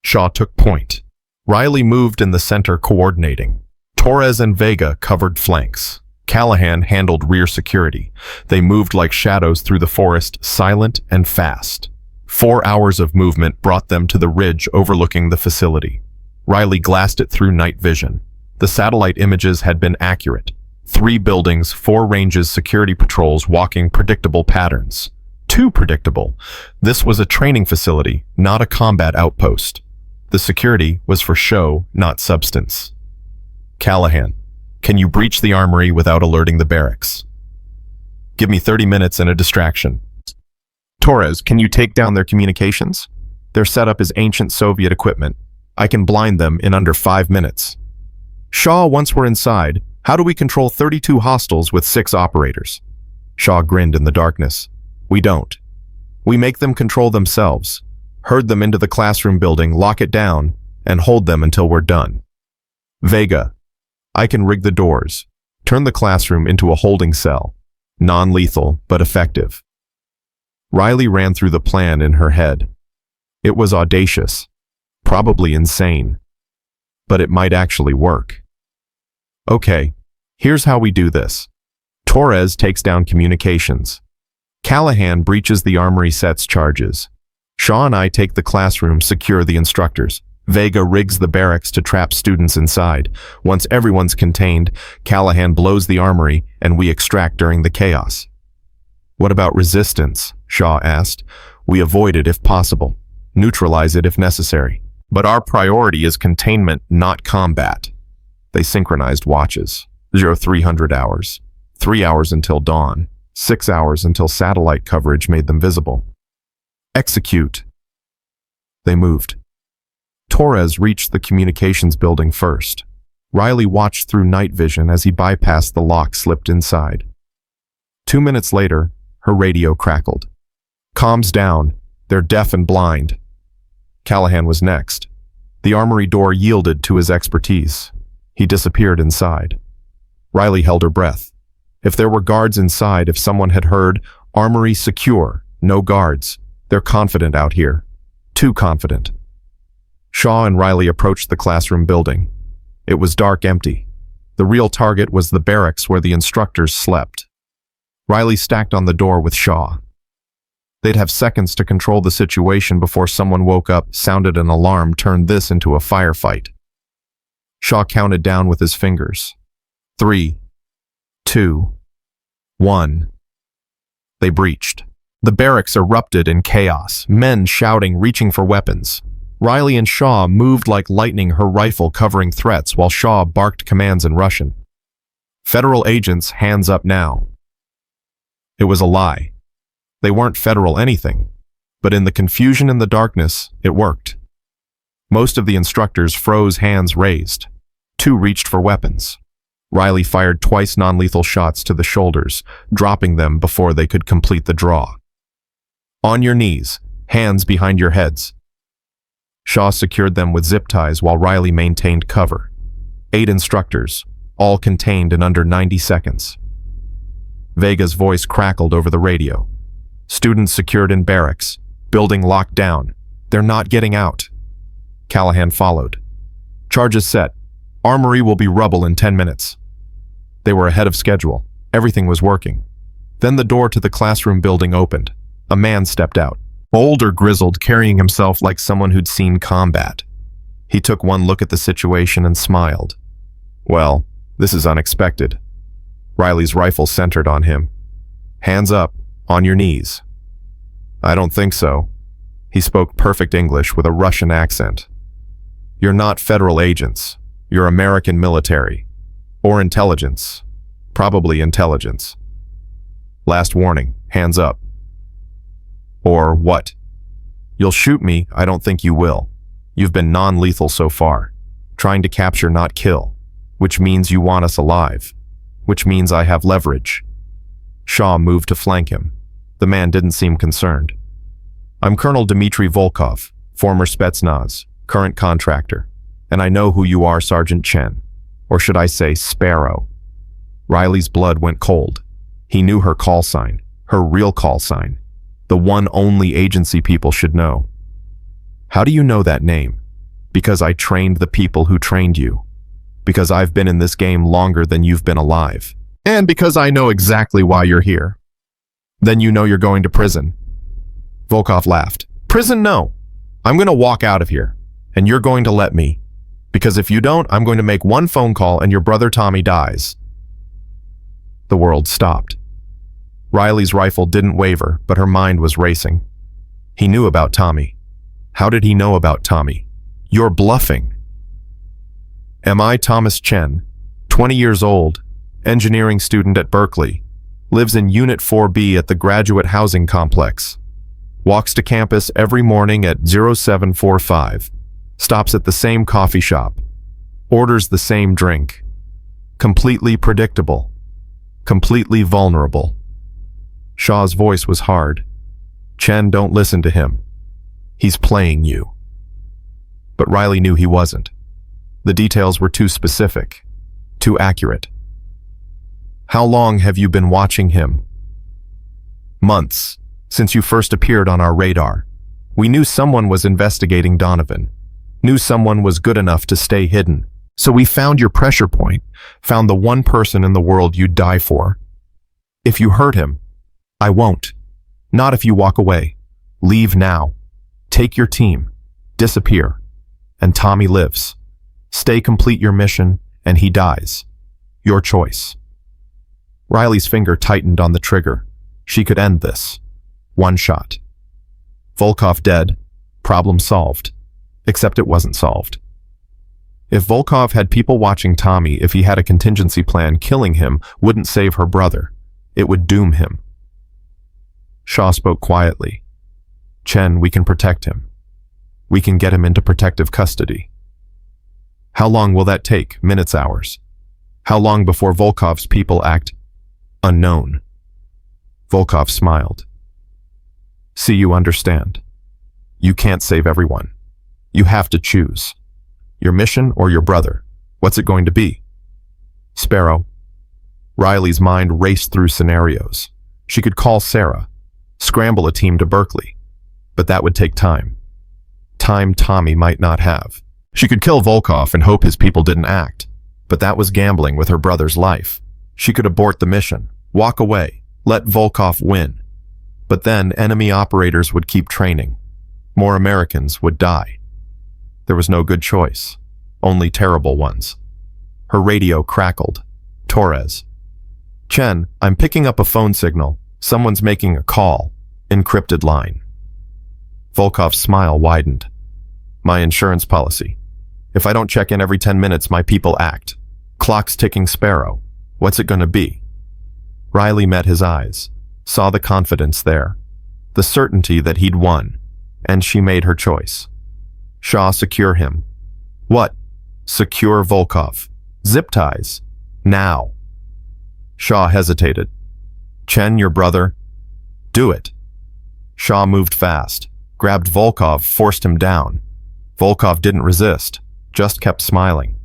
Shaw took point. Riley moved in the center, coordinating. Torres and Vega covered flanks. Callahan handled rear security. They moved like shadows through the forest, silent and fast. 4 hours of movement brought them to the ridge overlooking the facility. Riley glassed it through night vision. The satellite images had been accurate. 3 buildings, 4 ranges, security patrols walking predictable patterns. Too predictable. This was a training facility, not a combat outpost. The security was for show, not substance. Callahan, can you breach the armory without alerting the barracks? Give me 30 minutes and a distraction. Torres, can you take down their communications? Their setup is ancient Soviet equipment. I can blind them in under 5 minutes. Shaw, once we're inside, how do we control 32 hostiles with 6 operators? Shaw grinned in the darkness. We don't. We make them control themselves, herd them into the classroom building, lock it down, and hold them until we're done. Vega, I can rig the doors, turn the classroom into a holding cell. Non-lethal, but effective. Riley ran through the plan in her head. It was audacious, probably insane, but it might actually work. Okay, here's how we do this. Torres takes down communications. Callahan breaches the armory, sets charges. Shaw and I take the classroom, secure the instructors. Vega rigs the barracks to trap students inside. Once everyone's contained, Callahan blows the armory and we extract during the chaos. What about resistance? Shaw asked. We avoid it if possible. Neutralize it if necessary. But our priority is containment, not combat. They synchronized watches. 0300 hours. 3 hours until dawn. 6 hours until satellite coverage made them visible. Execute. They moved. Torres reached the communications building first. Riley watched through night vision as he bypassed the lock, slipped inside. 2 minutes later, her radio crackled. Comms down. They're deaf and blind. Callahan was next. The armory door yielded to his expertise. He disappeared inside. Riley held her breath. If there were guards inside, if someone had heard, armory secure, no guards. They're confident out here. Too confident. Shaw and Riley approached the classroom building. It was dark, empty. The real target was the barracks where the instructors slept. Riley stacked on the door with Shaw. They'd have seconds to control the situation before someone woke up, sounded an alarm, turned this into a firefight. Shaw counted down with his fingers. 3, 2, 1. They breached. The barracks erupted in chaos, men shouting, reaching for weapons. Riley and Shaw moved like lightning, her rifle covering threats, while Shaw barked commands in Russian. Federal agents, hands up now. It was a lie. They weren't federal anything, but in the confusion and the darkness, it worked. Most of the instructors froze, hands raised. 2 reached for weapons. Riley fired twice non-lethal shots to the shoulders, dropping them before they could complete the draw. On your knees, hands behind your heads. Shaw secured them with zip ties while Riley maintained cover. 8 instructors, all contained in under 90 seconds. Vega's voice crackled over the radio. Students secured in barracks. Building locked down. They're not getting out. Callahan followed. Charges set. Armory will be rubble in 10 minutes. They were ahead of schedule. Everything was working. Then the door to the classroom building opened. A man stepped out. Older, grizzled, carrying himself like someone who'd seen combat. He took one look at the situation and smiled. Well, this is unexpected. Riley's rifle centered on him. Hands up, on your knees. I don't think so. He spoke perfect English with a Russian accent. You're not federal agents. You're American military. Or intelligence. Probably intelligence. Last warning, hands up. Or what? You'll shoot me, I don't think you will. You've been non-lethal so far. Trying to capture, not kill. Which means you want us alive. Which means I have leverage. Shaw moved to flank him. The man didn't seem concerned. I'm Colonel Dmitry Volkov, former Spetsnaz, current contractor, and I know who you are, Sergeant Chen. Or should I say Sparrow? Riley's blood went cold. He knew her call sign, her real call sign, the one only agency people should know. How do you know that name? Because I trained the people who trained you. Because I've been in this game longer than you've been alive. And because I know exactly why you're here. Then you know you're going to prison. Volkov laughed. Prison, no. I'm going to walk out of here, and you're going to let me. Because if you don't, I'm going to make one phone call and your brother Tommy dies. The world stopped. Riley's rifle didn't waver, but her mind was racing. He knew about Tommy. How did he know about Tommy? You're bluffing. Am I Thomas Chen, 20 years old, engineering student at Berkeley, lives in Unit 4B at the Graduate Housing Complex, walks to campus every morning at 0745, stops at the same coffee shop, orders the same drink. Completely predictable. Completely vulnerable. Shaw's voice was hard. Chen, don't listen to him. He's playing you. But Riley knew he wasn't. The details were too specific, too accurate. How long have you been watching him? Months, since you first appeared on our radar. We knew someone was investigating Donovan. Knew someone was good enough to stay hidden. So we found your pressure point, found the one person in the world you'd die for. If you hurt him, I won't. Not if you walk away. Leave now. Take your team. Disappear. And Tommy lives. Stay, complete your mission, and he dies. Your choice. Riley's finger tightened on the trigger. She could end this. One shot. Volkov dead. Problem solved. Except it wasn't solved. If Volkov had people watching Tommy, if he had a contingency plan, killing him wouldn't save her brother. It would doom him. Shaw spoke quietly. Chen, we can protect him. We can get him into protective custody. How long will that take? Minutes, hours? How long before Volkov's people act unknown? Volkov smiled. See, you understand. You can't save everyone. You have to choose. Your mission or your brother? What's it going to be? Sparrow. Riley's mind raced through scenarios. She could call Sarah, scramble a team to Berkeley, but that would take time. Time Tommy might not have. She could kill Volkov and hope his people didn't act, but that was gambling with her brother's life. She could abort the mission, walk away, let Volkov win. But then enemy operators would keep training. More Americans would die. There was no good choice, only terrible ones. Her radio crackled. Torres. Chen, I'm picking up a phone signal. Someone's making a call. Encrypted line. Volkov's smile widened. My insurance policy. If I don't check in every 10 minutes, my people act. Clock's ticking, Sparrow. What's it gonna be? Riley met his eyes, saw the confidence there, the certainty that he'd won, and she made her choice. Shaw, secure him. What? Secure Volkov. Zip ties. Now. Shaw hesitated. Chen, your brother? Do it. Shaw moved fast, grabbed Volkov, forced him down. Volkov didn't resist, just kept smiling.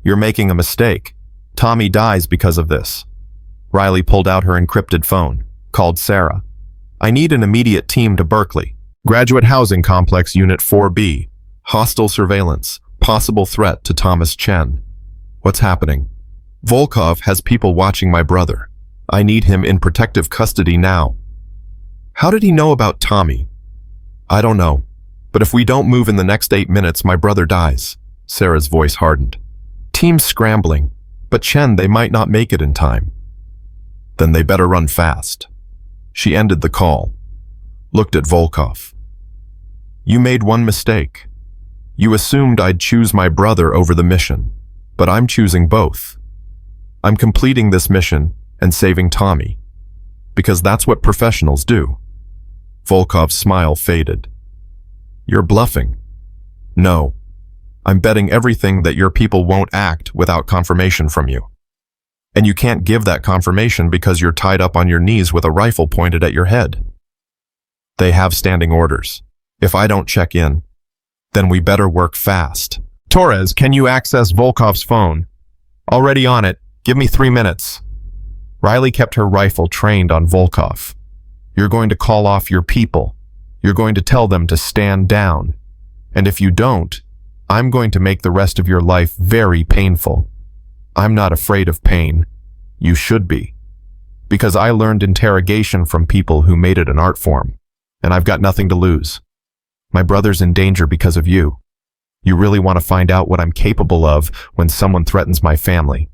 You're making a mistake. Tommy dies because of this. Riley pulled out her encrypted phone, called Sarah. I need an immediate team to Berkeley. Graduate Housing Complex Unit 4B. Hostile surveillance. Possible threat to Thomas Chen. What's happening? Volkov has people watching my brother. I need him in protective custody now. How did he know about Tommy? I don't know. But if we don't move in the next 8 minutes, my brother dies. Sarah's voice hardened. Team's scrambling. But Chen, they might not make it in time. Then they better run fast. She ended the call. Looked at Volkov. You made one mistake. You assumed I'd choose my brother over the mission. But I'm choosing both. I'm completing this mission and saving Tommy. Because that's what professionals do. Volkov's smile faded. You're bluffing. No. I'm betting everything that your people won't act without confirmation from you. And you can't give that confirmation because you're tied up on your knees with a rifle pointed at your head. They have standing orders. If I don't check in, then we better work fast. Torres, can you access Volkov's phone? Already on it. Give me 3 minutes. Riley kept her rifle trained on Volkov. You're going to call off your people. You're going to tell them to stand down. And if you don't, I'm going to make the rest of your life very painful. I'm not afraid of pain. You should be. Because I learned interrogation from people who made it an art form, and I've got nothing to lose. My brother's in danger because of you. You really want to find out what I'm capable of when someone threatens my family.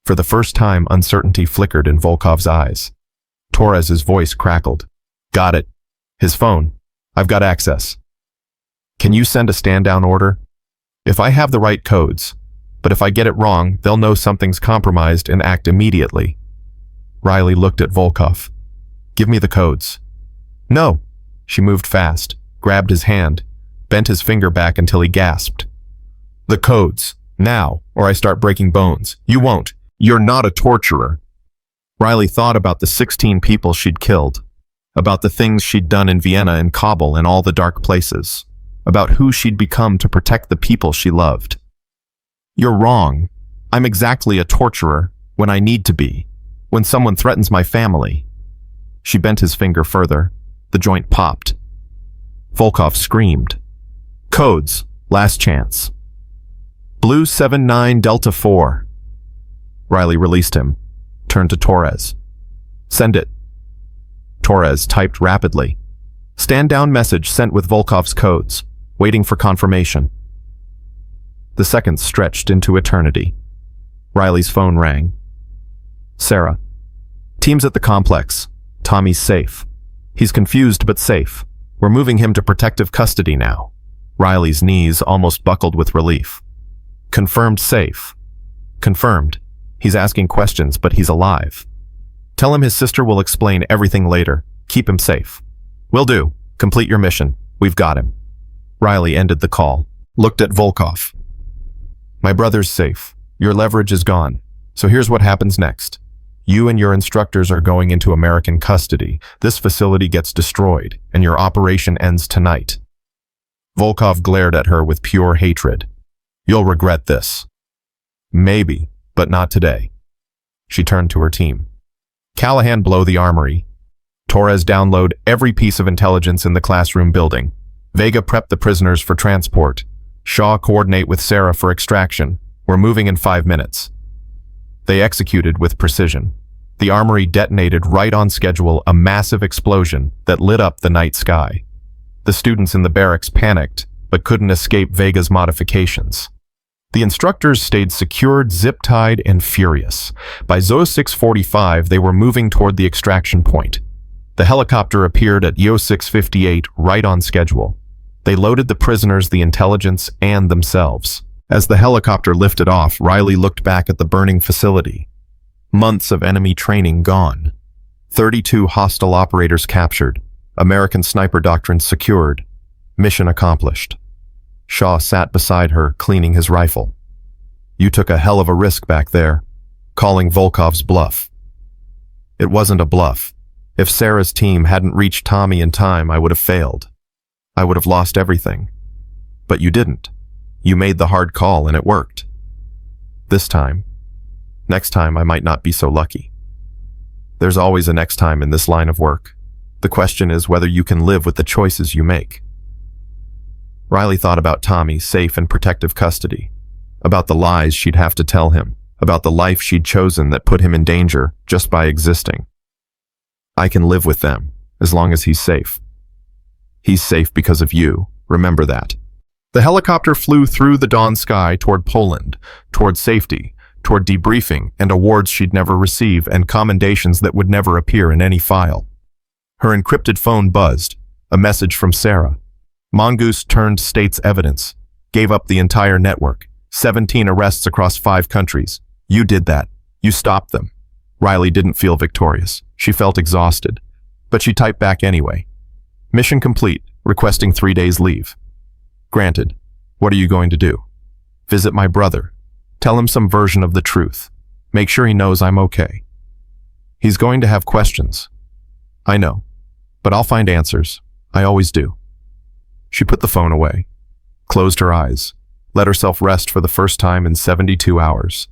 For the first time, uncertainty flickered in Volkov's eyes. Torres's voice crackled. Got it. His phone. I've got access. Can you send a stand-down order? If I have the right codes, but if I get it wrong, they'll know something's compromised and act immediately. Riley looked at Volkov. Give me the codes. No. She moved fast, grabbed his hand, bent his finger back until he gasped. The codes. Now, or I start breaking bones. You won't. You're not a torturer. Riley thought about the 16 people she'd killed, about the things she'd done in Vienna and Kabul and all the dark places, about who she'd become to protect the people she loved. You're wrong. I'm exactly a torturer when I need to be, when someone threatens my family. She bent his finger further. The joint popped. Volkov screamed. Codes. Last chance. Blue 79 Delta 4. Riley released him, turned to Torres. Send it. Torres typed rapidly. Stand down message sent with Volkov's codes. Waiting for confirmation. The seconds stretched into eternity. Riley's phone rang. Sarah. Team's at the complex. Tommy's safe. He's confused but safe. We're moving him to protective custody now. Riley's knees almost buckled with relief. Confirmed safe. Confirmed. He's asking questions, but he's alive. Tell him his sister will explain everything later. Keep him safe. Will do. Complete your mission. We've got him. Riley ended the call. Looked at Volkov. My brother's safe. Your leverage is gone. So here's what happens next. You and your instructors are going into American custody. This facility gets destroyed, and your operation ends tonight. Volkov glared at her with pure hatred. You'll regret this. Maybe, but not today. She turned to her team. Callahan, blow the armory. Torres, download every piece of intelligence in the classroom building. Vega, prep the prisoners for transport. Shaw, coordinate with Sarah for extraction. We're moving in 5 minutes. They executed with precision. The armory detonated right on schedule, a massive explosion that lit up the night sky. The students in the barracks panicked, but couldn't escape Vega's modifications. The instructors stayed secured, zip-tied, and furious. By ZO 6:45, they were moving toward the extraction point. The helicopter appeared at YO 6:58 right on schedule. They loaded the prisoners, the intelligence, and themselves. As the helicopter lifted off, Riley looked back at the burning facility. Months of enemy training gone. 32 hostile operators captured. American sniper doctrine secured. Mission accomplished. Shaw sat beside her, cleaning his rifle. You took a hell of a risk back there, calling Volkov's bluff. It wasn't a bluff. If Sarah's team hadn't reached Tommy in time, I would have failed. I would have lost everything. But you didn't. You made the hard call and it worked. This time. Next time I might not be so lucky. There's always a next time in this line of work. The question is whether you can live with the choices you make. Riley thought about Tommy's safe and protective custody, about the lies she'd have to tell him, about the life she'd chosen that put him in danger just by existing. I can live with them, as long as he's safe. He's safe because of you, remember that. The helicopter flew through the dawn sky toward Poland, toward safety, toward debriefing and awards she'd never receive and commendations that would never appear in any file. Her encrypted phone buzzed, a message from Sarah. Mongoose turned state's evidence, gave up the entire network, 17 arrests across 5 countries. You did that. You stopped them. Riley didn't feel victorious. She felt exhausted, but she typed back anyway. Mission complete, requesting 3 days leave. Granted. What are you going to do? Visit my brother. Tell him some version of the truth. Make sure he knows I'm okay. He's going to have questions. I know, but I'll find answers. I always do. She put the phone away, closed her eyes, let herself rest for the first time in 72 hours.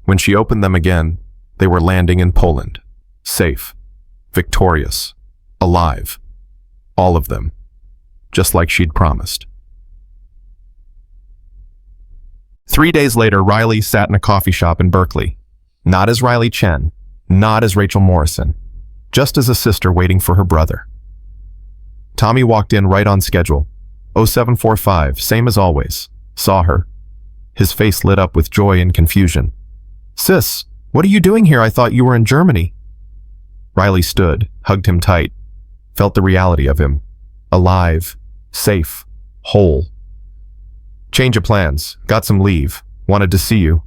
When she opened them again, they were landing in Poland. Safe, victorious, alive. All of them, just like she'd promised. 3 days later, Riley sat in a coffee shop in Berkeley. Not as Riley Chen, not as Rachel Morrison, just as a sister waiting for her brother. Tommy walked in right on schedule. 0745, same as always. Saw her. His face lit up with joy and confusion. Sis, what are you doing here? I thought you were in Germany. Riley stood, hugged him tight, felt the reality of him. Alive, safe, whole. Change of plans, got some leave, wanted to see you.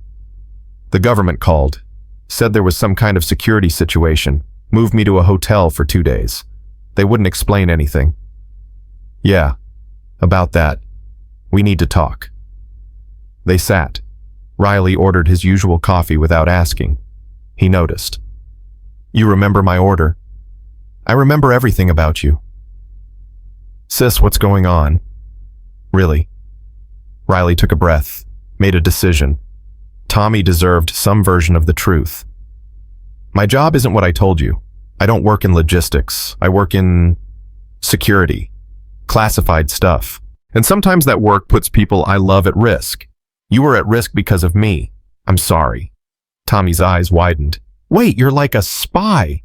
The government called, said there was some kind of security situation, moved me to a hotel for 2 days. They wouldn't explain anything. Yeah, about that. We need to talk. They sat. Riley ordered his usual coffee without asking. He noticed. You remember my order? I remember everything about you. Sis, what's going on? Really? Riley took a breath, made a decision. Tommy deserved some version of the truth. My job isn't what I told you. I don't work in logistics. I work in security, classified stuff. And sometimes that work puts people I love at risk. You were at risk because of me. I'm sorry. Tommy's eyes widened. Wait, you're like a spy.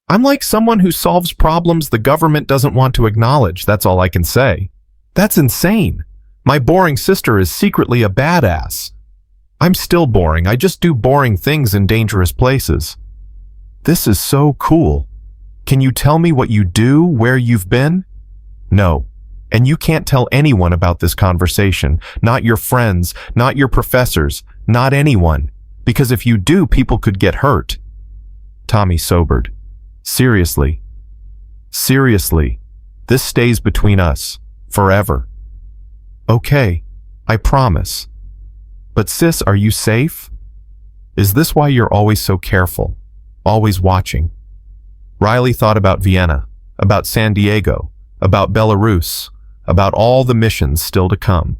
I'm like someone who solves problems the government doesn't want to acknowledge. That's all I can say. That's insane. My boring sister is secretly a badass. I'm still boring. I just do boring things in dangerous places. This is so cool. Can you tell me what you do, where you've been? No. And you can't tell anyone about this conversation. Not your friends, not your professors, not anyone. Because if you do, people could get hurt. Tommy sobered. Seriously. Seriously. This stays between us. Forever. Okay. I promise. But sis, are you safe? Is this why you're always so careful? Always watching? Riley thought about Vienna, about San Diego, about Belarus, about all the missions still to come.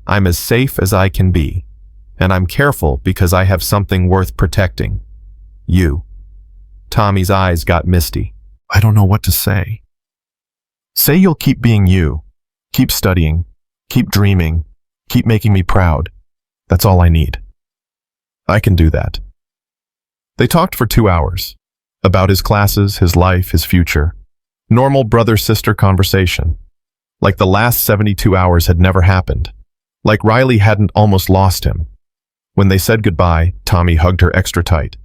I'm as safe as I can be, and I'm careful because I have something worth protecting. You. Tommy's eyes got misty. I don't know what to say. Say you'll keep being you, keep studying, keep dreaming, keep making me proud. That's all I need. I can do that. They talked for 2 hours, about his classes, his life, his future. Normal brother-sister conversation. Like the last 72 hours had never happened. Like Riley hadn't almost lost him. When they said goodbye, Tommy hugged her extra tight.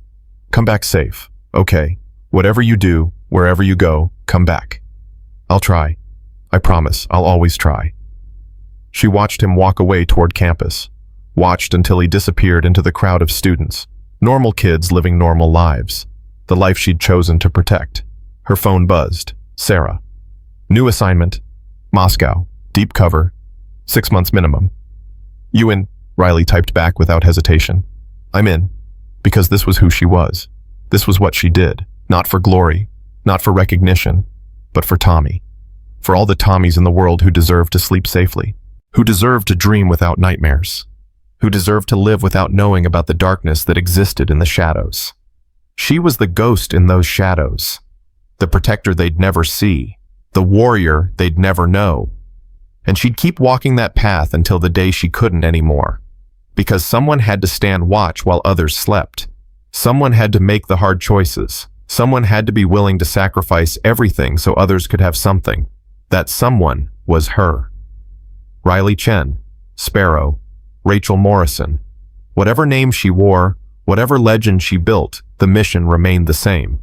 Come back safe, okay? Whatever you do, wherever you go, come back. I'll try. I promise, I'll always try. She watched him walk away toward campus. Watched until he disappeared into the crowd of students. Normal kids living normal lives. The life she'd chosen to protect. Her phone buzzed. Sarah. New assignment. Moscow. Deep cover. 6 months minimum. You in? Riley typed back without hesitation. I'm in. Because this was who she was. This was what she did. Not for glory. Not for recognition. But for Tommy. For all the Tommies in the world who deserve to sleep safely. Who deserve to dream without nightmares. Who deserved to live without knowing about the darkness that existed in the shadows. She was the ghost in those shadows, the protector they'd never see, the warrior they'd never know. And she'd keep walking that path until the day she couldn't anymore. Because someone had to stand watch while others slept. Someone had to make the hard choices. Someone had to be willing to sacrifice everything so others could have something. That someone was her. Riley Chen, Sparrow, Rachel Morrison. Whatever name she wore, whatever legend she built, the mission remained the same.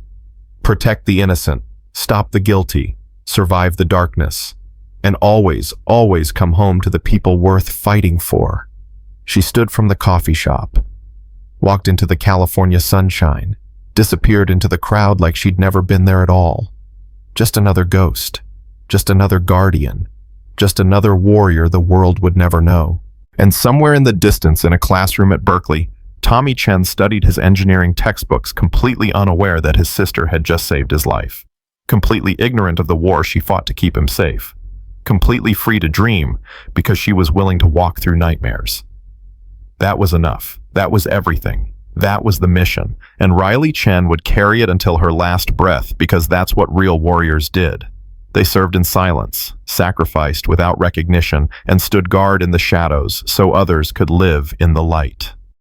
Protect the innocent, stop the guilty, survive the darkness, and always, always come home to the people worth fighting for. She stood from the coffee shop, walked into the California sunshine, disappeared into the crowd like she'd never been there at all. Just another ghost, just another guardian, just another warrior the world would never know. And somewhere in the distance in a classroom at Berkeley, Tommy Chen studied his engineering textbooks, completely unaware that his sister had just saved his life. Completely ignorant of the war she fought to keep him safe. Completely free to dream because she was willing to walk through nightmares. That was enough. That was everything. That was the mission. And Riley Chen would carry it until her last breath because that's what real warriors did. They served in silence, sacrificed without recognition, and stood guard in the shadows so others could live in the light.